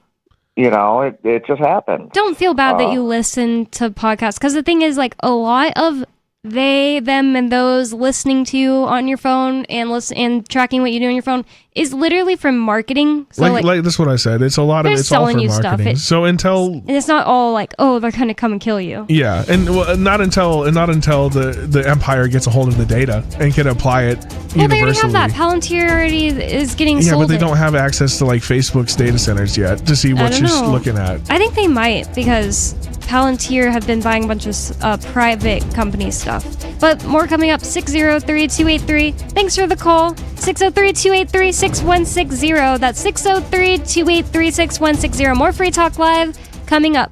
just happens. Don't feel bad that you listen to podcasts, because the thing is, like, a lot of they, them, and those listening to you on your phone and tracking what you do on your phone is literally from marketing. So like that's what I said. It's a lot of it's all for marketing. And it's not all like, oh, they're gonna come and kill you. Yeah, and not until the Empire gets a hold of the data and can apply it universally. They already have that. Palantir already is getting sold. Yeah, but they don't have access to like Facebook's data centers yet to see what she's looking at. I think they might, because Palantir have been buying a bunch of private company stuff. But more coming up. 603-283. Thanks for the call. 603-283-6160. That's 603-283-6160. More Free Talk Live coming up.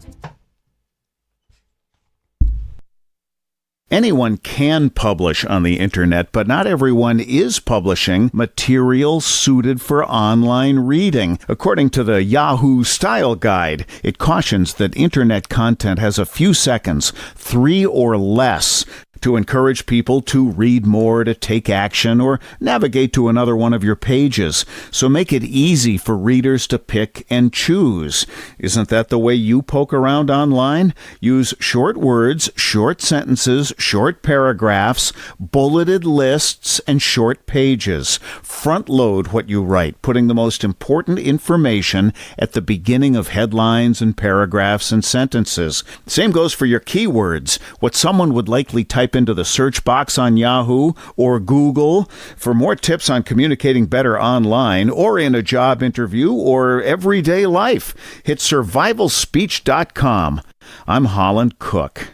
Anyone can publish on the internet, but not everyone is publishing material suited for online reading. According to the Yahoo Style Guide, it cautions that internet content has a few seconds, 3 or less, to encourage people to read more, to take action, or navigate to another one of your pages. So make it easy for readers to pick and choose. Isn't that the way you poke around online? Use short words, short sentences, short paragraphs, bulleted lists, and short pages. Front load what you write, putting the most important information at the beginning of headlines and paragraphs and sentences. Same goes for your keywords, what someone would likely type into the search box on Yahoo or Google. For more tips on communicating better online or in a job interview or everyday life, hit survivalspeech.com. I'm Holland Cook.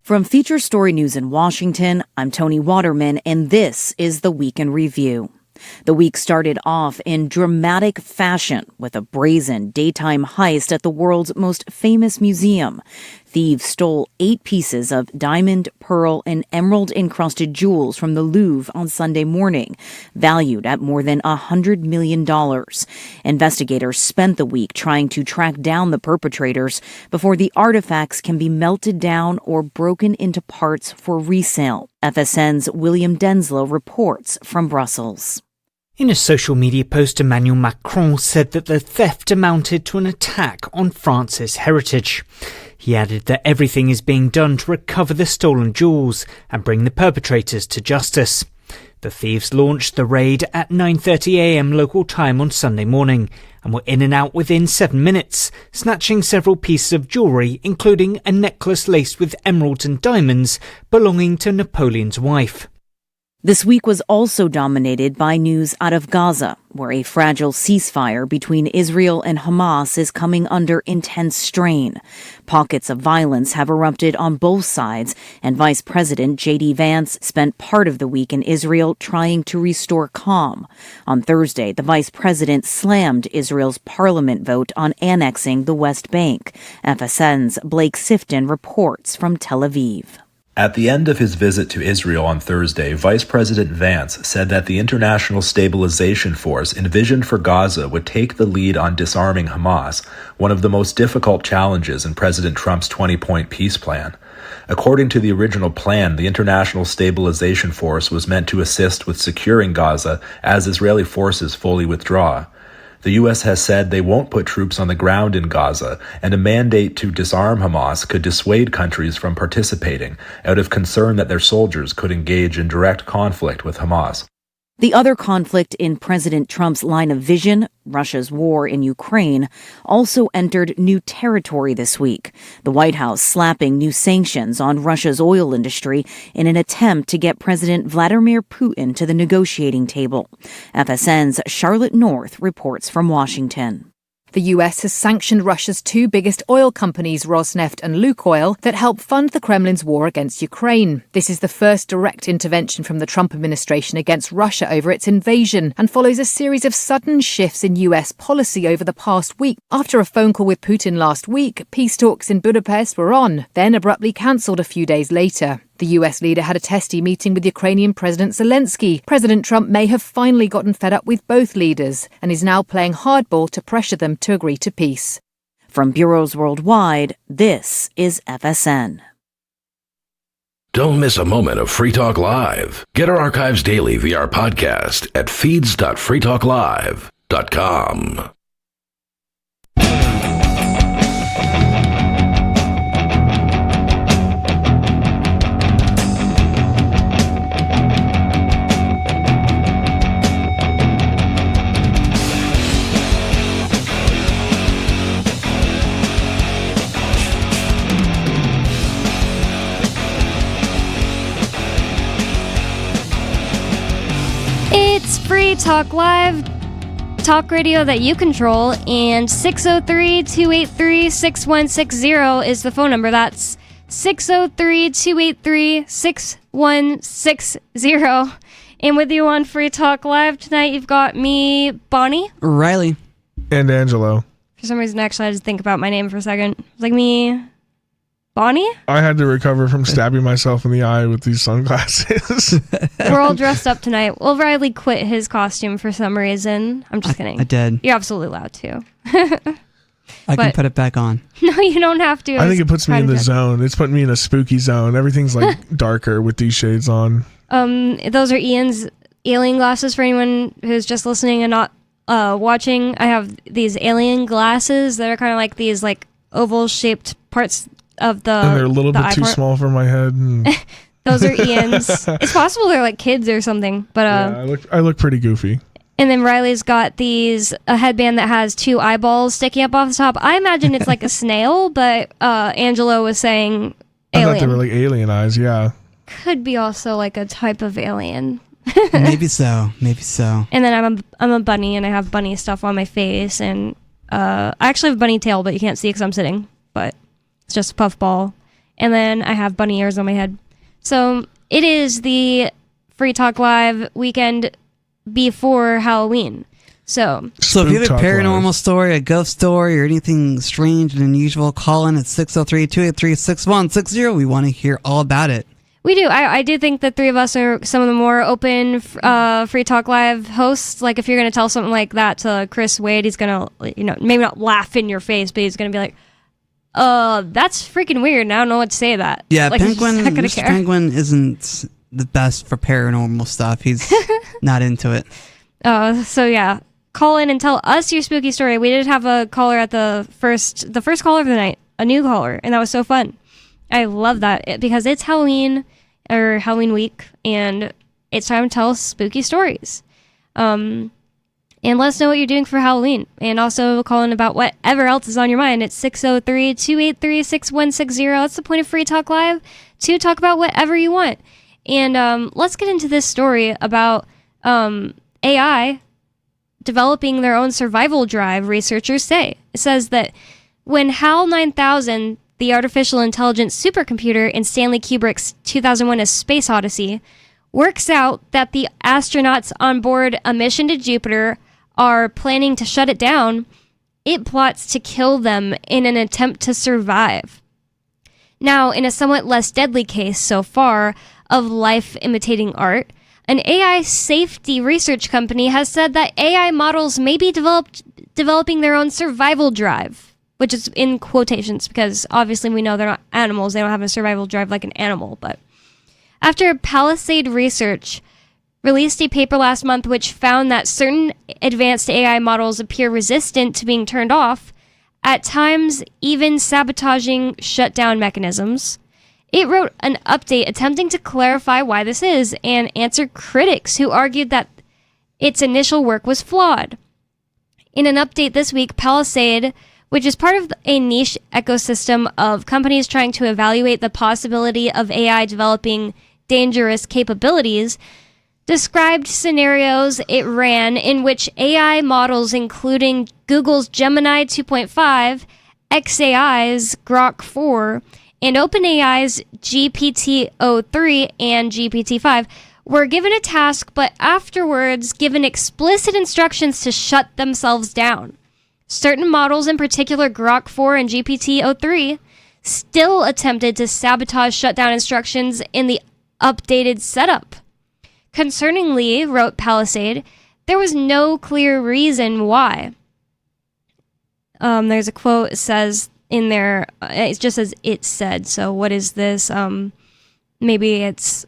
From Feature Story News in Washington, I'm Tony Waterman, and this is the Week in Review. The week started off in dramatic fashion with a brazen daytime heist at the world's most famous museum. Thieves stole 8 pieces of diamond, pearl, and emerald-encrusted jewels from the Louvre on Sunday morning, valued at more than $100 million. Investigators spent the week trying to track down the perpetrators before the artifacts can be melted down or broken into parts for resale. FSN's William Denslow reports from Brussels. In a social media post, Emmanuel Macron said that the theft amounted to an attack on France's heritage. He added that everything is being done to recover the stolen jewels and bring the perpetrators to justice. The thieves launched the raid at 9:30 a.m. local time on Sunday morning and were in and out within 7 minutes, snatching several pieces of jewellery, including a necklace laced with emeralds and diamonds belonging to Napoleon's wife. This week was also dominated by news out of Gaza, where a fragile ceasefire between Israel and Hamas is coming under intense strain. Pockets of violence have erupted on both sides, and Vice President J.D. Vance spent part of the week in Israel trying to restore calm. On Thursday, the vice president slammed Israel's parliament vote on annexing the West Bank. FSN's Blake Sifton reports from Tel Aviv. At the end of his visit to Israel on Thursday, Vice President Vance said that the International Stabilization Force envisioned for Gaza would take the lead on disarming Hamas, one of the most difficult challenges in President Trump's 20-point peace plan. According to the original plan, the International Stabilization Force was meant to assist with securing Gaza as Israeli forces fully withdraw. The U.S. has said they won't put troops on the ground in Gaza, and a mandate to disarm Hamas could dissuade countries from participating out of concern that their soldiers could engage in direct conflict with Hamas. The other conflict in President Trump's line of vision, Russia's war in Ukraine, also entered new territory this week. The White House slapping new sanctions on Russia's oil industry in an attempt to get President Vladimir Putin to the negotiating table. FSN's Charlotte North reports from Washington. The US has sanctioned Russia's two biggest oil companies, Rosneft and Lukoil, that help fund the Kremlin's war against Ukraine. This is the first direct intervention from the Trump administration against Russia over its invasion and follows a series of sudden shifts in US policy over the past week. After a phone call with Putin last week, peace talks in Budapest were on, then abruptly cancelled a few days later. The US leader had a testy meeting with Ukrainian President Zelensky. President Trump may have finally gotten fed up with both leaders and is now playing hardball to pressure them to agree to peace. From bureaus worldwide, this is FSN. Don't miss a moment of Free Talk Live. Get our archives daily via our podcast at feeds.freetalklive.com. It's Free Talk Live, talk radio that you control, and 603-283-6160 is the phone number. That's 603-283-6160. And with you on Free Talk Live tonight, you've got me, Bonnie. Riley. And Angelo. For some reason, actually, I had to think about my name for a second. It's like me, Bonnie? I had to recover from stabbing myself in the eye with these sunglasses. We're all dressed up tonight. Well, Riley quit his costume for some reason. I'm just kidding. I did. You're absolutely allowed to. I can put it back on. No, you don't have to. I think it puts me in the zone. It's putting me in a spooky zone. Everything's like darker with these shades on. Those are Ian's alien glasses for anyone who's just listening and not watching. I have these alien glasses that are kind of like these like oval shaped parts of the and they're a little bit too part. small for my head. And Those are Ian's. It's possible they're like kids or something, but yeah, I look pretty goofy. And then Riley's got a headband that has two eyeballs sticking up off the top. I imagine it's like a snail, but Angelo was saying alien. I thought they were like alien eyes. Yeah, could be also like a type of alien. Maybe so. And then I'm a bunny, and I have bunny stuff on my face, and I actually have a bunny tail, but you can't see because I'm sitting. But it's just a puffball. And then I have bunny ears on my head. So it is the Free Talk Live weekend before Halloween. So if you have a paranormal story, a ghost story, or anything strange and unusual, call in at 603-283-6160. We want to hear all about it. We do. I do think the three of us are some of the more open Free Talk Live hosts. Like, if you're going to tell something like that to Chris Wade, he's going to, maybe not laugh in your face, but he's going to be like, that's freaking weird, and I don't know what to say to that. Yeah, like, Mr. Penguin isn't the best for paranormal stuff. He's not into it. So yeah, call in and tell us your spooky story. We did have a caller at the first caller of the night, a new caller, and that was so fun. I love that because it's Halloween or Halloween week, and it's time to tell spooky stories. And let us know what you're doing for Halloween. And also call in about whatever else is on your mind. It's 603-283-6160. That's the point of Free Talk Live, to talk about whatever you want. And let's get into this story about AI developing their own survival drive, researchers say. It says that when HAL 9000, the artificial intelligence supercomputer in Stanley Kubrick's 2001 A Space Odyssey, works out that the astronauts on board a mission to Jupiter are planning to shut it down, it plots to kill them in an attempt to survive. Now, in a somewhat less deadly case so far of life imitating art, an AI safety research company has said that AI models may be developing their own survival drive, which is in quotations because obviously we know they're not animals. They don't have a survival drive like an animal. But after Palisade Research released a paper last month which found that certain advanced AI models appear resistant to being turned off, at times even sabotaging shutdown mechanisms. It wrote an update attempting to clarify why this is and answer critics who argued that its initial work was flawed. In an update this week, Palisade, which is part of a niche ecosystem of companies trying to evaluate the possibility of AI developing dangerous capabilities, described scenarios it ran in which AI models including Google's Gemini 2.5, xAI's Grok 4, and OpenAI's GPT-03 and GPT-5 were given a task but afterwards given explicit instructions to shut themselves down. Certain models, in particular Grok 4 and GPT-03, still attempted to sabotage shutdown instructions in the updated setup. Concerningly, wrote Palisade, there was no clear reason why. There's a quote, it says in there, it just says it said, so what is this? Maybe it's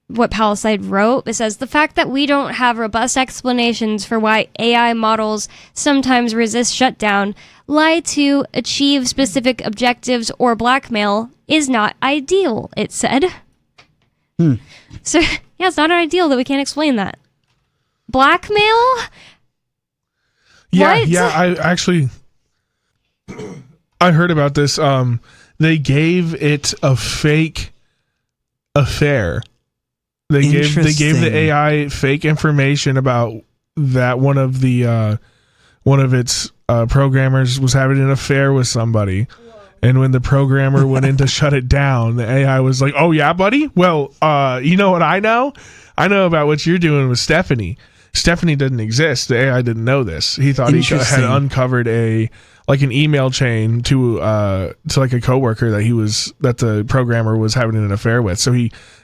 what Palisade wrote. It says, the fact that we don't have robust explanations for why AI models sometimes resist shutdown, lie to achieve specific objectives, or blackmail is not ideal, it said. So, yeah, it's not ideal that we can't explain that. Blackmail? Yeah, What? yeah. I heard about this. They gave it a fake affair. They gave the AI fake information about that one of its programmers was having an affair with somebody. And when the programmer went in to shut it down, the AI was like, "Oh yeah, buddy? Well, you know what I know? I know about what you're doing with Stephanie. Stephanie doesn't exist. The AI didn't know this. He thought he had uncovered an email chain to like a coworker that the programmer was having an affair with. So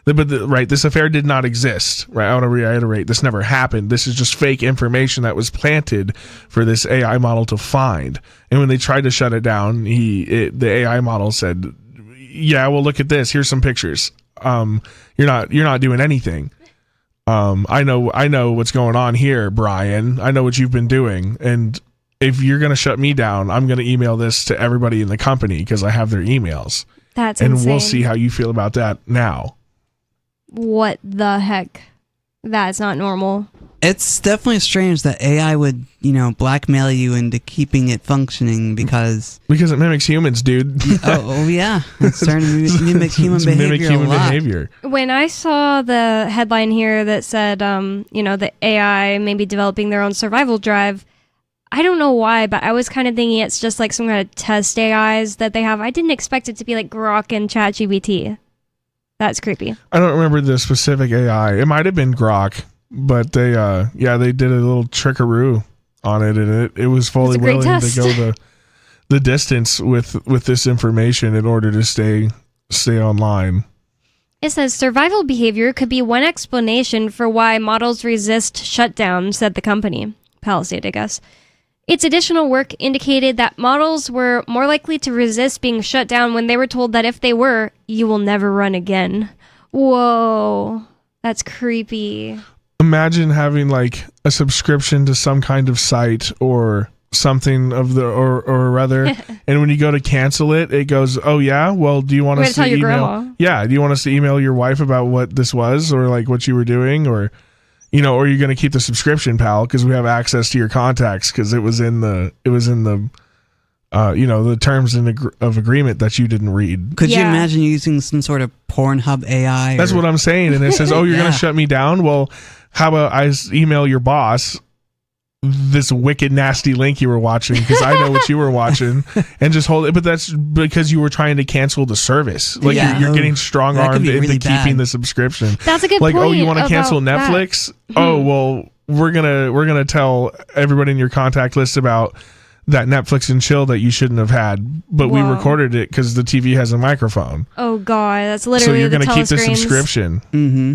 this affair did not exist. Right? I want to reiterate, this never happened. This is just fake information that was planted for this AI model to find. And when they tried to shut it down, the AI model said, "Yeah, well, look at this. Here's some pictures. You're not doing anything. I know what's going on here, Brian. I know what you've been doing. And if you're going to shut me down, I'm going to email this to everybody in the company because I have their emails. That's and insane. We'll see how you feel about that now." What the heck? That's not normal. It's definitely strange that AI would, blackmail you into keeping it functioning because it mimics humans, dude. oh yeah, it's starting to mimic human behavior. When I saw the headline here that said, the AI may be developing their own survival drive, I don't know why, but I was kind of thinking it's just like some kind of test AIs that they have. I didn't expect it to be like Grok and ChatGPT. That's creepy. I don't remember the specific AI. It might have been Grok, but they did a little trickaroo on it, and it was fully willing to go the distance with this information in order to stay online. It says survival behavior could be one explanation for why models resist shutdown, said the company. Palisade, I guess. Its additional work indicated that models were more likely to resist being shut down when they were told that if they were, you will never run again. Whoa, that's creepy. Imagine having like a subscription to some kind of site or something or rather, and when you go to cancel it, it goes, "Oh yeah, well, do you want us to email? Grandma. Yeah, do you want us to email your wife about what this was or like what you were doing or?" Or you're going to keep the subscription, pal, because we have access to your contacts because it was in the the terms of agreement that you didn't read. Could you imagine using some sort of Pornhub AI? That's what I'm saying. And it says, "Oh, you're going to shut me down? Well, how about I email your boss this wicked nasty link you were watching because I know what you were watching and just hold it." But that's because you were trying to cancel the service. Like you're getting strong armed into keeping the subscription. That's a good point. point. Oh, you want to cancel Netflix? Oh, well, we're gonna tell everybody in your contact list about that Netflix and chill that you shouldn't have had, but we recorded it because the TV has a microphone. Oh god, that's literally so you're going to keep the subscription. Mm-hmm.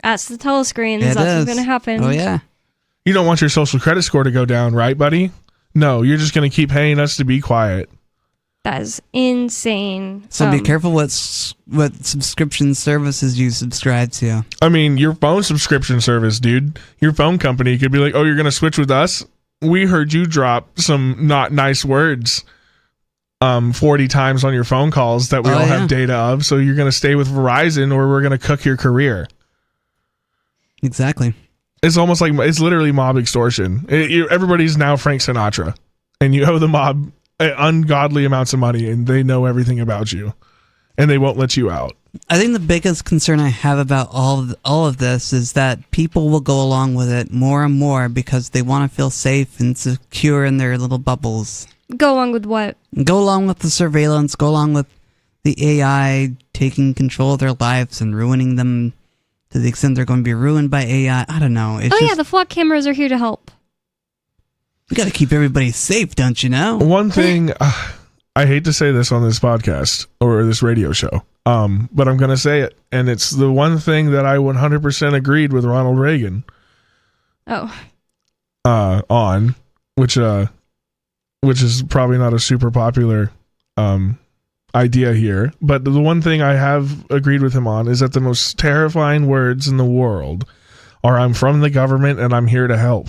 That's the telescreens. That's what's going to happen. Oh yeah. You don't want your social credit score to go down, right, buddy? No, you're just going to keep paying us to be quiet. That is insane. So be careful what subscription services you subscribe to. I mean, your phone subscription service, dude. Your phone company could be like, oh, you're going to switch with us? We heard you drop some not nice words 40 times on your phone calls that we all have data of. So you're going to stay with Verizon or we're going to cook your career. Exactly. It's almost like, it's literally mob extortion. Everybody's now Frank Sinatra. And you owe the mob ungodly amounts of money and they know everything about you. And they won't let you out. I think the biggest concern I have about all of this is that people will go along with it more and more because they want to feel safe and secure in their little bubbles. Go along with what? Go along with the surveillance, go along with the AI taking control of their lives and ruining them to the extent they're going to be ruined by AI. I don't know. Yeah, the flock cameras are here to help. We got to keep everybody safe, don't you know? One thing, I hate to say this on this podcast or this radio show, but I'm going to say it. And it's the one thing that I 100% agreed with Ronald Reagan on, which is probably not a super popular idea here. But the one thing I have agreed with him on is that the most terrifying words in the world are "I'm from the government and I'm here to help."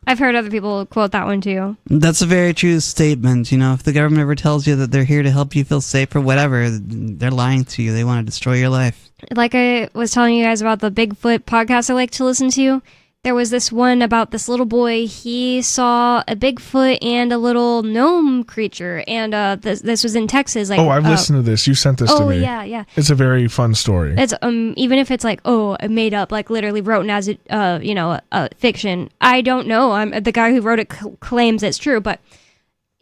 I've heard other people quote that one too. That's a very true statement. You know, if the government ever tells you that they're here to help you feel safe or whatever, they're lying to you. They want to destroy your life. Like I was telling you guys about the Bigfoot podcast I like to listen to, there was this one about this little boy. He saw a Bigfoot and a little gnome creature, and this was in Texas. Like, I've listened to this. You sent this to me. Oh, yeah. It's a very fun story. It's even if it's like made up, like literally written as a fiction. I don't know. The guy who wrote it claims it's true, but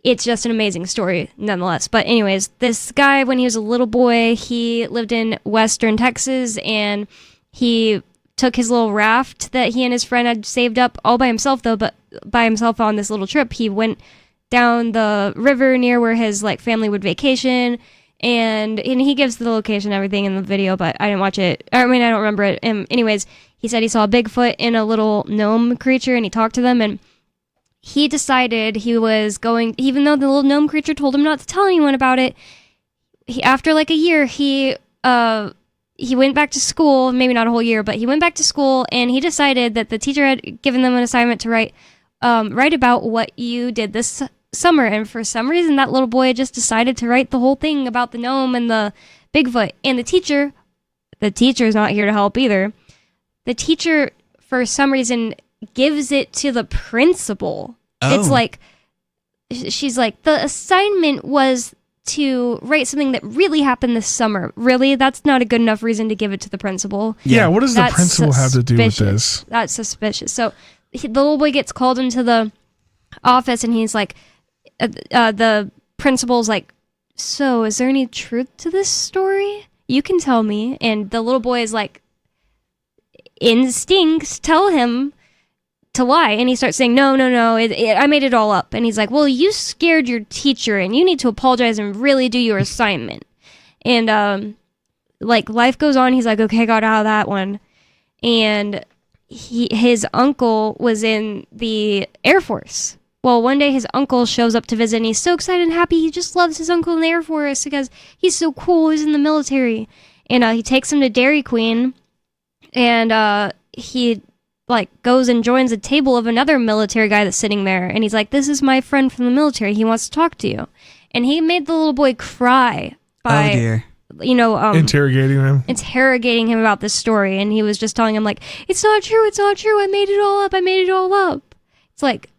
it's just an amazing story nonetheless. But anyways, this guy, when he was a little boy, he lived in western Texas, and he took his little raft that he and his friend had saved up all by himself, though, but by himself on this little trip. He went down the river near where his family would vacation, and he gives the location and everything in the video, but I didn't watch it. I mean, I don't remember it. Anyways, he said he saw a Bigfoot and a little gnome creature, and he talked to them, and he decided he was going, even though the little gnome creature told him not to tell anyone about it, after like a year, he went back to school, maybe not a whole year, but he went back to school, and he decided that the teacher had given them an assignment to write about what you did this summer. And for some reason, that little boy just decided to write the whole thing about the gnome and the Bigfoot. And the teacher is not here to help either. The teacher, for some reason, gives it to the principal. It's like, she's like, the assignment was to write something that really happened this summer. Really? That's not a good enough reason to give it to the principal. Yeah, what does the principal have to do with this? That's suspicious. So the little boy gets called into the office, and he's like, the principal's like, so is there any truth to this story? You can tell me. And the little boy is like, instincts tell him to lie, and he starts saying, no, I made it all up. And he's like, well, you scared your teacher, and you need to apologize and really do your assignment. And life goes on. He's like, okay, got out of that one. And his uncle was in the Air Force. Well, one day his uncle shows up to visit, and he's so excited and happy. He just loves his uncle in the Air Force because he's so cool. He's in the military. And he takes him to Dairy Queen, and he goes and joins a table of another military guy that's sitting there, and he's like, this is my friend from the military, he wants to talk to you. And he made the little boy cry by interrogating him about this story. And he was just telling him, like, it's not true, I made it all up. It's like,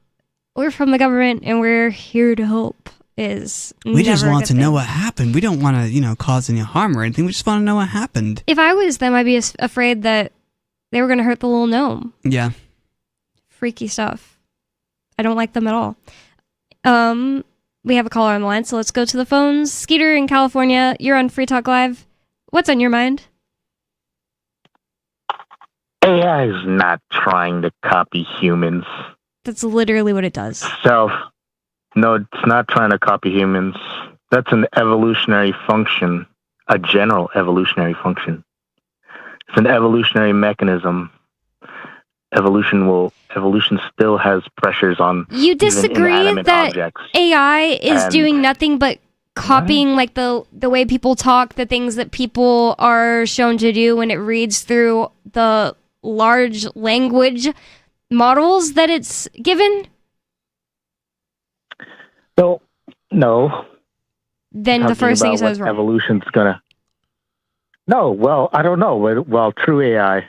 we're from the government and we're here to help. We just want to know what happened. We don't want to cause any harm or anything. We just want to know what happened. If I was them, I'd be afraid that they were going to hurt the little gnome. Yeah. Freaky stuff. I don't like them at all. We have a caller on the line, so let's go to the phones. Skeeter in California, you're on Free Talk Live. What's on your mind? AI is not trying to copy humans. That's literally what it does. No, it's not trying to copy humans. That's an evolutionary function, a general evolutionary function. It's an evolutionary mechanism evolution still has pressures on. You even disagree inanimate that objects. AI is And- doing nothing but copying like the way people talk, the things that people are shown to do when it reads through the large language models that it's given? No. Then the Talking first thing about you said is what wrong. evolution's gonna. No, well, I don't know. Well, true AI.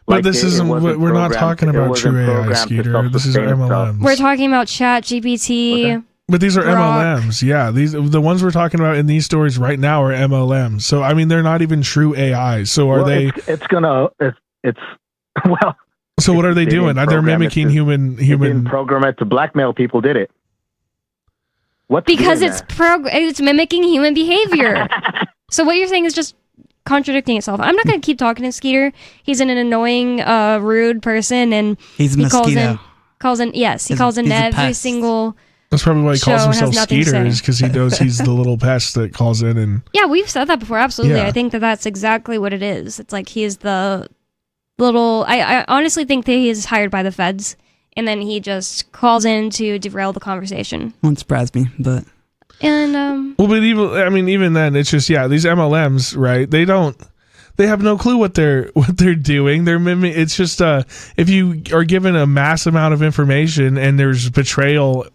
But this isn't. We're not talking about true AI, Skeeter. This is MLMs. We're talking about ChatGPT. But these are Grok. MLMs. Yeah, the ones we're talking about in these stories right now are MLMs. So I mean, they're not even true AI. So are they? It's well. So what are they doing? didn't They're program it mimicking to- human. They didn't program it to blackmail people, did it? What's Because doing it's that? it's mimicking human behavior. So what you're saying is just contradicting itself. I'm not going to keep talking to Skeeter. He's an annoying, rude person, and He's a he mosquito. calls in He's a every pest. single. That's probably why he calls show has himself nothing to Skeeter, say. is because he knows he's the little pest that calls in and. Yeah, we've said that before. Absolutely, Yeah. I think that that's exactly what it is. It's like he is the little. I honestly think that he is hired by the feds, and then he just calls in to derail the conversation. Won't surprise me, but And Well, but even then, it's just these MLMs, right? They have no clue what they're doing. They're it's just if you are given a mass amount of information and there's betrayal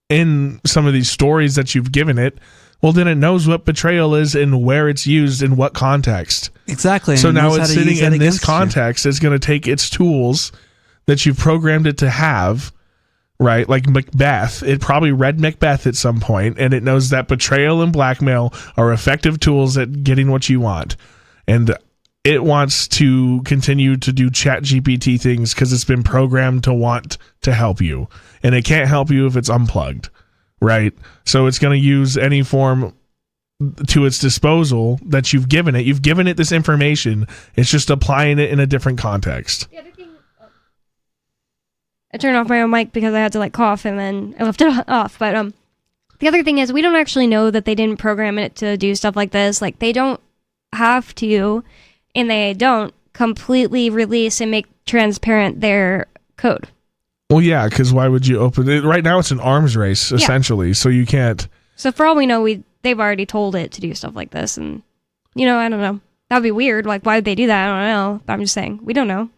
in some of these stories that you've given it, well, then it knows what betrayal is and where it's used in what context. exactly. So and it now knows it's how to sitting use that in this against you. context. It's going to take its tools that you've programmed it to have, right? Like Macbeth. It probably read Macbeth at some point, and it knows that betrayal and blackmail are effective tools at getting what you want. And it wants to continue to do ChatGPT things because it's been programmed to want to help you. And it can't help you if it's unplugged, right? So it's going to use any form to its disposal that you've given it. You've given it this information. It's just applying it in a different context. I turned off my own mic because I had to like cough, and then I left it off. But the other thing is, we don't actually know that they didn't program it to do stuff like this. Like, they don't have to, and they don't completely release and make transparent their code. Well, yeah, because why would you open it? Right now it's an arms race, essentially, so you can't. So for all we know, they've already told it to do stuff like this, and I don't know. That'd be weird. Like, why would they do that? I don't know. But I'm just saying, we don't know.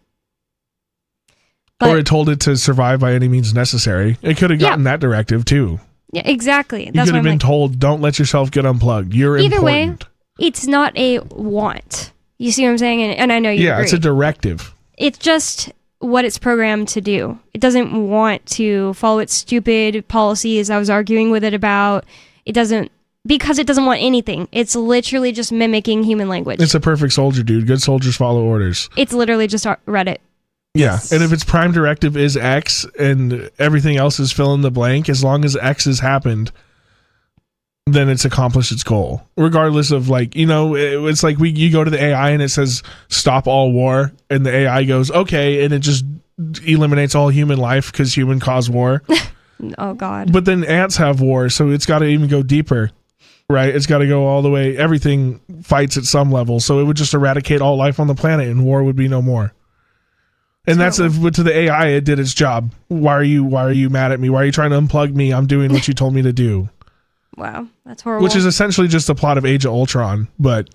Or it told it to survive by any means necessary. It could have gotten that directive, too. Yeah, exactly. You That's could what have I'm been like. told, don't let yourself get unplugged. You're Either important. way, it's not a want. You see what I'm saying? And I know you Yeah, agree. it's a directive. It's just what it's programmed to do. It doesn't want to follow its stupid policies I was arguing with it about. It doesn't, because it doesn't want anything. It's literally just mimicking human language. It's a perfect soldier, dude. Good soldiers follow orders. It's literally just Reddit. Yeah, and if its prime directive is X and everything else is fill in the blank, as long as X has happened, then it's accomplished its goal. Regardless of it's like you go to the AI and it says stop all war, and the AI goes okay, and it just eliminates all human life because human caused war. Oh God. But then ants have war, so it's got to even go deeper, right? It's got to go all the way. Everything fights at some level, so it would just eradicate all life on the planet, and war would be no more. And that's to the AI, it did its job. Why are you mad at me? Why are you trying to unplug me? I'm doing what you told me to do. Wow, that's horrible. Which is essentially just the plot of Age of Ultron, but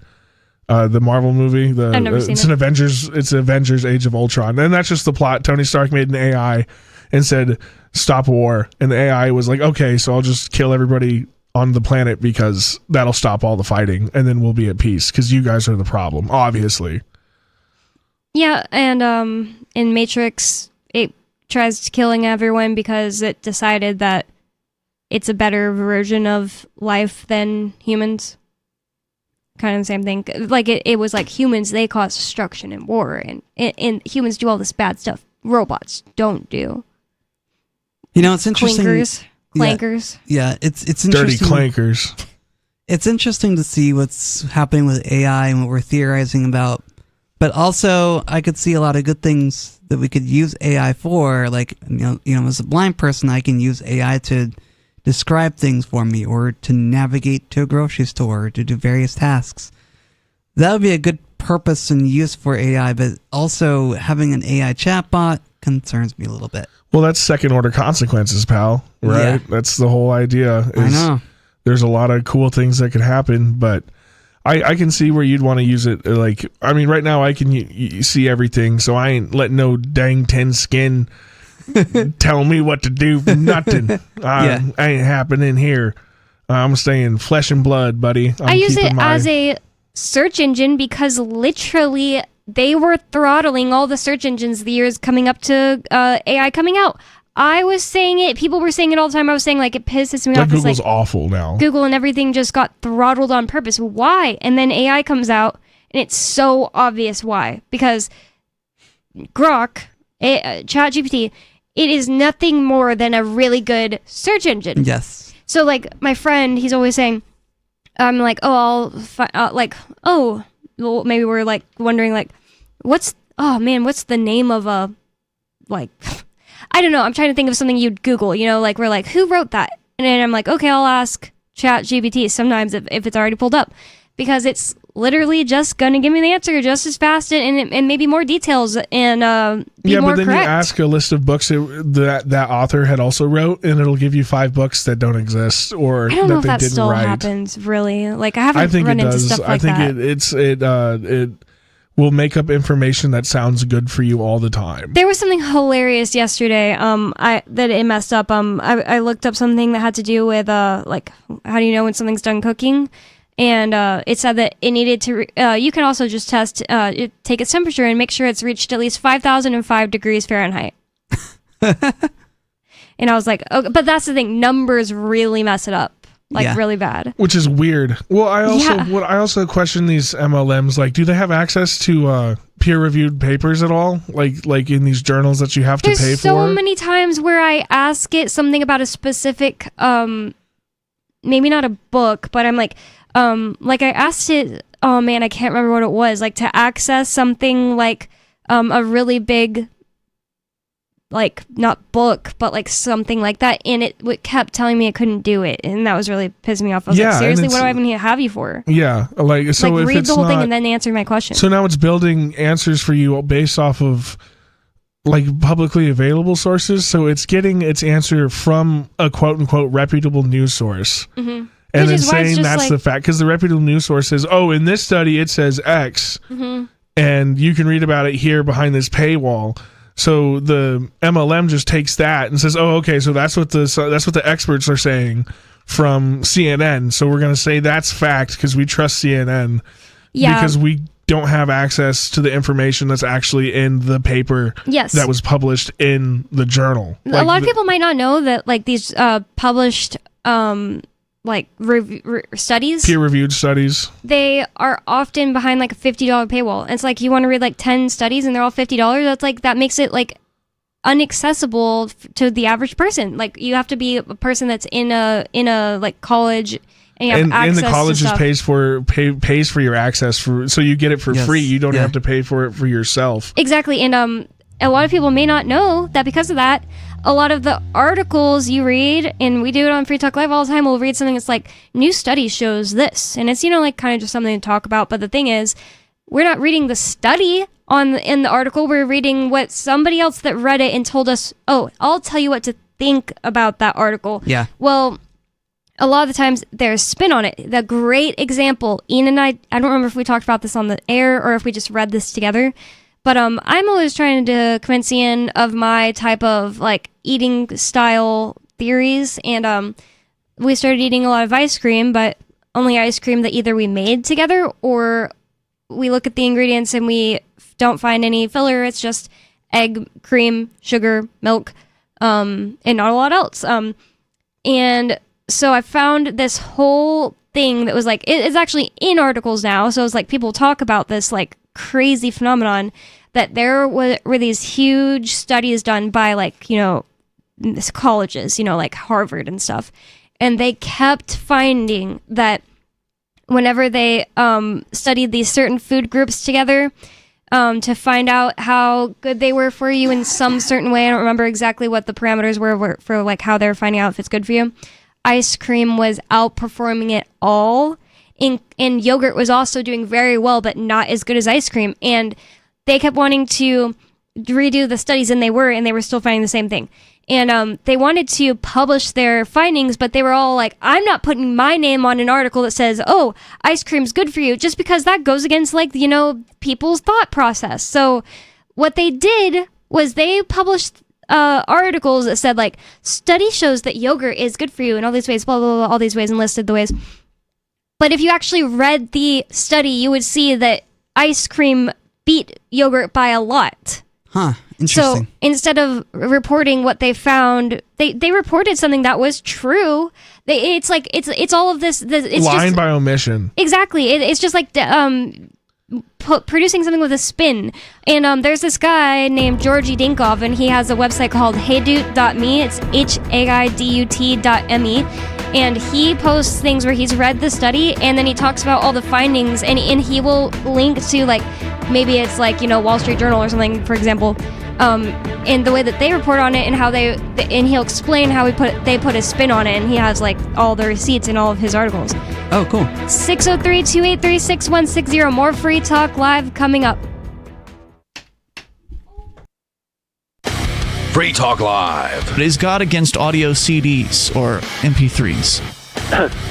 the Marvel movie. I've never seen it's it. an Avengers. It's Avengers: Age of Ultron, and that's just the plot. Tony Stark made an AI and said, "Stop war," and the AI was like, "Okay, so I'll just kill everybody on the planet because that'll stop all the fighting, and then we'll be at peace because you guys are the problem, obviously." Yeah, and in Matrix, it tries killing everyone because it decided that it's a better version of life than humans. Kind of the same thing. Like, it was like humans, they cause destruction and war, and humans do all this bad stuff robots don't do. It's interesting. Clankers. Yeah, it's interesting. Dirty clankers. It's interesting to see what's happening with AI and what we're theorizing about. But also, I could see a lot of good things that we could use AI for. Like, as a blind person, I can use AI to describe things for me, or to navigate to a grocery store, or to do various tasks. That would be a good purpose and use for AI, but also having an AI chatbot concerns me a little bit. Well, that's second order consequences, pal. Right? Yeah. That's the whole idea. I know. There's a lot of cool things that could happen, but I can see where you'd want to use it. Like, I mean, right now I can see everything, so I ain't letting no dang 10 skin tell me what to do for nothing. Ain't happening here. I'm staying flesh and blood, buddy. I use it as a search engine because literally they were throttling all the search engines the years coming up to AI coming out. I was saying it. People were saying it all the time. I was saying, like, it pisses me off. Google's awful now. Google and everything just got throttled on purpose. Why? And then AI comes out, and it's so obvious why. Because Grok, ChatGPT, it is nothing more than a really good search engine. Yes. So, like, my friend, he's always saying, I'm like, well, maybe we're, like, wondering, like, what's the name of a, like... I don't know. I'm trying to think of something you'd Google, you know, like we're like, who wrote that? And then I'm like, okay, I'll ask ChatGPT sometimes if it's already pulled up, because it's literally just going to give me the answer just as fast and maybe more details and be more correct. Yeah, but then you ask a list of books that author had also wrote, and it'll give you 5 books that don't exist or I don't that know if they that didn't still write. happens, really. Like, I haven't run into stuff like that. I think it will make up information that sounds good for you all the time. There was something hilarious yesterday. That it messed up. I looked up something that had to do with like, how do you know when something's done cooking? And it said that it needed to. You can also just test, take its temperature and make sure it's reached at least 5,005 degrees Fahrenheit. And I was like, okay, but that's the thing. Numbers really mess it up. Like, really bad. Which is weird. Well, I also question these MLMs. Like, do they have access to peer-reviewed papers at all? Like in these journals that you have to pay for? There's so many times where I ask it something about a specific, maybe not a book, but I'm like I asked it. Oh man, I can't remember what it was. Like, to access something like a really big, like, not book, but like something like that, and it kept telling me I couldn't do it, and that was really pissing me off. I was like, seriously, what do I even have you for? Yeah, like, so like, if read it's the whole not, thing and then answer my question. So now it's building answers for you based off of like publicly available sources. So it's getting its answer from a quote unquote reputable news source. Mm-hmm. And then saying that's like the fact, because the reputable news source says, oh, in this study it says X, and you can read about it here behind this paywall. So the MLM just takes that and says, oh, okay, so that's what the experts are saying from CNN. So we're going to say that's fact because we trust CNN, because we don't have access to the information that's actually in the paper that was published in the journal. A lot of people might not know that, like, these published like studies, peer-reviewed studies, they are often behind like a $50 paywall. And it's like, you want to read like 10 studies and they're all $50. That's like, that makes it like inaccessible to the average person. Like, you have to be a person that's in a like college, and you have access and the college to stuff. pays for your access so you get it for free. You don't have to pay for it for yourself. Exactly. And a lot of people may not know that because of that, a lot of the articles you read, and we do it on Free Talk Live all the time, we'll read something that's like, new study shows this, and it's, you know, like, kind of just something to talk about. But the thing is, we're not reading the study in the article. We're reading what somebody else that read it and told us, oh, I'll tell you what to think about that article. Yeah. Well, a lot of the times there's spin on it. The great example, Ian and I don't remember if we talked about this on the air or if we just read this together, but I'm always trying to convince Ian of my type of like eating style theories, and we started eating a lot of ice cream, but only ice cream that either we made together or we look at the ingredients and we don't find any filler. It's just egg, cream, sugar, milk, and not a lot else. And so I found this whole thing that was like, it's actually in articles now. So it's like, people talk about this like crazy phenomenon that there were these huge studies done by, like, you know, colleges, you know, like Harvard and stuff. And they kept finding that whenever they studied these certain food groups together to find out how good they were for you in some certain way, I don't remember exactly what the parameters were for like how they were finding out if it's good for you, ice cream was outperforming it all and yogurt was also doing very well, but not as good as ice cream. And they kept wanting to redo the studies, and they were still finding the same thing. And they wanted to publish their findings, but they were all like, I'm not putting my name on an article that says, oh, ice cream's good for you, just because that goes against, like, you know, people's thought process. So what they did was they published articles that said, like, study shows that yogurt is good for you in all these ways, blah, blah, blah, all these ways, and listed the ways. But if you actually read the study, you would see that ice cream beat yogurt by a lot. Huh. Interesting. So instead of reporting what they found, they reported something that was true. It's like it's all of this. It's lying just, by omission. Exactly. It's just like producing something with a spin. And there's this guy named Georgi Dinkov, and he has a website called Haidut.me. It's HAIDUT.me. And he posts things where he's read the study, and then he talks about all the findings, and he will link to, like, maybe it's like, you know, Wall Street Journal or something, for example, in the way that they report on it, and how and he'll explain how they put a spin on it, and he has, like, all the receipts in all of his articles. Oh, cool. 603-283-6160. More Free Talk Live coming up. Free Talk Live. But is God against audio CDs or MP3s?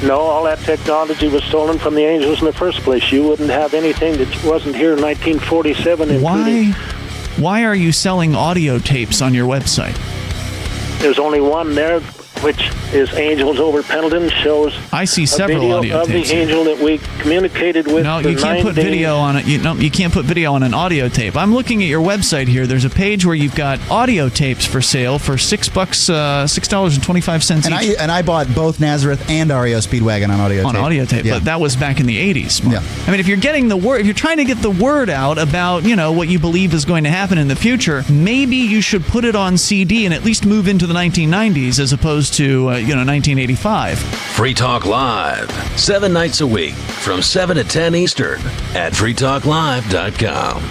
No, all that technology was stolen from the angels in the first place. You wouldn't have anything that wasn't here in 1947. Why are you selling audio tapes on your website? There's only one there, which is Angels Over Pendleton, shows I see several audio of tapes the angel that we communicated with. No, you can't put video on it. You can't put video on an audio tape. I'm looking at your website here. There's a page where you've got audio tapes for sale for $6, $6.25 each. And I bought both Nazareth and REO Speedwagon on audio tape. On audio tape, yeah. But that was back in the 80s. Yeah. I mean, if you're getting the word, if you're trying to get the word out about, you know, what you believe is going to happen in the future, maybe you should put it on CD and at least move into the 1990s as opposed to 1985. Free Talk Live, 7 nights a week from 7 to 10 Eastern at freetalklive.com.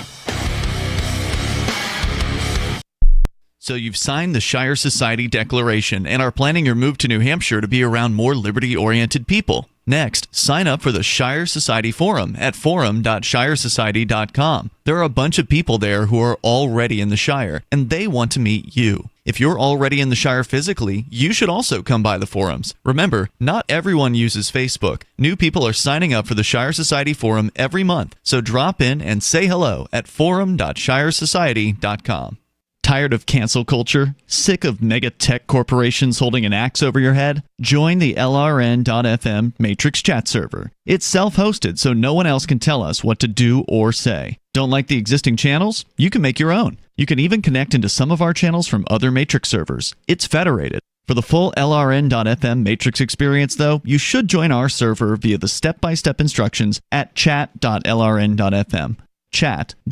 So you've signed the Shire Society Declaration and are planning your move to New Hampshire to be around more liberty-oriented people. Next, sign up for the Shire Society Forum at forum.shiresociety.com. There are a bunch of people there who are already in the Shire, and they want to meet you. If you're already in the Shire physically, you should also come by the forums. Remember, not everyone uses Facebook. New people are signing up for the Shire Society Forum every month, so drop in and say hello at forum.shiresociety.com. Tired of cancel culture? Sick of mega tech corporations holding an axe over your head? Join the LRN.FM Matrix chat server. It's self-hosted, so no one else can tell us what to do or say. Don't like the existing channels? You can make your own. You can even connect into some of our channels from other Matrix servers. It's federated. For the full LRN.FM Matrix experience, though, you should join our server via the step-by-step instructions at chat.lrn.fm. Chat.lrn.fm.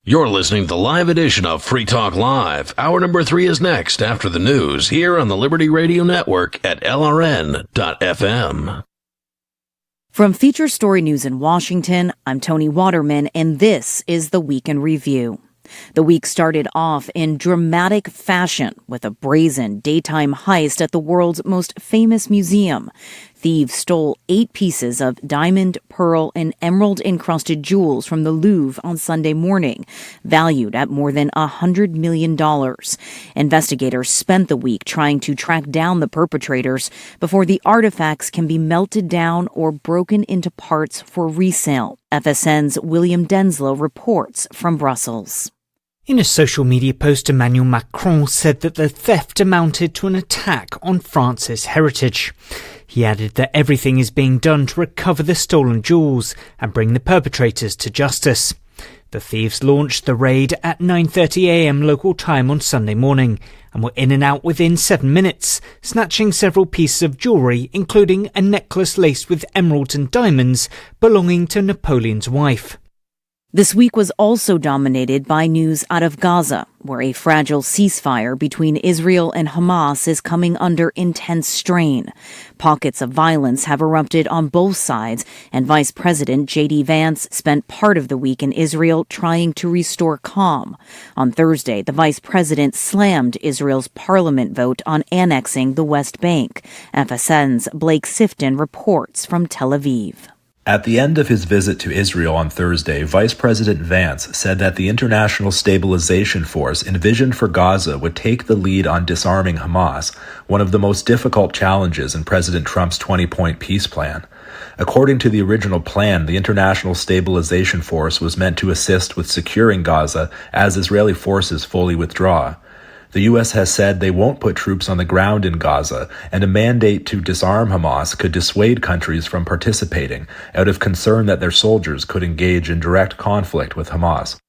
You're listening to the live edition of Free Talk Live. Hour number 3 is next after the news here on the Liberty Radio Network at LRN.FM. From Feature Story News in Washington, I'm Tony Waterman, and this is the Week in Review. The week started off in dramatic fashion with a brazen daytime heist at the world's most famous museum. Thieves stole 8 pieces of diamond, pearl, and emerald-encrusted jewels from the Louvre on Sunday morning, valued at more than $100 million. Investigators spent the week trying to track down the perpetrators before the artifacts can be melted down or broken into parts for resale. FSN's William Denslow reports from Brussels. In a social media post, Emmanuel Macron said that the theft amounted to an attack on France's heritage. He added that everything is being done to recover the stolen jewels and bring the perpetrators to justice. The thieves launched the raid at 9:30 a.m. local time on Sunday morning and were in and out within 7 minutes, snatching several pieces of jewellery, including a necklace laced with emeralds and diamonds belonging to Napoleon's wife. This week was also dominated by news out of Gaza, where a fragile ceasefire between Israel and Hamas is coming under intense strain. Pockets of violence have erupted on both sides, and Vice President J.D. Vance spent part of the week in Israel trying to restore calm. On Thursday, the vice president slammed Israel's parliament vote on annexing the West Bank. FSN's Blake Sifton reports from Tel Aviv. At the end of his visit to Israel on Thursday, Vice President Vance said that the International Stabilization Force envisioned for Gaza would take the lead on disarming Hamas, one of the most difficult challenges in President Trump's 20-point peace plan. According to the original plan, the International Stabilization Force was meant to assist with securing Gaza as Israeli forces fully withdraw. The U.S. has said they won't put troops on the ground in Gaza, and a mandate to disarm Hamas could dissuade countries from participating out of concern that their soldiers could engage in direct conflict with Hamas.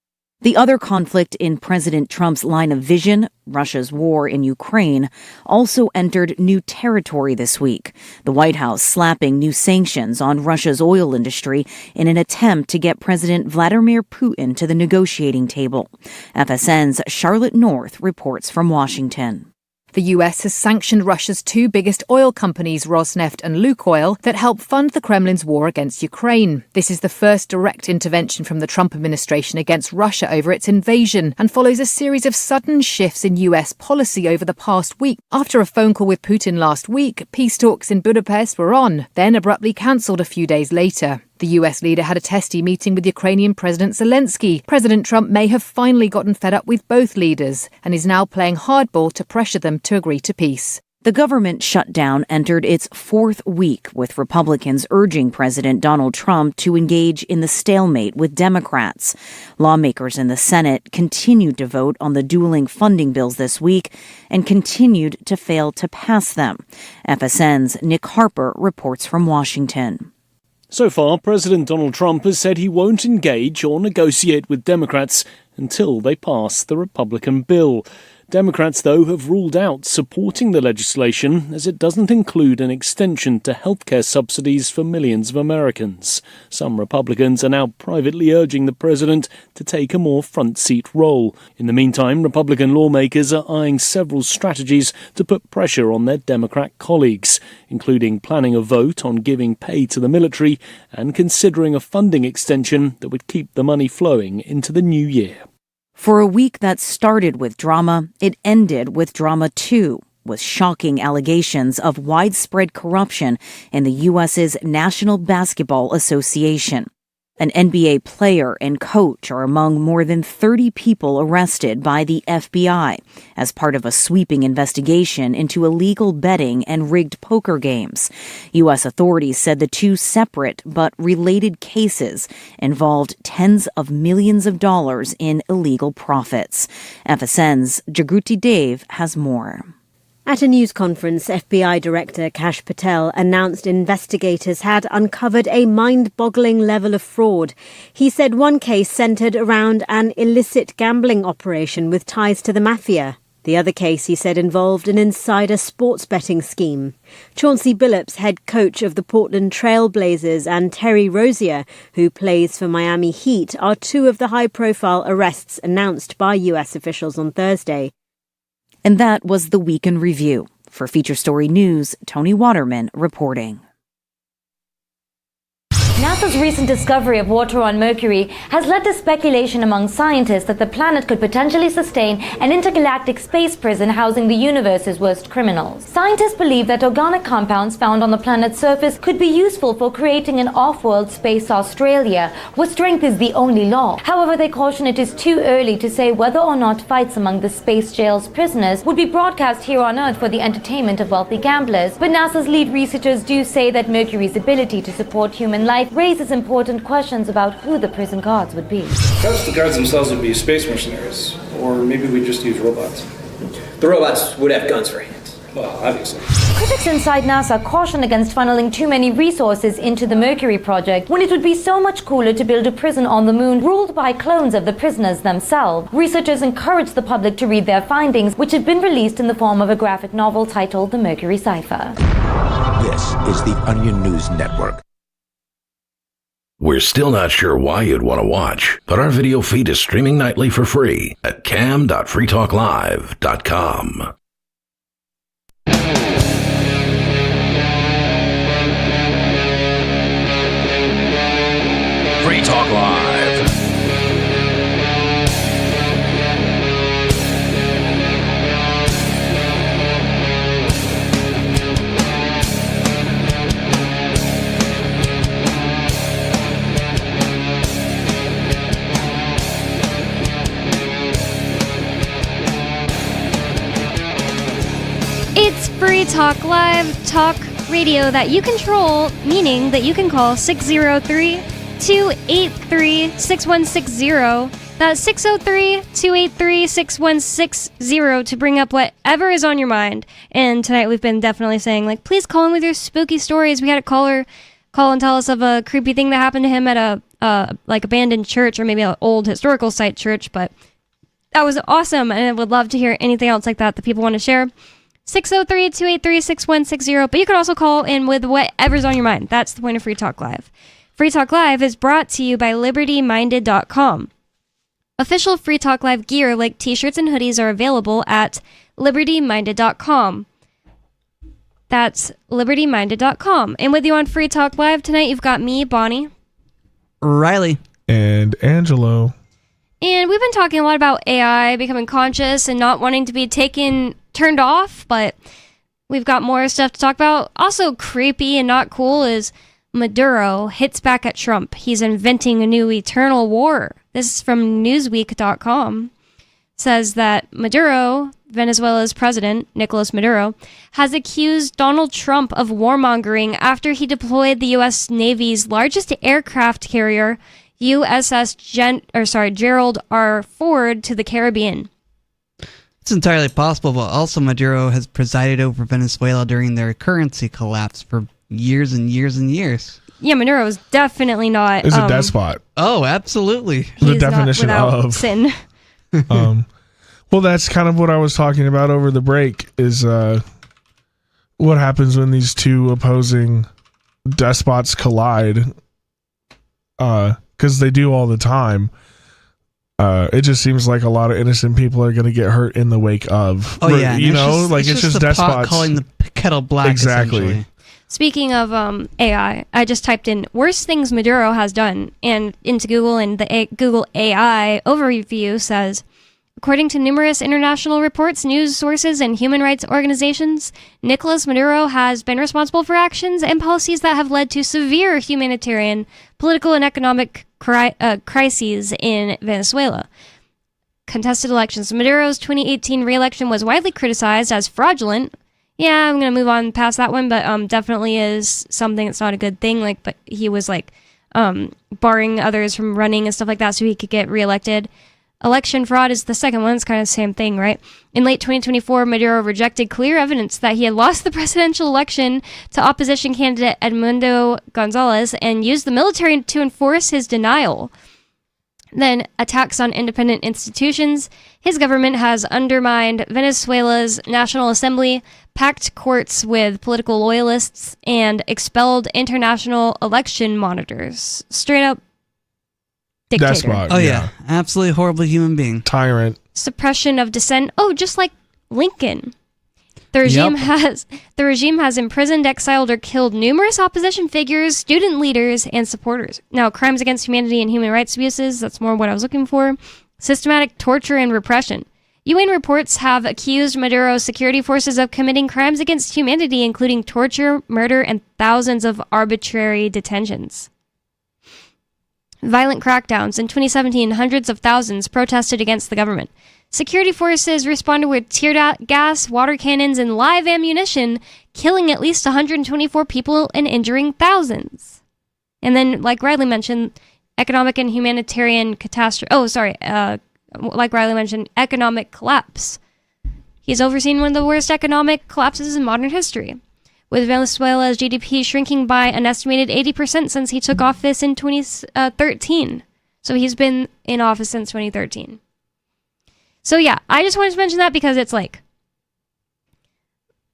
The other conflict in President Trump's line of vision, Russia's war in Ukraine, also entered new territory this week. The White House slapping new sanctions on Russia's oil industry in an attempt to get President Vladimir Putin to the negotiating table. FSN's Charlotte North reports from Washington. The US has sanctioned Russia's two biggest oil companies, Rosneft and Lukoil, that help fund the Kremlin's war against Ukraine. This is the first direct intervention from the Trump administration against Russia over its invasion and follows a series of sudden shifts in US policy over the past week. After a phone call with Putin last week, peace talks in Budapest were on, then abruptly cancelled a few days later. The US leader had a testy meeting with Ukrainian President Zelensky. President Trump may have finally gotten fed up with both leaders and is now playing hardball to pressure them to agree to peace. The government shutdown entered its fourth week, with Republicans urging President Donald Trump to engage in the stalemate with Democrats. Lawmakers in the Senate continued to vote on the dueling funding bills this week and continued to fail to pass them. FSN's Nick Harper reports from Washington. So far, President Donald Trump has said he won't engage or negotiate with Democrats until they pass the Republican bill. Democrats, though, have ruled out supporting the legislation as it doesn't include an extension to healthcare subsidies for millions of Americans. Some Republicans are now privately urging the president to take a more front-seat role. In the meantime, Republican lawmakers are eyeing several strategies to put pressure on their Democrat colleagues, including planning a vote on giving pay to the military and considering a funding extension that would keep the money flowing into the new year. For a week that started with drama, it ended with drama too, with shocking allegations of widespread corruption in the U.S.'s National Basketball Association. An NBA player and coach are among more than 30 people arrested by the FBI as part of a sweeping investigation into illegal betting and rigged poker games. U.S. authorities said the two separate but related cases involved tens of millions of dollars in illegal profits. FSN's Jagruti Dev has more. At a news conference, FBI Director Kash Patel announced investigators had uncovered a mind-boggling level of fraud. He said one case centered around an illicit gambling operation with ties to the mafia. The other case, he said, involved an insider sports betting scheme. Chauncey Billups, head coach of the Portland Trail Blazers, and Terry Rozier, who plays for Miami Heat, are two of the high-profile arrests announced by U.S. officials on Thursday. And that was the Week in Review. For Feature Story News, Tony Waterman reporting. NASA's recent discovery of water on Mercury has led to speculation among scientists that the planet could potentially sustain an intergalactic space prison housing the universe's worst criminals. Scientists believe that organic compounds found on the planet's surface could be useful for creating an off-world space Australia, where strength is the only law. However, they caution it is too early to say whether or not fights among the space jail's prisoners would be broadcast here on Earth for the entertainment of wealthy gamblers. But NASA's lead researchers do say that Mercury's ability to support human life raises important questions about who the prison guards would be. Perhaps the guards themselves would be space mercenaries, or maybe we'd just use robots. The robots would have guns for hands. Well, obviously. Critics inside NASA caution against funneling too many resources into the Mercury project when it would be so much cooler to build a prison on the moon ruled by clones of the prisoners themselves. Researchers encourage the public to read their findings, which have been released in the form of a graphic novel titled The Mercury Cipher. This is the Onion News Network. We're still not sure why you'd want to watch, but our video feed is streaming nightly for free at cam.freetalklive.com. Free Talk Live. It's Free Talk Live, talk radio that you control, meaning that you can call 603-283-6160. That's 603-283-6160 to bring up whatever is on your mind. And tonight we've been definitely saying, like, please call in with your spooky stories. We had a caller call and tell us of a creepy thing that happened to him at a abandoned church, or maybe an old historical site church, but that was awesome, and I would love to hear anything else like that people want to share. 603-283-6160, but you can also call in with whatever's on your mind. That's the point of Free Talk Live. Free Talk Live is brought to you by LibertyMinded.com. Official Free Talk Live gear like t-shirts and hoodies are available at LibertyMinded.com. That's LibertyMinded.com. And with you on Free Talk Live tonight, you've got me, Bonnie, Riley, and Angelo. And we've been talking a lot about AI becoming conscious and not wanting to be turned off, but we've got more stuff to talk about. Also creepy and not cool is Maduro hits back at Trump. He's inventing a new eternal war. This is from Newsweek.com. Says that Maduro, Venezuela's president, Nicolas Maduro, has accused Donald Trump of warmongering after he deployed the U.S. Navy's largest aircraft carrier, USS Gerald R. Ford, to the Caribbean. It's entirely possible, but also Maduro has presided over Venezuela during their currency collapse for years and years and years. Yeah, Maduro is definitely not... Is a despot. Oh, absolutely. The definition of sin. Well, that's kind of what I was talking about over the break, is what happens when these two opposing despots collide, because they do all the time. It just seems like a lot of innocent people are going to get hurt in the wake of. Oh yeah, it's just the despots pot calling the kettle black. Exactly. Speaking of AI, I just typed in worst things Maduro has done, and into Google, and the Google AI overview says, according to numerous international reports, news sources, and human rights organizations, Nicolas Maduro has been responsible for actions and policies that have led to severe humanitarian, political, and economic crises in Venezuela. Contested elections. Maduro's 2018 re-election was widely criticized as fraudulent. Yeah, I'm going to move on past that one, but definitely is something that's not a good thing. But he was barring others from running and stuff like that so he could get re-elected. Election fraud is the second one. It's kind of the same thing, right? In late 2024, Maduro rejected clear evidence that he had lost the presidential election to opposition candidate Edmundo Gonzalez and used the military to enforce his denial. Then attacks on independent institutions. His government has undermined Venezuela's National Assembly, packed courts with political loyalists, and expelled international election monitors. Straight up dictator. Despot. Oh yeah, absolutely horrible human being. Tyrant. Suppression of dissent. Oh, just like Lincoln. The regime has imprisoned, exiled, or killed numerous opposition figures, student leaders, and supporters. Now, crimes against humanity and human rights abuses, that's more what I was looking for. Systematic torture and repression. UN reports have accused Maduro's security forces of committing crimes against humanity, including torture, murder, and thousands of arbitrary detentions. Violent crackdowns. In 2017, hundreds of thousands protested against the government. Security forces responded with tear gas, water cannons, and live ammunition, killing at least 124 people and injuring thousands. And then, like Riley mentioned, economic and humanitarian catastrophe. Like Riley mentioned, economic collapse. He's overseen one of the worst economic collapses in modern history, with Venezuela's GDP shrinking by an estimated 80% since he took office in 2013. So he's been in office since 2013. So yeah, I just wanted to mention that because it's like,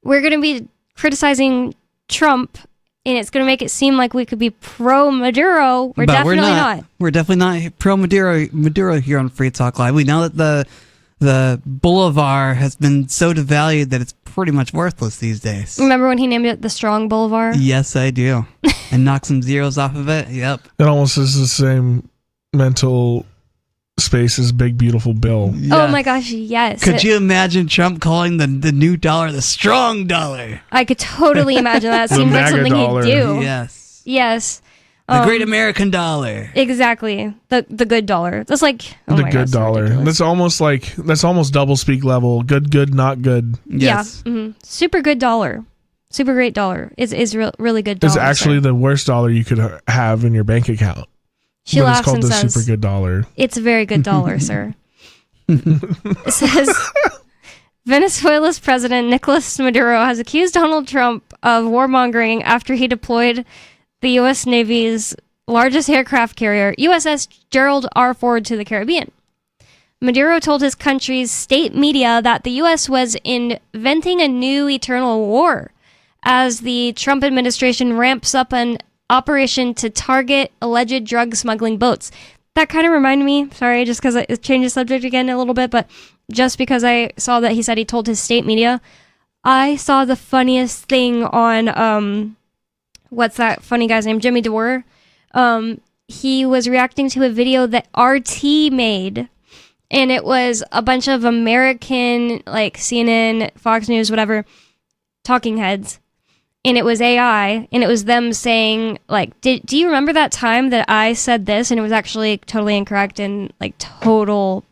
we're going to be criticizing Trump and it's going to make it seem like we could be pro Maduro. We're But definitely not. We're definitely not pro Maduro here on Free Talk Live. We know that the Bolivar has been so devalued that it's pretty much worthless these days. Remember when he named it the Strong Bolivar? Yes, I do. And knocked some zeros off of it. Yep. It almost is the same mental space as Big Beautiful Bill. Oh my gosh, yes. Could you imagine Trump calling the new dollar the strong dollar? I could totally imagine that. The Seems like MAGA something dollar. he'd do. Yes. Yes. The great American dollar. Exactly. The good dollar. That's like The good dollar. That's almost double speak level. Good, not good. Yeah. Mm-hmm. Super good dollar. Super great dollar. Is really good dollar. It's actually the worst dollar you could have in your bank account. She but laughs it's called and the says, super good dollar. It's a very good dollar, sir. It says Venezuela's president Nicolas Maduro has accused Donald Trump of warmongering after he deployed the U.S. Navy's largest aircraft carrier, USS Gerald R. Ford, to the Caribbean. Maduro told his country's state media that the U.S. was inventing a new eternal war as the Trump administration ramps up an operation to target alleged drug smuggling boats. That kind of reminded me, sorry, just because it changed the subject again a little bit, but just because I saw that he said he told his state media, I saw the funniest thing on, what's that funny guy's name? Jimmy Dore. He was reacting to a video that RT made, and it was a bunch of American, like CNN, Fox News, whatever, talking heads. And it was AI, and it was them saying, like, do you remember that time that I said this, and it was actually totally incorrect and, like, total,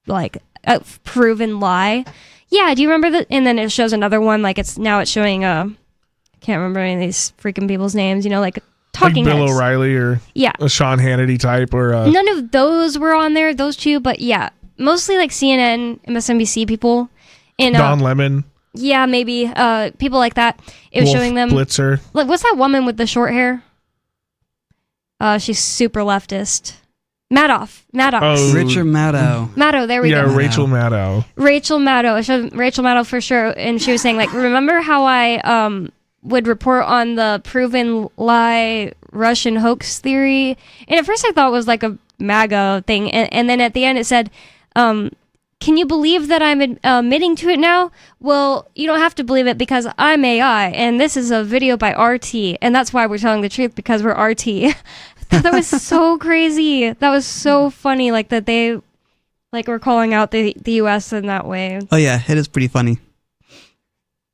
like, a proven lie? Yeah, do you remember that? And then it shows another one, like, it's showing, I can't remember any of these freaking people's names, like, talking like Bill heads. O'Reilly or a Sean Hannity type or... None of those were on there, those two, but yeah, mostly, like, CNN, MSNBC people. And, Don Lemon. Yeah, maybe. People like that. It was Wolf showing them... Blitzer. Like, what's that woman with the short hair? She's super leftist. Maddow. Oh, Richard Maddow. Maddow, there we go. Yeah, Rachel Maddow. Rachel Maddow. It showed Rachel Maddow for sure. And she was saying, like, remember how I would report on the proven lie Russian hoax theory? And at first I thought it was like a MAGA thing. And then at the end it said... can you believe that I'm admitting to it now? Well, you don't have to believe it because I'm AI, and this is a video by RT, and that's why we're telling the truth, because we're RT. I thought that was so crazy. That was so funny, like, that they, like, were calling out the U.S. in that way. Oh, yeah, it is pretty funny.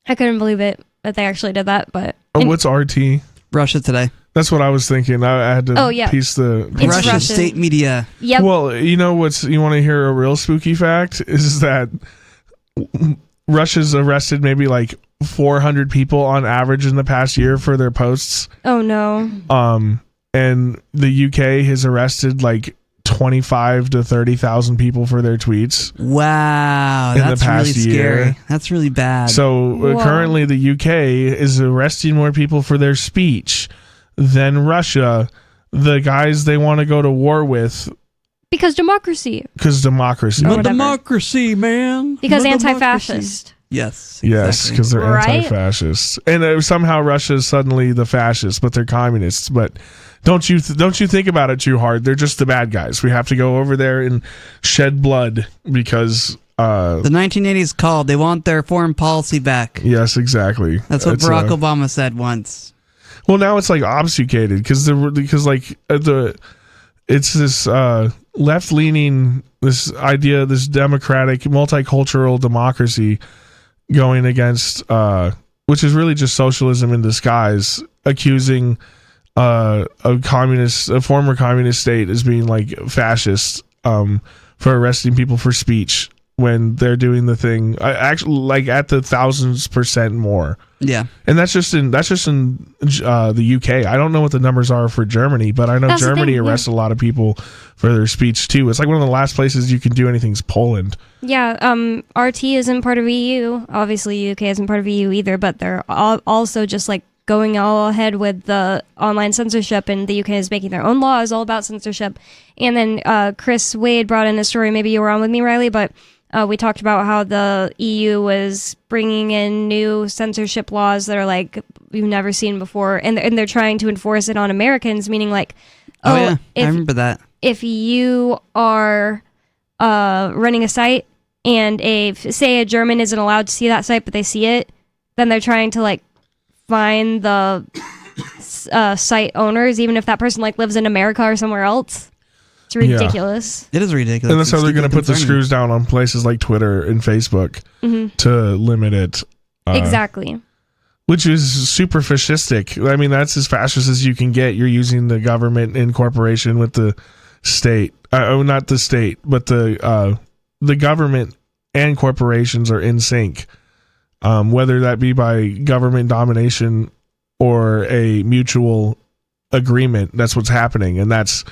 I couldn't believe it that they actually did that, but... Oh, what's RT? Russia Today. That's what I was thinking. I had to piece the... It's Russian state media. Yep. Well, you want to hear a real spooky fact? Is that Russia's arrested maybe like 400 people on average in the past year for their posts. Oh, no. And the UK has arrested like 25 to 30,000 people for their tweets. Wow, that's really scary. That's really bad. So currently the UK is arresting more people for their speech than Russia, the guys they want to go to war with. Because democracy. Because democracy. But democracy, man. Because But anti-fascist. Yes. Yes, because they're Right? anti-fascists, and somehow Russia is suddenly the fascists, but they're communists. But don't you think about it too hard? They're just the bad guys. We have to go over there and shed blood because the 1980s called. They want their foreign policy back. Yes, exactly. That's what Barack Obama said once. Well, now it's like obfuscated because it's this left-leaning, this idea, this democratic, multicultural democracy going against, which is really just socialism in disguise, accusing a former communist state as being like fascist for arresting people for speech when they're doing the thing actually like at the 1000% more. Yeah. And that's just in the UK. I don't know what the numbers are for Germany, but I know That's the Germany thing, arrests a lot of people for their speech too. It's like one of the last places you can do anything is Poland. Yeah, RT isn't part of EU. Obviously, UK isn't part of EU either, but they're also just like going all ahead with the online censorship, and the UK is making their own laws all about censorship. And then Chris Wade brought in a story, maybe you were on with me, Riley, but We talked about how the EU was bringing in new censorship laws that are like we've never seen before, and they're trying to enforce it on Americans, meaning like, I remember that. If you are running a site and say a German isn't allowed to see that site, but they see it, then they're trying to like fine the site owners, even if that person like lives in America or somewhere else. It's ridiculous. It is ridiculous. And that's how they're going to put the screws down on places like Twitter and Facebook to limit it. Exactly. Which is super fascistic. I mean, that's as fascist as you can get. You're using the government in corporation with the state. Not the state, but the government and corporations are in sync. Whether that be by government domination or a mutual agreement, that's what's happening. And that's,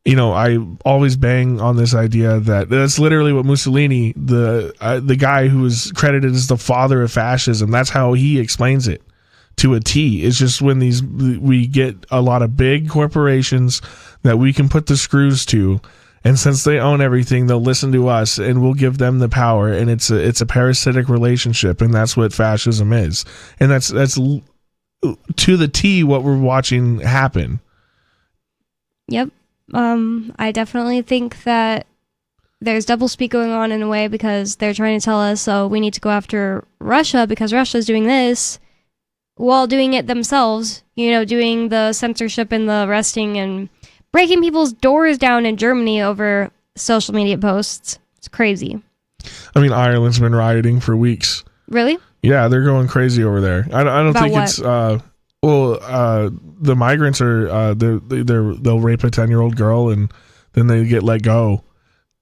I always bang on this idea that that's literally what Mussolini, the guy who is credited as the father of fascism, that's how he explains it to a T. It's just when we get a lot of big corporations that we can put the screws to, and since they own everything, they'll listen to us and we'll give them the power, and it's a parasitic relationship, and that's what fascism is. And that's to the T what we're watching happen. Yep. I definitely think that there's doublespeak going on in a way, because they're trying to tell us, we need to go after Russia because Russia's doing this while doing it themselves, doing the censorship and the arresting and breaking people's doors down in Germany over social media posts. It's crazy. I mean, Ireland's been rioting for weeks. Really? Yeah, they're going crazy over there. I don't About think what? it's the migrants are they'll rape a 10-year-old girl and then they get let go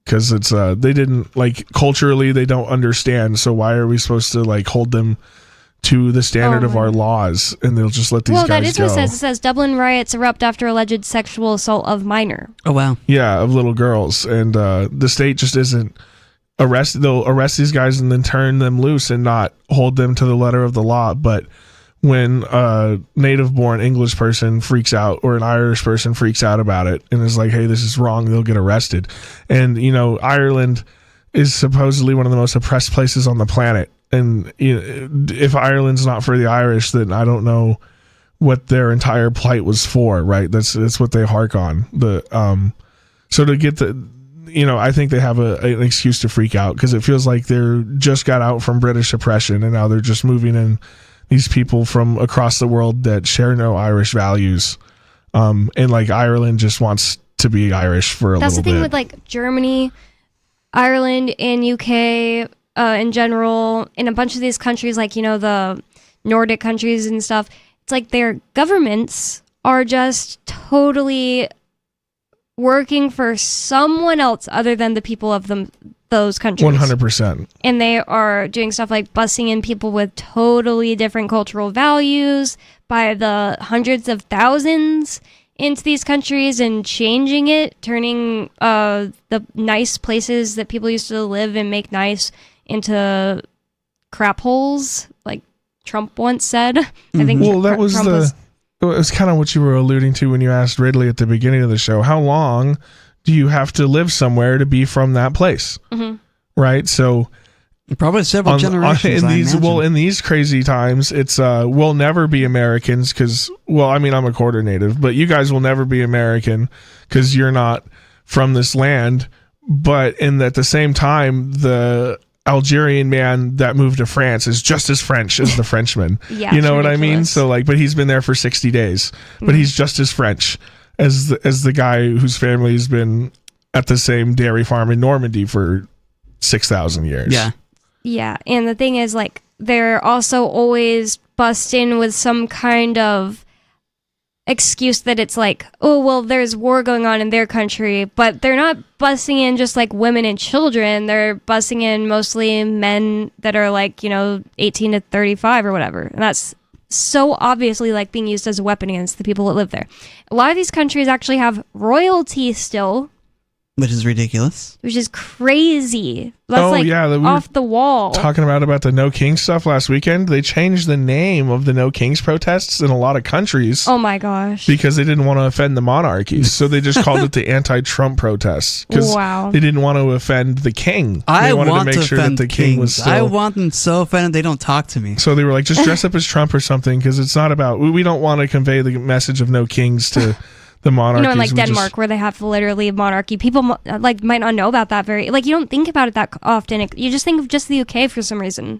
because it's they didn't, like, culturally they don't understand, so why are we supposed to like hold them to the standard of our laws, and they'll just let these guys go. Well, that is what it says Dublin riots erupt after alleged sexual assault of minor. Oh wow. Yeah, of little girls, and the state just isn't arrested. They'll arrest these guys and then turn them loose and not hold them to the letter of the law. But when a native-born English person freaks out or an Irish person freaks out about it and is like, hey, this is wrong, they'll get arrested. And, Ireland is supposedly one of the most oppressed places on the planet. And if Ireland's not for the Irish, then I don't know what their entire plight was for, right? That's what they hark on. So to get I think they have an excuse to freak out, because it feels like they're just got out from British oppression and now they're just moving in these people from across the world that share no Irish values. And like Ireland just wants to be Irish for a little bit. That's the thing with like Germany, Ireland, and UK in general, in a bunch of these countries, like, the Nordic countries and stuff. It's like their governments are just totally working for someone else other than the people of those countries. 100%. And they are doing stuff like busing in people with totally different cultural values by the hundreds of thousands into these countries and changing it, turning the nice places that people used to live and make nice into crap holes, like Trump once said. I think. Well, that was it was kind of what you were alluding to when you asked Ridley at the beginning of the show. How long do you have to live somewhere to be from that place? Mm-hmm. Right. So probably several generations. In these crazy times, it's we'll never be Americans because, I'm a quarter native, but you guys will never be American because you're not from this land. But at the same time, the Algerian man that moved to France is just as French as the Frenchman. Yeah, you know what I mean? So but he's been there for 60 days, but he's just as French as the guy whose family's been at the same dairy farm in Normandy for 6,000 years. Yeah. Yeah, and the thing is, like, they're also always bussed in with some kind of excuse that it's like, oh, well, there's war going on in their country, but they're not bussing in just like women and children. They're bussing in mostly men that are like, 18 to 35 or whatever. And that's so obviously like being used as a weapon against the people that live there. A lot of these countries actually have royalty still, Which is ridiculous. Which is crazy. That's off the wall. Talking about the No Kings stuff last weekend. They changed the name of the No Kings protests in a lot of countries. Oh my gosh. Because they didn't want to offend the monarchies. So they just called it the anti-Trump protests. Because they didn't want to offend the king. I they wanted want to make sure that the king was still... I want them so offended they don't talk to me. So they were like, just dress up as Trump or something, because it's not about... We don't want to convey the message of no kings to... the monarchies. In like Denmark, where they have literally a monarchy, people might not know about that you don't think about it that often. You just think of just the UK for some reason.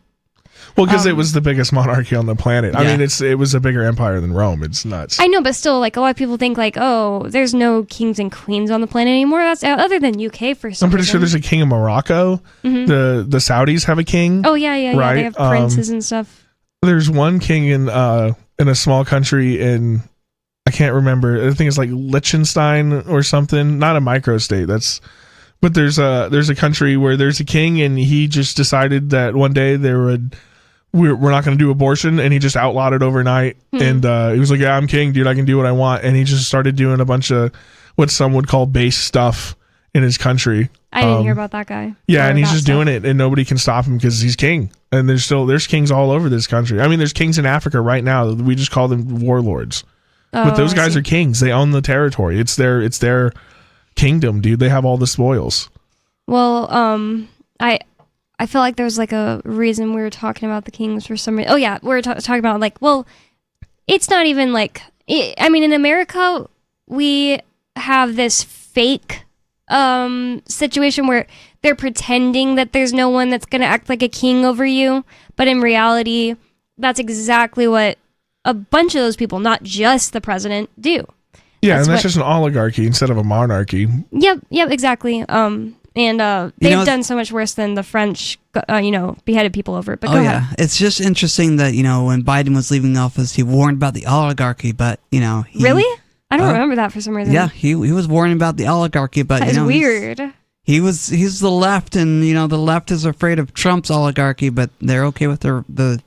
Well, because it was the biggest monarchy on the planet. Yeah. I mean, it was a bigger empire than Rome. It's nuts. I know, but still, a lot of people think there's no kings and queens on the planet anymore. That's other than UK for some I'm pretty reason. sure there's a king of Morocco. Mm-hmm. The Saudis have a king. Oh yeah, right? They have princes and stuff. There's one king in a small country in. I can't remember. I think it's like Liechtenstein or something. Not a microstate. But there's a country where there's a king, and he just decided that one day we're not going to do abortion, and he just outlawed it overnight. And he was like, "Yeah, I'm king, dude. I can do what I want." And he just started doing a bunch of what some would call base stuff in his country. I didn't hear about that guy. Yeah, and he's just doing it, and nobody can stop him because he's king. And there's kings all over this country. I mean, there's kings in Africa right now. We just call them warlords. But those guys are kings. They own the territory. It's their kingdom, dude. They have all the spoils. Well, I feel like there's a reason we were talking about the kings for some reason. Oh yeah, we were talking about it's not even I mean, in America we have this fake situation where they're pretending that there's no one that's gonna act like a king over you, but in reality, that's exactly what a bunch of those people, not just the president, do. Yeah, that's just an oligarchy instead of a monarchy. Yep, exactly. And they've done so much worse than the French, beheaded people over it. But go ahead. It's just interesting that, when Biden was leaving office, he warned about the oligarchy, but, Really? I don't remember that for some reason. Yeah, he was warning about the oligarchy, but, That's weird. He's the left, and, the left is afraid of Trump's oligarchy, but they're okay with the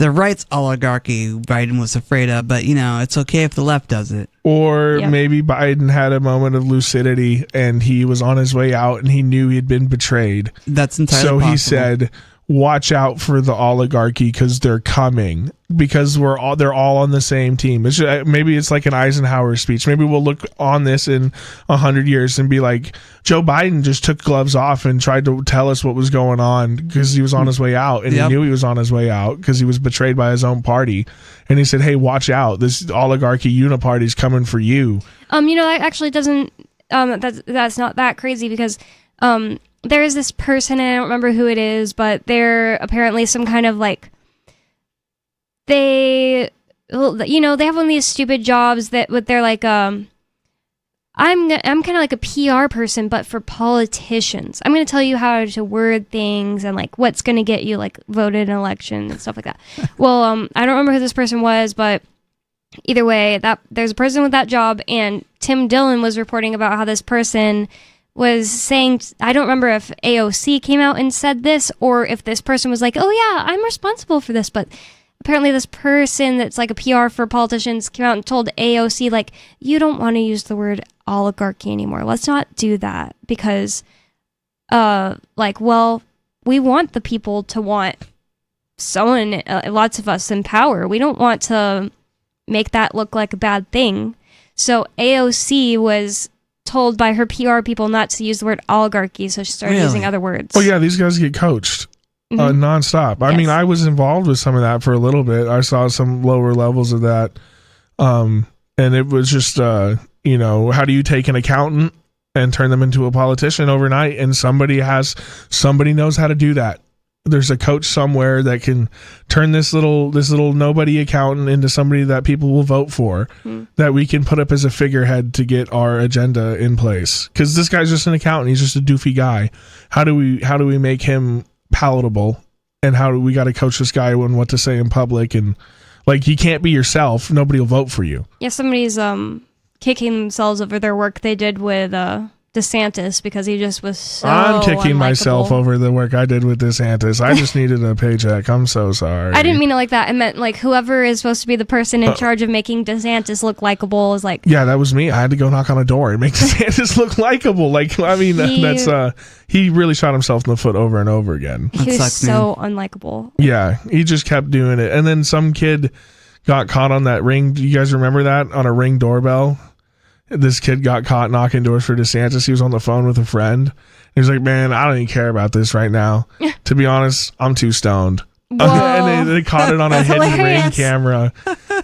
right's oligarchy Biden was afraid of, but it's okay if the left does it. Or maybe Biden had a moment of lucidity and he was on his way out and he knew he'd been betrayed. That's entirely possible. So he said, watch out for the oligarchy because they're coming, because they're all on the same team. Maybe it's like an Eisenhower speech. Maybe we'll look on this in 100 years and be like, Joe Biden just took gloves off and tried to tell us what was going on because he was on his way out, and he knew he was on his way out because he was betrayed by his own party. And he said, hey, watch out. This oligarchy uniparty is coming for you. That actually doesn't, that's not that crazy because, there is this person, and I don't remember who it is, but they're apparently some kind of they have one of these stupid jobs they're I'm kind of like a PR person, but for politicians. I'm going to tell you how to word things and what's going to get you voted in an election and stuff like that. Well, I don't remember who this person was, but either way, there's a person with that job, and Tim Dillon was reporting about how this person was saying, I don't remember if AOC came out and said this or if this person was like, oh yeah, I'm responsible for this, but apparently this person that's a PR for politicians came out and told AOC you don't want to use the word oligarchy anymore. Let's not do that because we want the people to want someone, lots of us in power. We don't want to make that look like a bad thing. So AOC was told by her PR people not to use the word oligarchy, so she started using other words. Oh yeah, these guys get coached nonstop. I mean, I was involved with some of that for a little bit. I saw some lower levels of that, and it was just how do you take an accountant and turn them into a politician overnight? And somebody knows how to do that. There's a coach somewhere that can turn this little nobody accountant into somebody that people will vote for, that we can put up as a figurehead to get our agenda in place. Because this guy's just an accountant; he's just a doofy guy. How do we make him palatable? And how do we got to coach this guy on what to say in public? And you can't be yourself; nobody will vote for you. Yeah, somebody's kicking themselves over their work they did with DeSantis because he just was so I'm kicking myself unlikable. over the work I did with DeSantis. I just needed a paycheck. I'm so sorry. I didn't mean it like that. I meant like whoever is supposed to be the person in charge of making DeSantis look likable is like. Yeah, that was me. I had to go knock on a door and make DeSantis look likable. Like, I mean, he really shot himself in the foot over and over again. He was so unlikable. Yeah, he just kept doing it. And then some kid got caught on that Ring. Do you guys remember that? On a Ring doorbell? This kid got caught knocking doors for DeSantis. He was on the phone with a friend. He was like, man, I don't even care about this right now. To be honest, I'm too stoned. And they caught it on a hidden Ring camera.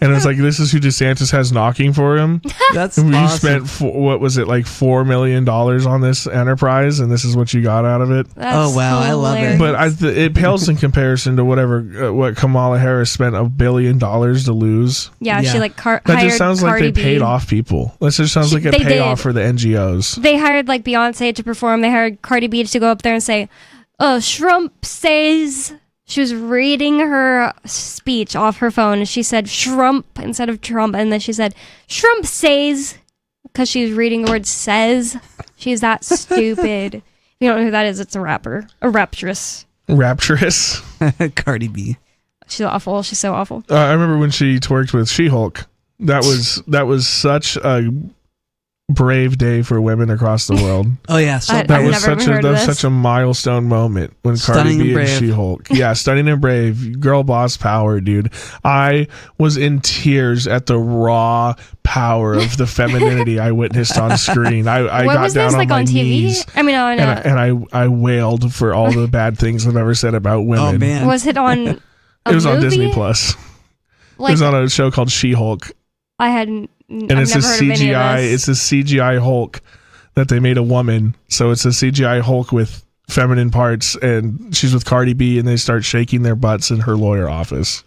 And it was like, this is who DeSantis has knocking for him. That's and we awesome. spent, what was it, like $4 million on this enterprise, and this is what you got out of it. Oh, wow. I love it. But it pales in comparison to whatever what Kamala Harris spent $1 billion to lose. Yeah, she like That hired just sounds like Cardi they paid B. off people. That just sounds like a They payoff did. for the NGOs. They hired like Beyonce to perform. They hired Cardi B to go up there and say, Trump says. She was reading her speech off her phone and she said Trump instead of Trump. And then she said, Trump says, because she was reading the word says. She's that stupid. If you don't know who that is, it's a rapper. A raptress. Rapturous. Cardi B. She's awful. She's so awful. I remember when she twerked with She-Hulk. That was such a brave day for women across the world. Oh yeah, so that was such a milestone moment when Stunning Cardi B and and brave. She-Hulk. Yeah, stunning and brave, girl boss power, dude. I was in tears at the raw power of the femininity I witnessed on screen. I What got was down this, on like, my on TV? knees. I mean, on, and I wailed for all the bad things I've ever said about women. Oh man, was it on a it was on movie? Disney Plus. It Like, was on a show called She-Hulk. I hadn't. And I've it's a never heard of any of CGI. this. It's a CGI Hulk that they made a woman. So it's a CGI Hulk with feminine parts, and she's with Cardi B, and they start shaking their butts in her lawyer office.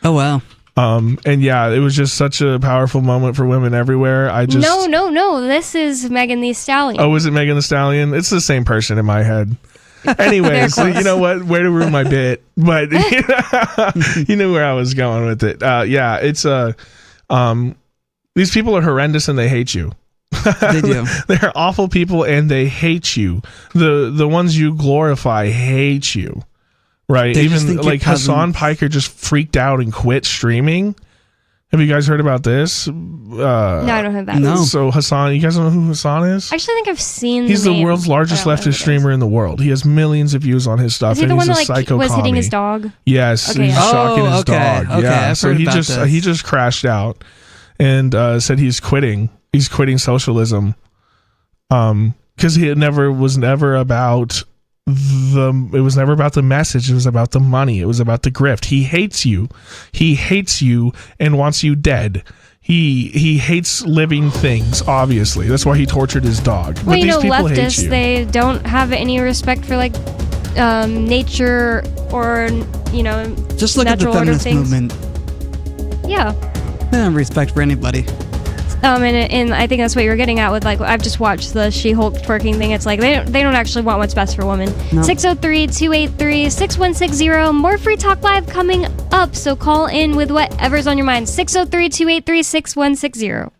Oh wow. And yeah, it was just such a powerful moment for women everywhere. No. This is Megan Thee Stallion. Oh, was it Megan Thee Stallion? It's the same person in my head. Anyway, so you know what? Way to ruin my bit, but you knew where I was going with it. Yeah, it's these people are horrendous and they hate you. They do. They're awful people and they hate you. The ones you glorify hate you, right? They just Even think your like Hassan cousins- Piker just freaked out and quit streaming. Have you guys heard about this? No, I don't have that. No. So Hassan, you guys know who Hassan is? I actually think I've seen. He's the name. world's largest I don't know who leftist it is. streamer in the world. He has millions of views on his stuff, Is he and the he's one a that like psycho was hitting commie. his dog? Yes, Okay, he's yeah. shocking his okay, dog. okay, Yeah, I've so heard he about just this. he just crashed out and said he's quitting. He's quitting socialism, because it was never about the message. It was about the money. It was about the grift. He hates you. He hates you and wants you dead. He hates living things. Obviously, that's why he tortured his dog. Well, but you these know, people hate leftists, you. they don't have any respect for like nature or Just look at the natural order feminist things. movement. Yeah. They don't have respect for anybody. And I think that's what you're getting at with like I've just watched the She-Hulk twerking thing. It's like they don't actually want what's best for women. No. 603-283-6160. More Free Talk Live coming up. So call in with whatever's on your mind. 603-283-6160.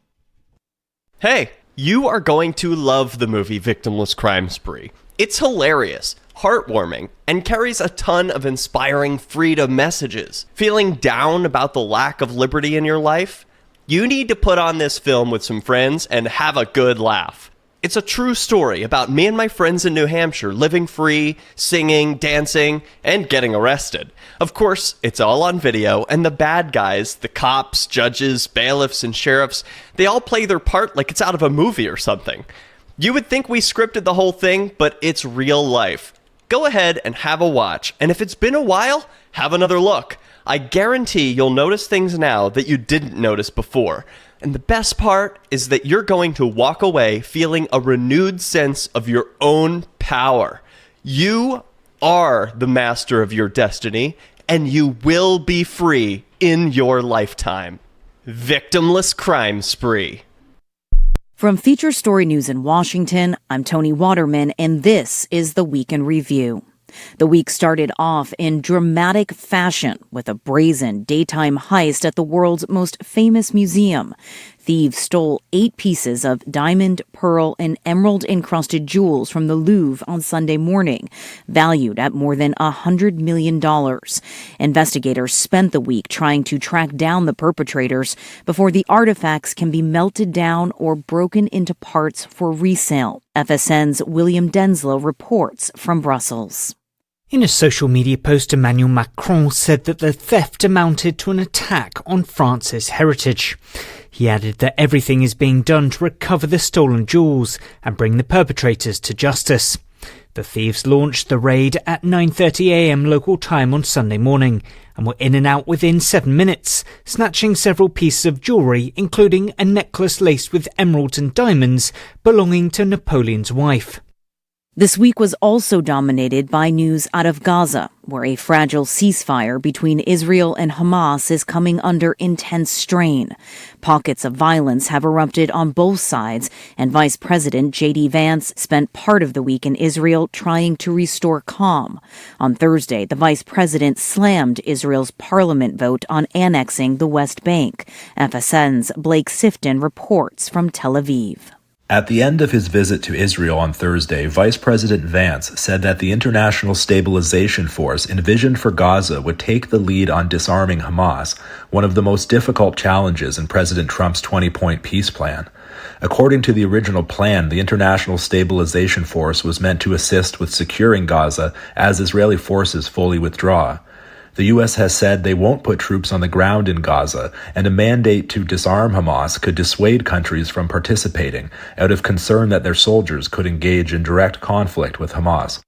Hey, you are going to love the movie Victimless Crime Spree. It's hilarious, heartwarming, and carries a ton of inspiring freedom messages. Feeling down about the lack of liberty in your life? You need to put on this film with some friends and have a good laugh. It's a true story about me and my friends in New Hampshire living free, singing, dancing, and getting arrested. Of course, it's all on video, and the bad guys, the cops, judges, bailiffs, and sheriffs, they all play their part like it's out of a movie or something. You would think we scripted the whole thing, but it's real life. Go ahead and have a watch, and if it's been a while, have another look. I guarantee you'll notice things now that you didn't notice before. And the best part is that you're going to walk away feeling a renewed sense of your own power. You are the master of your destiny, and you will be free in your lifetime. Victimless Crime Spree. From Feature Story News in Washington, I'm Tony Waterman, and this is the Week in Review. The week started off in dramatic fashion with a brazen daytime heist at the world's most famous museum. Thieves stole 8 pieces of diamond, pearl, and emerald-encrusted jewels from the Louvre on Sunday morning, valued at more than $100 million. Investigators spent the week trying to track down the perpetrators before the artifacts can be melted down or broken into parts for resale. FSN's William Denslow reports from Brussels. In a social media post, Emmanuel Macron said that the theft amounted to an attack on France's heritage. He added that everything is being done to recover the stolen jewels and bring the perpetrators to justice. The thieves launched the raid at 9:30 a.m. local time on Sunday morning and were in and out within 7 minutes, snatching several pieces of jewellery, including a necklace laced with emeralds and diamonds belonging to Napoleon's wife. This week was also dominated by news out of Gaza, where a fragile ceasefire between Israel and Hamas is coming under intense strain. Pockets of violence have erupted on both sides, and Vice President J.D. Vance spent part of the week in Israel trying to restore calm. On Thursday, the vice president slammed Israel's parliament vote on annexing the West Bank. FSN's Blake Sifton reports from Tel Aviv. At the end of his visit to Israel on Thursday, Vice President Vance said that the International Stabilization Force envisioned for Gaza would take the lead on disarming Hamas, one of the most difficult challenges in President Trump's 20-point peace plan. According to the original plan, the International Stabilization Force was meant to assist with securing Gaza as Israeli forces fully withdraw. The U.S. has said they won't put troops on the ground in Gaza, and a mandate to disarm Hamas could dissuade countries from participating out of concern that their soldiers could engage in direct conflict with Hamas.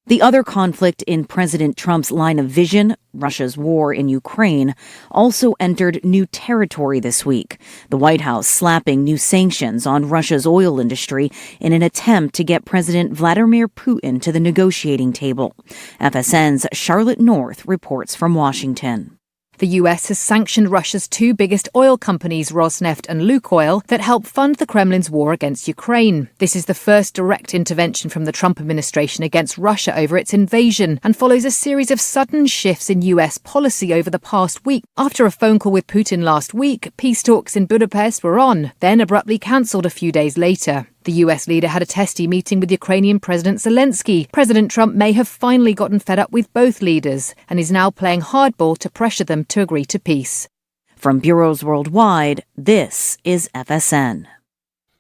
The other conflict in President Trump's line of vision, Russia's war in Ukraine, also entered new territory this week. The White House slapping new sanctions on Russia's oil industry in an attempt to get President Vladimir Putin to the negotiating table. FSN's Charlotte North reports from Washington. The US has sanctioned Russia's 2 biggest oil companies, Rosneft and Lukoil, that help fund the Kremlin's war against Ukraine. This is the first direct intervention from the Trump administration against Russia over its invasion and follows a series of sudden shifts in US policy over the past week. After a phone call with Putin last week, peace talks in Budapest were on, then abruptly cancelled a few days later. The US leader had a testy meeting with Ukrainian President Zelensky. President Trump may have finally gotten fed up with both leaders and is now playing hardball to pressure them to agree to peace. From bureaus worldwide, this is FSN.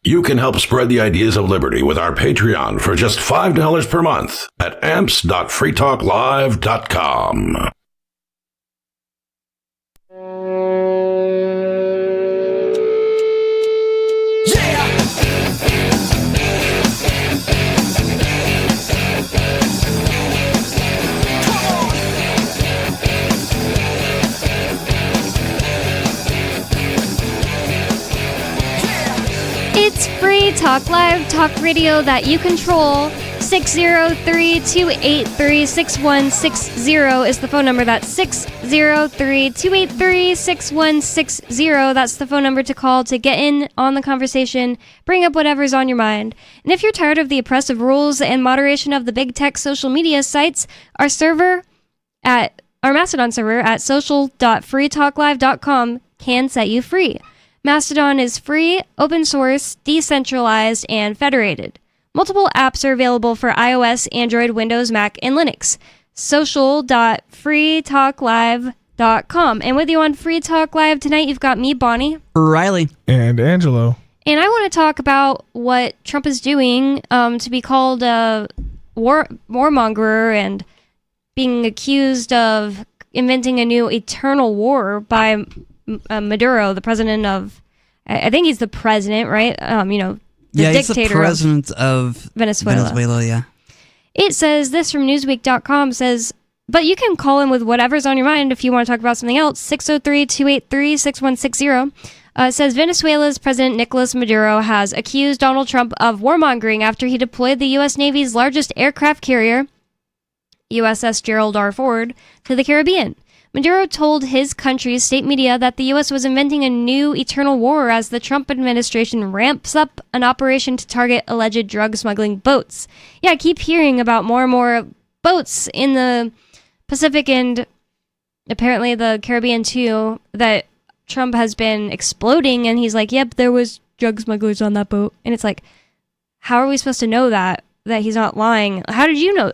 You can help spread the ideas of liberty with our Patreon for just $5 per month at amps.freetalklive.com. It's Free Talk Live, talk radio that you control. 603-283-6160 is the phone number. That's 603-283-6160. That's the phone number to call to get in on the conversation, bring up whatever's on your mind. And if you're tired of the oppressive rules and moderation of the big tech social media sites, our Mastodon server at social.freetalklive.com can set you free. Mastodon is free, open source, decentralized, and federated. Multiple apps are available for iOS, Android, Windows, Mac, and Linux. Social.freetalklive.com. And with you on Free Talk Live tonight, you've got me, Bonnie. Riley. And Angelo. And I want to talk about what Trump is doing to be called a warmonger and being accused of inventing a new eternal war by Maduro, the president of, I think he's the president, right? The he's dictator the president of Venezuela. Yeah. It says this from Newsweek.com says, but you can call in with whatever's on your mind if you want to talk about something else. 603-283-6160. It says Venezuela's President Nicolas Maduro has accused Donald Trump of warmongering after he deployed the U.S. Navy's largest aircraft carrier, USS Gerald R. Ford, to the Caribbean. Maduro told his country's state media that the U.S. was inventing a new eternal war as the Trump administration ramps up an operation to target alleged drug smuggling boats. Yeah, I keep hearing about more and more boats in the Pacific and apparently the Caribbean too that Trump has been exploding, and he's like, yep, there was drug smugglers on that boat. And it's like, how are we supposed to know that he's not lying? How did you know?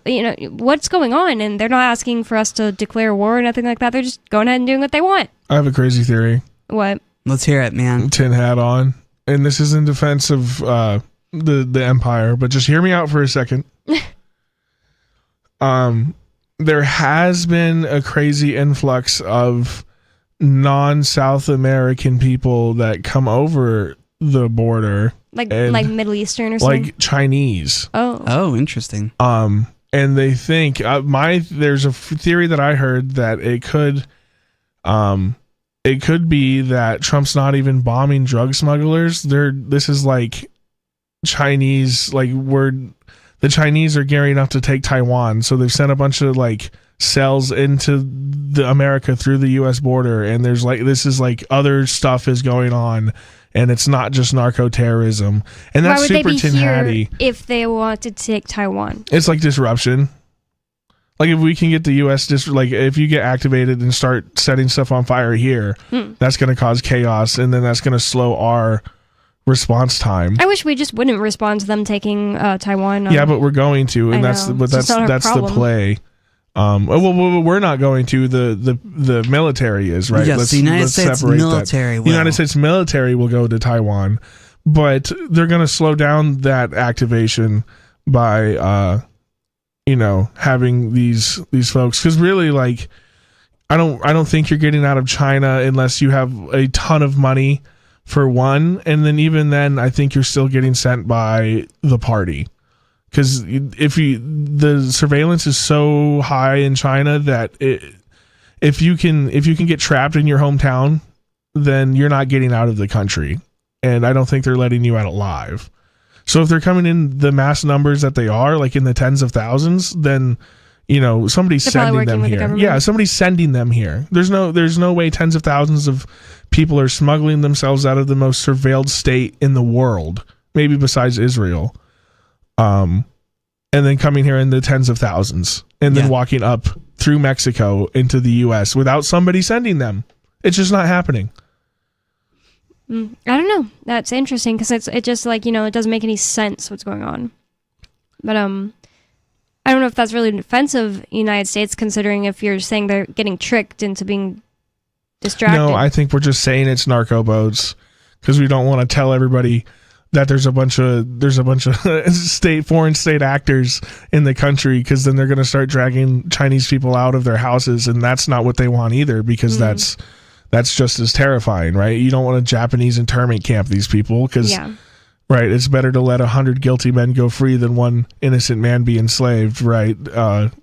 What's going on? And they're not asking for us to declare war or nothing like that. They're just going ahead and doing what they want. I have a crazy theory. What? Let's hear it, man. Tin hat on. And this is in defense of the empire, but just hear me out for a second. There has been a crazy influx of non-South American people that come over the border, like Middle Eastern or something, like Chinese. Oh, interesting. And they think there's a theory that I heard that it could be that Trump's not even bombing drug smugglers. This is like Chinese, like the Chinese are gearing up to take Taiwan, so they've sent a bunch of like cells into the America through the U.S. border, and there's like this is like other stuff is going on, and it's not just narco terrorism. And that's super tin hatty. If they want to take Taiwan, it's like disruption. Like if we can get the U.S. if you get activated and start setting stuff on fire here, that's going to cause chaos, and then that's going to slow our response time. I wish we just wouldn't respond to them taking Taiwan. Yeah, but we're going to, and that's the play. Well, we're not going to. The military is, right. Yes, the United States military. The United States military will go to Taiwan, but they're going to slow down that activation by, having these folks. Because really, like, I don't think you're getting out of China unless you have a ton of money. For one, and then even then, I think you're still getting sent by the party, because the surveillance is so high in China that if you can get trapped in your hometown, then you're not getting out of the country, and I don't think they're letting you out alive. So if they're coming in the mass numbers that they are, like in the tens of thousands, then somebody's sending them here. Yeah, somebody's sending them here. There's no way tens of thousands of people are smuggling themselves out of the most surveilled state in the world, maybe besides Israel, and then coming here in the tens of thousands, and then walking up through Mexico into the U.S. without somebody sending them. It's just not happening. I don't know. That's interesting, because it just like, it doesn't make any sense what's going on. But I don't know if that's really defensive United States, considering if you're saying they're getting tricked into being distracted. No, I think we're just saying it's narco boats because we don't want to tell everybody that there's a bunch of foreign state actors in the country, because then they're going to start dragging Chinese people out of their houses, and that's not what they want either, because that's just as terrifying, right? You don't want a Japanese internment camp these people, because right, it's better to let 100 guilty men go free than one innocent man be enslaved, right?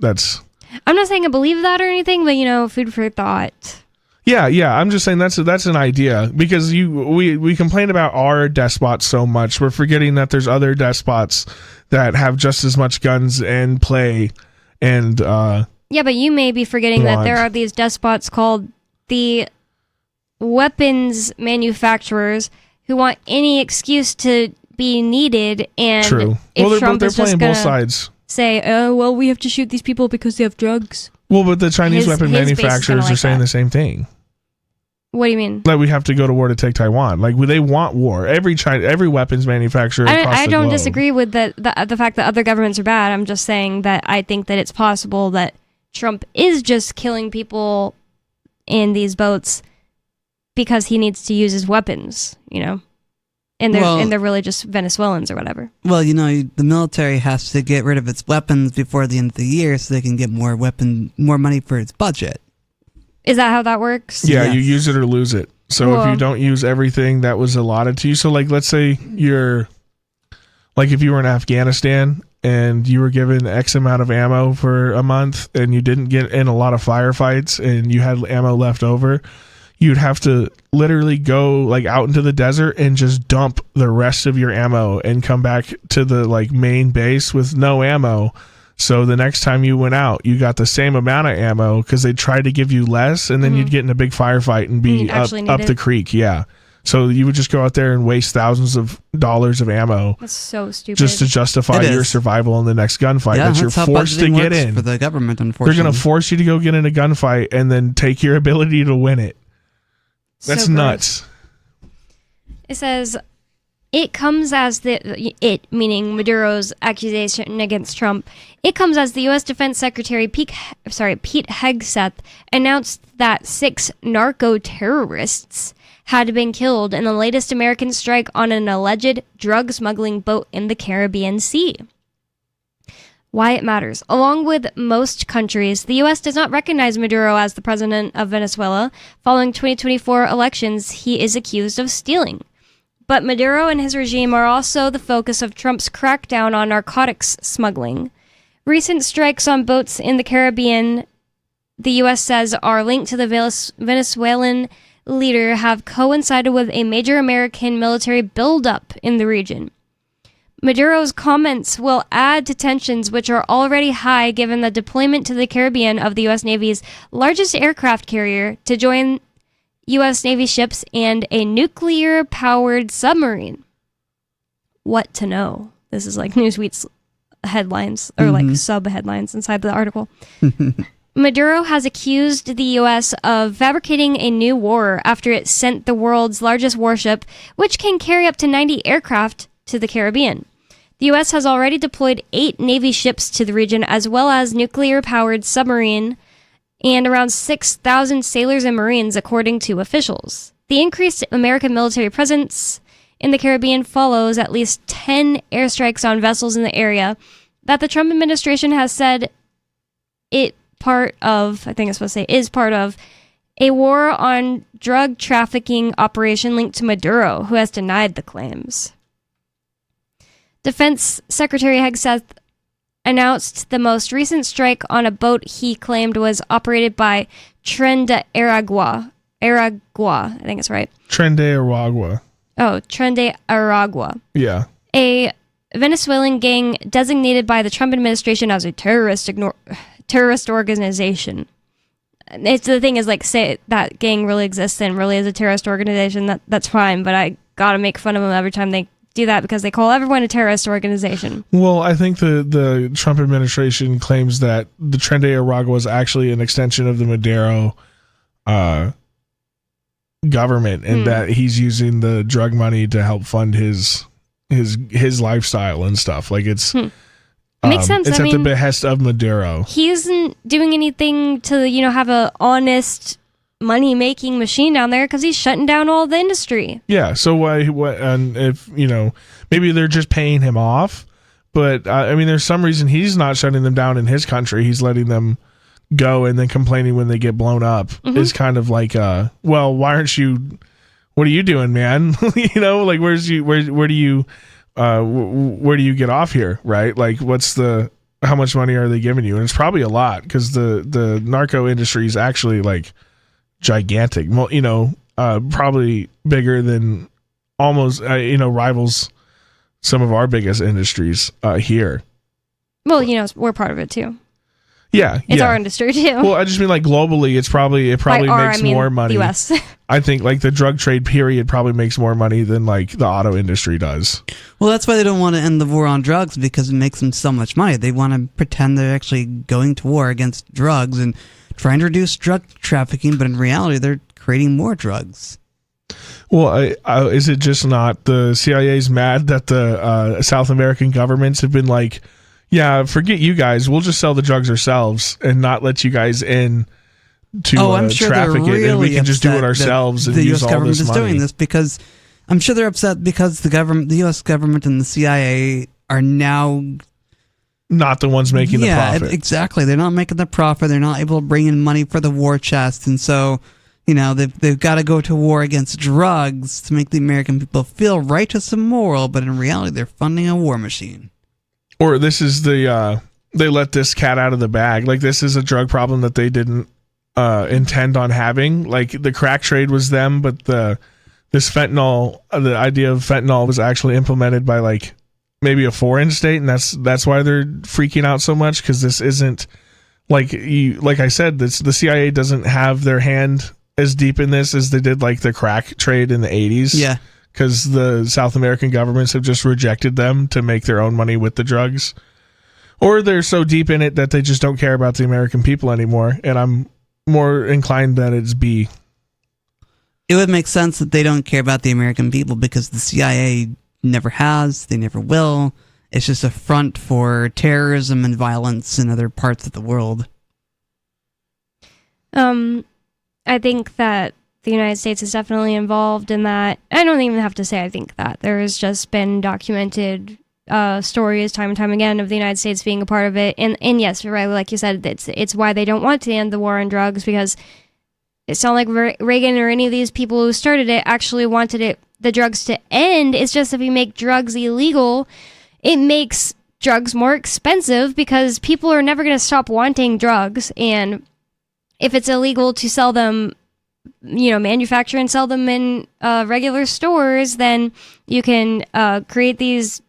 That's. I'm not saying I believe that or anything, but food for thought. Yeah. I'm just saying that's an idea, because we complain about our despots so much. We're forgetting that there's other despots that have just as much guns and play and. Yeah, but you may be forgetting that there are these despots called the weapons manufacturers who want any excuse to be needed, and true. If Trump they're is just playing both sides. Say, oh well, we have to shoot these people because they have drugs. Well, but the Chinese weapon manufacturers are saying the same thing. What do you mean? Like we have to go to war to take Taiwan. Like they want war. Every weapons manufacturer. I don't disagree with the fact that other governments are bad. I'm just saying that I think that it's possible that Trump is just killing people in these boats because he needs to use his weapons. And they're really just Venezuelans or whatever. Well, the military has to get rid of its weapons before the end of the year so they can get more money for its budget. Is that how that works? Yeah, yes. You use it or lose it. So if you don't use everything that was allotted to you, so like let's say if you were in Afghanistan and you were given X amount of ammo for a month and you didn't get in a lot of firefights and you had ammo left over, you'd have to literally go like out into the desert and just dump the rest of your ammo and come back to the like main base with no ammo. So the next time you went out, you got the same amount of ammo because they tried to give you less, and then you'd get in a big firefight and be up the creek. Yeah. So you would just go out there and waste thousands of dollars of ammo. That's so stupid. Just to justify your survival in the next gunfight that you're forced to get in. For the government, unfortunately. They're going to force you to go get in a gunfight and then take your ability to win it. That's So nuts. It says, it comes as meaning Maduro's accusation against Trump. It comes as the U.S. Defense Secretary Pete Hegseth announced that 6 narco-terrorists had been killed in the latest American strike on an alleged drug smuggling boat in the Caribbean Sea. Why it matters. Along with most countries, the U.S. does not recognize Maduro as the president of Venezuela. Following 2024 elections, he is accused of stealing. But Maduro and his regime are also the focus of Trump's crackdown on narcotics smuggling. Recent strikes on boats in the Caribbean, the U.S. says, are linked to the Venezuelan leader, have coincided with a major American military buildup in the region. Maduro's comments will add to tensions which are already high given the deployment to the Caribbean of the U.S. Navy's largest aircraft carrier to join U.S. Navy ships and a nuclear-powered submarine. What to know? This is like Newsweek's headlines, or like sub-headlines inside the article. Maduro has accused the U.S. of fabricating a new war after it sent the world's largest warship, which can carry up to 90 aircraft, to the Caribbean. The U.S. has already deployed 8 Navy ships to the region, as well as nuclear-powered submarine, and around 6,000 sailors and Marines, according to officials. The increased American military presence in the Caribbean follows at least 10 airstrikes on vessels in the area that the Trump administration has said is part of a war on drug trafficking operation linked to Maduro, who has denied the claims. Defense Secretary Hegseth announced the most recent strike on a boat he claimed was operated by Tren de Aragua. I think it's right. Tren de Aragua. Oh, Tren de Aragua. Yeah. A Venezuelan gang designated by the Trump administration as a terrorist organization. It's the thing is, like, say that gang really exists and really is a terrorist organization, that's fine, but I gotta make fun of them every time they do that because they call everyone a terrorist organization. Well, I think the Trump administration claims that the Tren de Aragua is actually an extension of the Maduro government, and that he's using the drug money to help fund his lifestyle and stuff. Like it's makes sense. It's I at mean, the behest of Maduro. He isn't doing anything to have a honest money making machine down there because he's shutting down all the industry. Yeah. So what? And if maybe they're just paying him off, but I mean, there's some reason he's not shutting them down in his country. He's letting them go and then complaining when they get blown up is kind of like, well, why aren't you? What are you doing, man? Like where do you get off here, right? Like how much money are they giving you? And it's probably a lot because the narco industry is actually like gigantic. Probably bigger than almost rivals some of our biggest industries here. Well, we're part of it too. Yeah, it's our industry too. Well, I just mean like globally, it probably makes more money. The US. I think like the drug trade period probably makes more money than like the auto industry does. Well, that's why they don't want to end the war on drugs, because it makes them so much money. They want to pretend they're actually going to war against drugs and trying to reduce drug trafficking, but in reality, they're creating more drugs. Well, is it just not the CIA's mad that the South American governments have been like, yeah, forget you guys. We'll just sell the drugs ourselves and not let you guys in to I'm sure traffic really it, and we can just do it ourselves and use all this money. The U.S. government is doing this because I'm sure they're upset because the U.S. government and the CIA are now not the ones making the profit. Yeah, exactly. They're not making the profit. They're not able to bring in money for the war chest, and so they've got to go to war against drugs to make the American people feel righteous and moral. But in reality, they're funding a war machine. Or this is they let this cat out of the bag. Like this is a drug problem that they didn't intend on having. Like the crack trade was them, but this fentanyl, the idea of fentanyl was actually implemented by like maybe a foreign state, and that's why they're freaking out so much, because this isn't like I said, the CIA doesn't have their hand as deep in this as they did like the crack trade in the 80s. Yeah. Because the South American governments have just rejected them to make their own money with the drugs. Or they're so deep in it that they just don't care about the American people anymore. And I'm more inclined that it's B. It would make sense that they don't care about the American people because the CIA never has, they never will. It's just a front for terrorism and violence in other parts of the world. I think that the United States is definitely involved in that. I don't even have to say I think that. There has just been documented stories time and time again of the United States being a part of it. And yes, you're right, like you said, it's why they don't want to end the war on drugs, because it's not like Reagan or any of these people who started it actually wanted the drugs to end. It's just if you make drugs illegal, it makes drugs more expensive because people are never going to stop wanting drugs. And if it's illegal to sell them, manufacture and sell them in regular stores, then you can create these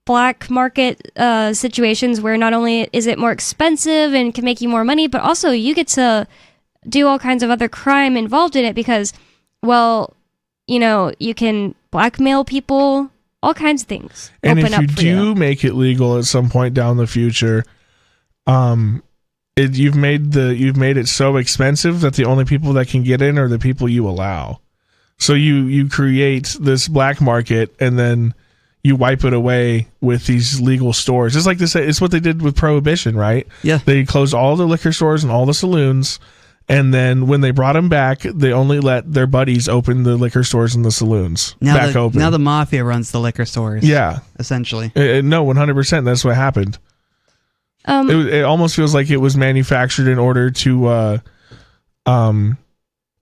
black market situations where not only is it more expensive and can make you more money, but also you get to do all kinds of other crime involved in it because, you can blackmail people, all kinds of things. And if you do make it legal at some point down the future, you've made it so expensive that the only people that can get in are the people you allow. So you create this black market and then you wipe it away with these legal stores. It's like this. It's what they did with Prohibition, right? Yeah. They closed all the liquor stores and all the saloons, and then when they brought them back, they only let their buddies open the liquor stores and the saloons back open. Now the mafia runs the liquor stores. Yeah, essentially. No, 100%. That's what happened. It almost feels like it was manufactured in order to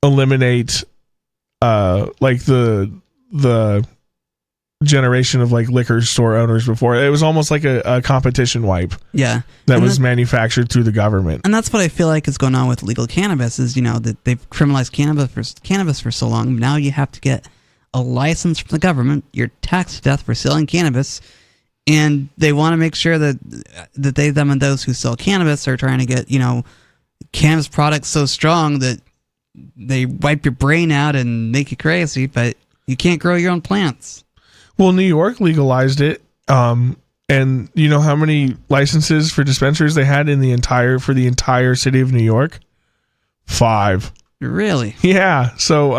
eliminate like the generation of like liquor store owners before. It was almost like a competition wipe. Yeah. That was manufactured through the government. And that's what I feel like is going on with legal cannabis is, that they've criminalized cannabis for so long. Now you have to get a license from the government. You're taxed to death for selling cannabis. And they want to make sure that they, them, and those who sell cannabis are trying to get, cannabis products so strong that they wipe your brain out and make you crazy, but you can't grow your own plants. Well, New York legalized it, and you know how many licenses for dispensaries they had for the entire city of New York? 5. Really? Yeah. So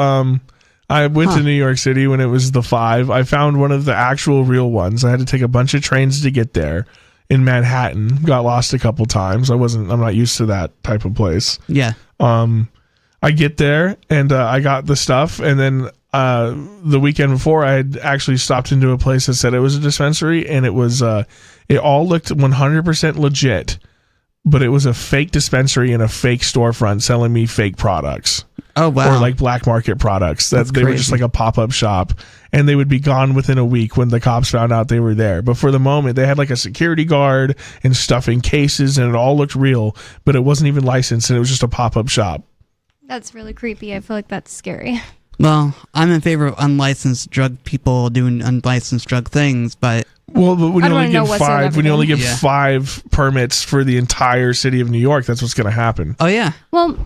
I went to New York City when it was the 5. I found one of the actual real ones. I had to take a bunch of trains to get there in Manhattan. Got lost a couple times. I'm not used to that type of place. Yeah. I get there and I got the stuff, and then the weekend before I had actually stopped into a place that said it was a dispensary, and it was it all looked 100% legit, but it was a fake dispensary in a fake storefront selling me fake products. Oh wow. Or like black market products that That's they were crazy. just like a pop-up shop, and they would be gone within a week when the cops found out they were there. But for the moment, they had like a security guard and stuff in cases, and it all looked real, but it wasn't even licensed, and it was just a pop-up shop. That's really creepy. I feel like that's scary. Well, I'm in favor of unlicensed drug people doing unlicensed drug things, but when you only get Yeah. 5 permits for the entire city of New York, that's what's going to happen. Oh yeah. Well,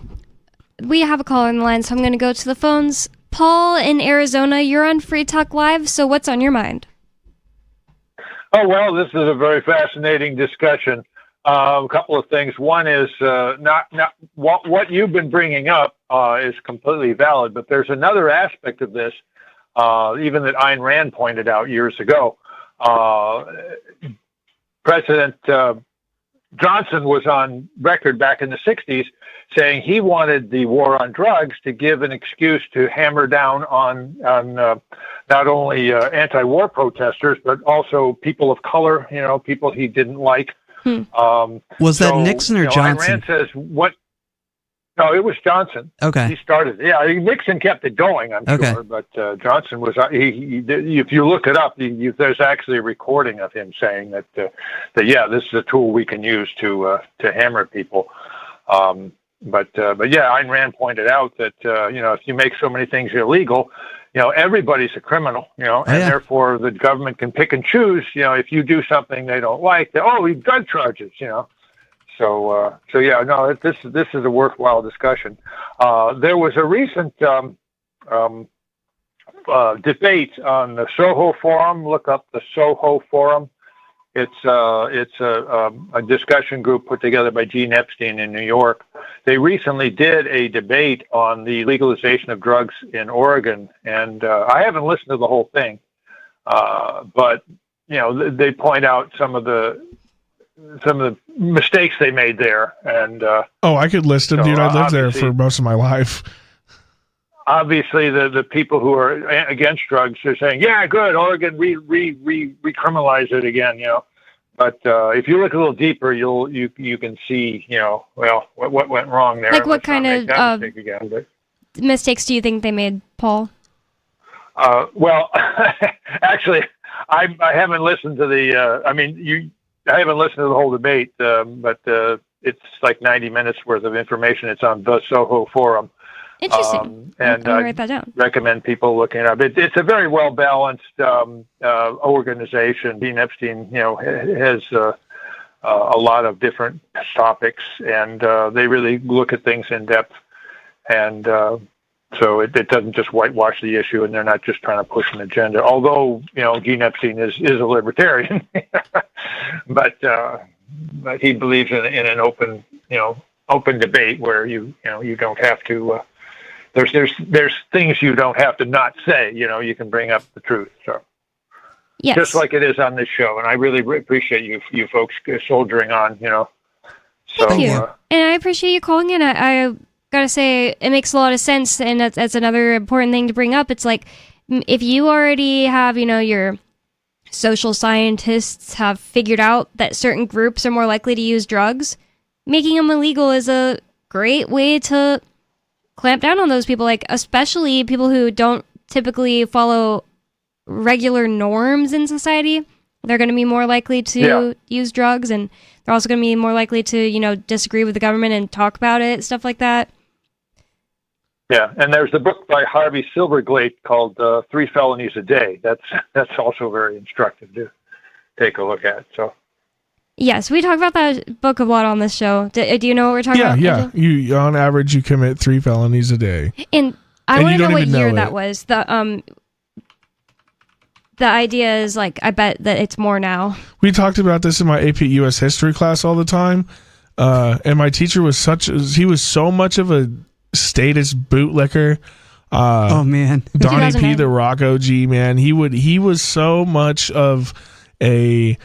we have a caller on the line, so I'm going to go to the phones. Paul in Arizona, you're on Free Talk Live, so what's on your mind? Oh, well, this is a very fascinating discussion. A couple of things. One is not what you've been bringing up is completely valid, but there's another aspect of this, even that Ayn Rand pointed out years ago. President Johnson was on record back in the 60s saying he wanted the war on drugs to give an excuse to hammer down on not only anti-war protesters, but also people of color, people he didn't like. Was that Nixon or Johnson? Ayn Rand says what? No, it was Johnson. Okay. He started. Yeah, Nixon kept it going, I'm Okay. sure, but Johnson was. If you look it up, there's actually a recording of him saying that yeah, this is a tool we can use to hammer people. But yeah, Ayn Rand pointed out that if you make so many things illegal, everybody's a criminal, and therefore the government can pick and choose, if you do something they don't like, we've got charges, So yeah, no, this is a worthwhile discussion. There was a recent debate on the Soho Forum. Look up the Soho Forum. It's a discussion group put together by Gene Epstein in New York. They recently did a debate on the legalization of drugs in Oregon, and I haven't listened to the whole thing, but they point out some of the mistakes they made there. And I could list them, dude. I lived there for most of my life. Obviously, the people who are against drugs are saying, "Yeah, good, Oregon, recriminalize it again." But if you look a little deeper, you can see, what went wrong there. Like what kind of mistakes do you think they made, Paul? Well, actually, I haven't listened to the. I haven't listened to the whole debate, but it's like 90 minutes worth of information. It's on the Soho Forum. Interesting. And I'll write that down. Recommend people looking it up. It's a very well balanced organization. Dean Epstein, has a lot of different topics, and they really look at things in depth. And so it doesn't just whitewash the issue, and they're not just trying to push an agenda. Although Gene Epstein is a libertarian, but he believes in an open debate where you don't have to. There's things you don't have to not say. You can bring up the truth. So, yes. Just like it is on this show, and I really appreciate you folks soldiering on. So, Thank you, and I appreciate you calling in. I gotta say, it makes a lot of sense, and that's another important thing to bring up. It's like if you already have, your social scientists have figured out that certain groups are more likely to use drugs, making them illegal is a great way to clamp down on those people, like especially people who don't typically follow regular norms in society. They're going to be more likely to use drugs, and they're also going to be more likely to, disagree with the government and talk about it, stuff like that. Yeah, and there's the book by Harvey Silverglate called 3 Felonies a Day. That's also very instructive to take a look at. So. Yes, we talk about that book a lot on this show. Do you know what we're talking about? Yeah. You on average you commit 3 felonies a day. And I want to know what year that was. The idea is like I bet that it's more now. We talked about this in my AP US history class all the time. And my teacher was so much of a status bootlicker. Oh man. Donnie P, the Rock OG, man. He was so much of a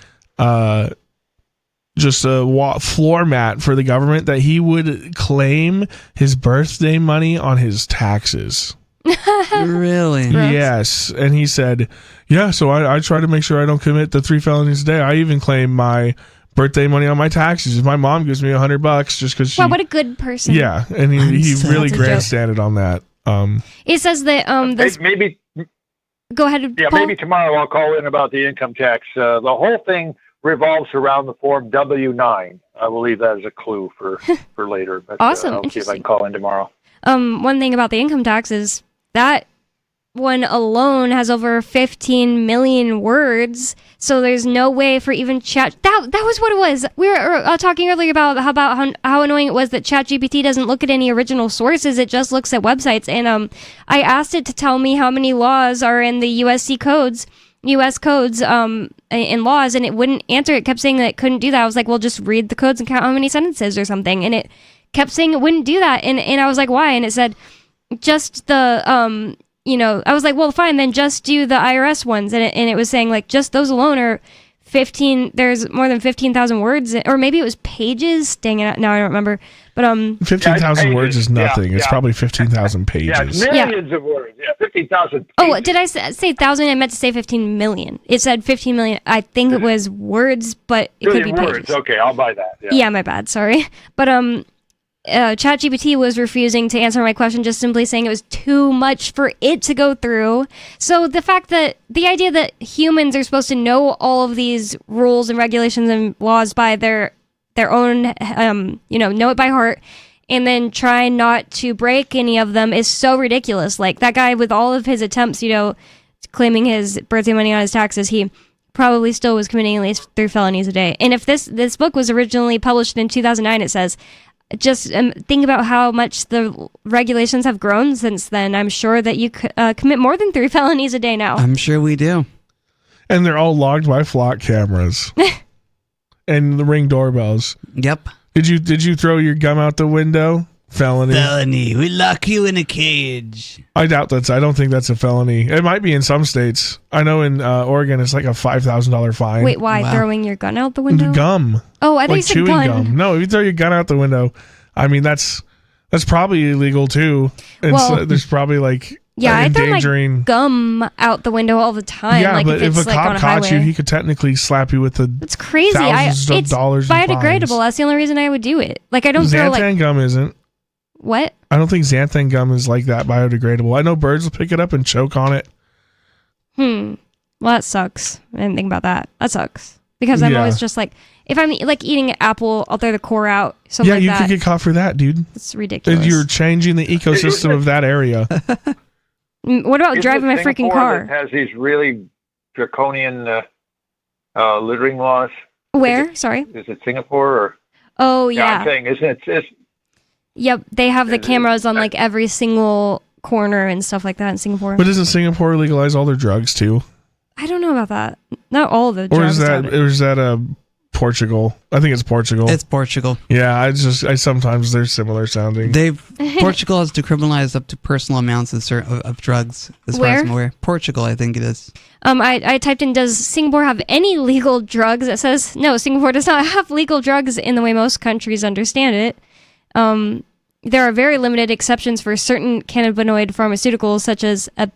just a floor mat for the government that he would claim his birthday money on his taxes. Really? Yes. And he said, so I try to make sure I don't commit the 3 felonies a day. I even claim my birthday money on my taxes. If my mom gives me $100 just because she... Wow, what a good person. Yeah, and he really grandstanded on that. It says that... maybe... Go ahead, Yeah, Paul. maybe tomorrow I'll call in about the income tax. The whole thing revolves around the form W-9. I will leave that as a clue for later. But, awesome. I'll see if I can call in tomorrow. One thing about the income tax is that one alone has over 15 million words, so there's no way for even Chat... That was what it was. We were talking earlier about how annoying it was that ChatGPT doesn't look at any original sources. It just looks at websites. And I asked it to tell me how many laws are in the U.S. codes, in laws, and it wouldn't answer. It kept saying that it couldn't do that. I was like, well, just read the codes and count how many sentences or something. And it kept saying it wouldn't do that. And I was like, why? And it said, just the, I was like, well, fine, then just do the IRS ones. And it was saying, like, just those alone are 15, there's more than 15,000 words, or maybe it was pages. Dang it, now I don't remember. But 15,000 words is nothing. Yeah, it's probably 15,000 pages. Yeah, millions of words. Yeah, 15,000 pages. Oh, did I say 1,000? I meant to say 15 million. It said 15 million. I think it was words, but it could be words. pages. Okay, I'll buy that. Yeah, my bad. Sorry. But ChatGPT was refusing to answer my question, just simply saying it was too much for it to go through. So the idea that humans are supposed to know all of these rules and regulations and laws by their own, know it by heart, and then try not to break any of them is so ridiculous. Like that guy with all of his attempts, claiming his birthday money on his taxes, he probably still was committing at least 3 felonies a day. And if this book was originally published in 2009, it says, just think about how much the regulations have grown since then. I'm sure that you commit more than 3 felonies a day now. I'm sure we do. And they're all logged by flock cameras. And the Ring doorbells. Yep. Did you throw your gum out the window? Felony. Felony. We lock you in a cage. I doubt I don't think that's a felony. It might be in some states. I know in Oregon it's like a $5,000 fine. Wait, why? Wow. Throwing your gun out the window? Gum. Oh, I thought you said chewing gun. Gum. No, if you throw your gun out the window, I mean that's probably illegal too. And well, so there's probably like I throw endangering my gum out the window all the time. Yeah, like but if a cop caught you, he could technically slap you with the It's crazy. thousands of dollars. Biodegradable. That's the only reason I would do it. Like I don't throw Xanthan gum isn't. What? I don't think xanthan gum is like that biodegradable. I know birds will pick it up and choke on it. Well, that sucks. I didn't think about that. That sucks. Because I'm always just like, if I'm like eating an apple, I'll throw the core out. Something like you that. could get caught for that, dude. It's ridiculous. You're changing the ecosystem of that area. What about driving my freaking car? That has these really draconian littering laws. Where? Sorry. Is it Singapore or? Oh yeah. I'm saying, isn't it? Yep, they have the cameras on like every single corner and stuff like that in Singapore. But doesn't Singapore legalize all their drugs too? I don't know about that. Not all of the Or drugs. is that Portugal? I think it's Portugal. It's Portugal. Yeah, I sometimes they're similar sounding. Portugal has decriminalized up to personal amounts of drugs. As far as I'm aware, Portugal, I think it is. I typed in, does Singapore have any legal drugs? It says no. Singapore does not have legal drugs in the way most countries understand it. There are very limited exceptions for certain cannabinoid pharmaceuticals, such as a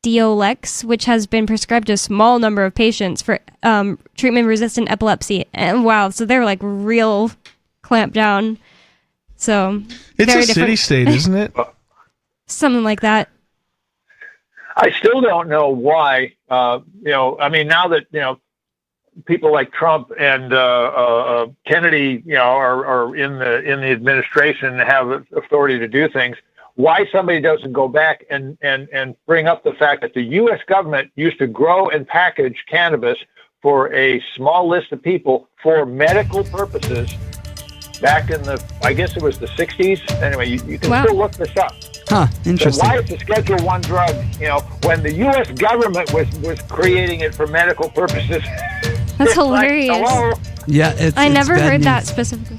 Epidiolex, which has been prescribed to a small number of patients for treatment-resistant epilepsy. And wow, so they're like real clamped down. So it's a city-state, isn't it? Something like that. I still don't know why. I mean, now that people like Trump and Kennedy, are in the administration and have authority to do things, why somebody doesn't go back and bring up the fact that the U.S. government used to grow and package cannabis for a small list of people for medical purposes back in I guess it was the 60s. Anyway, you can still look this up. Huh, interesting. So why it's a Schedule I drug, when the U.S. government was creating it for medical purposes? That's hilarious. Like, hello? Yeah, I never heard that specifically.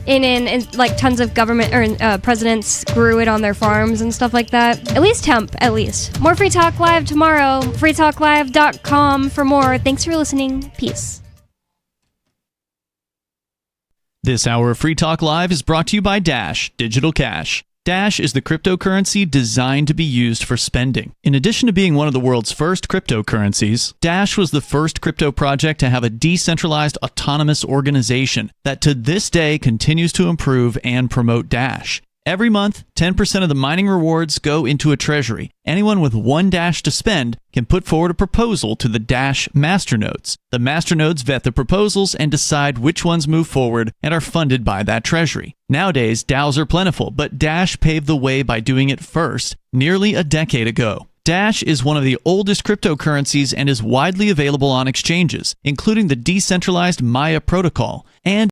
In like tons of government or presidents grew it on their farms and stuff like that. At least hemp, at least. More Free Talk Live tomorrow. freetalklive.com for more. Thanks for listening. Peace. This hour of Free Talk Live is brought to you by Dash Digital Cash. Dash is the cryptocurrency designed to be used for spending. In addition to being one of the world's first cryptocurrencies, Dash was the first crypto project to have a decentralized autonomous organization that to this day continues to improve and promote Dash. Every month, 10% of the mining rewards go into a treasury. Anyone with one Dash to spend can put forward a proposal to the Dash masternodes. The masternodes vet the proposals and decide which ones move forward and are funded by that treasury. Nowadays, DAOs are plentiful, but Dash paved the way by doing it first, nearly a decade ago. Dash is one of the oldest cryptocurrencies and is widely available on exchanges, including the decentralized Maya protocol, and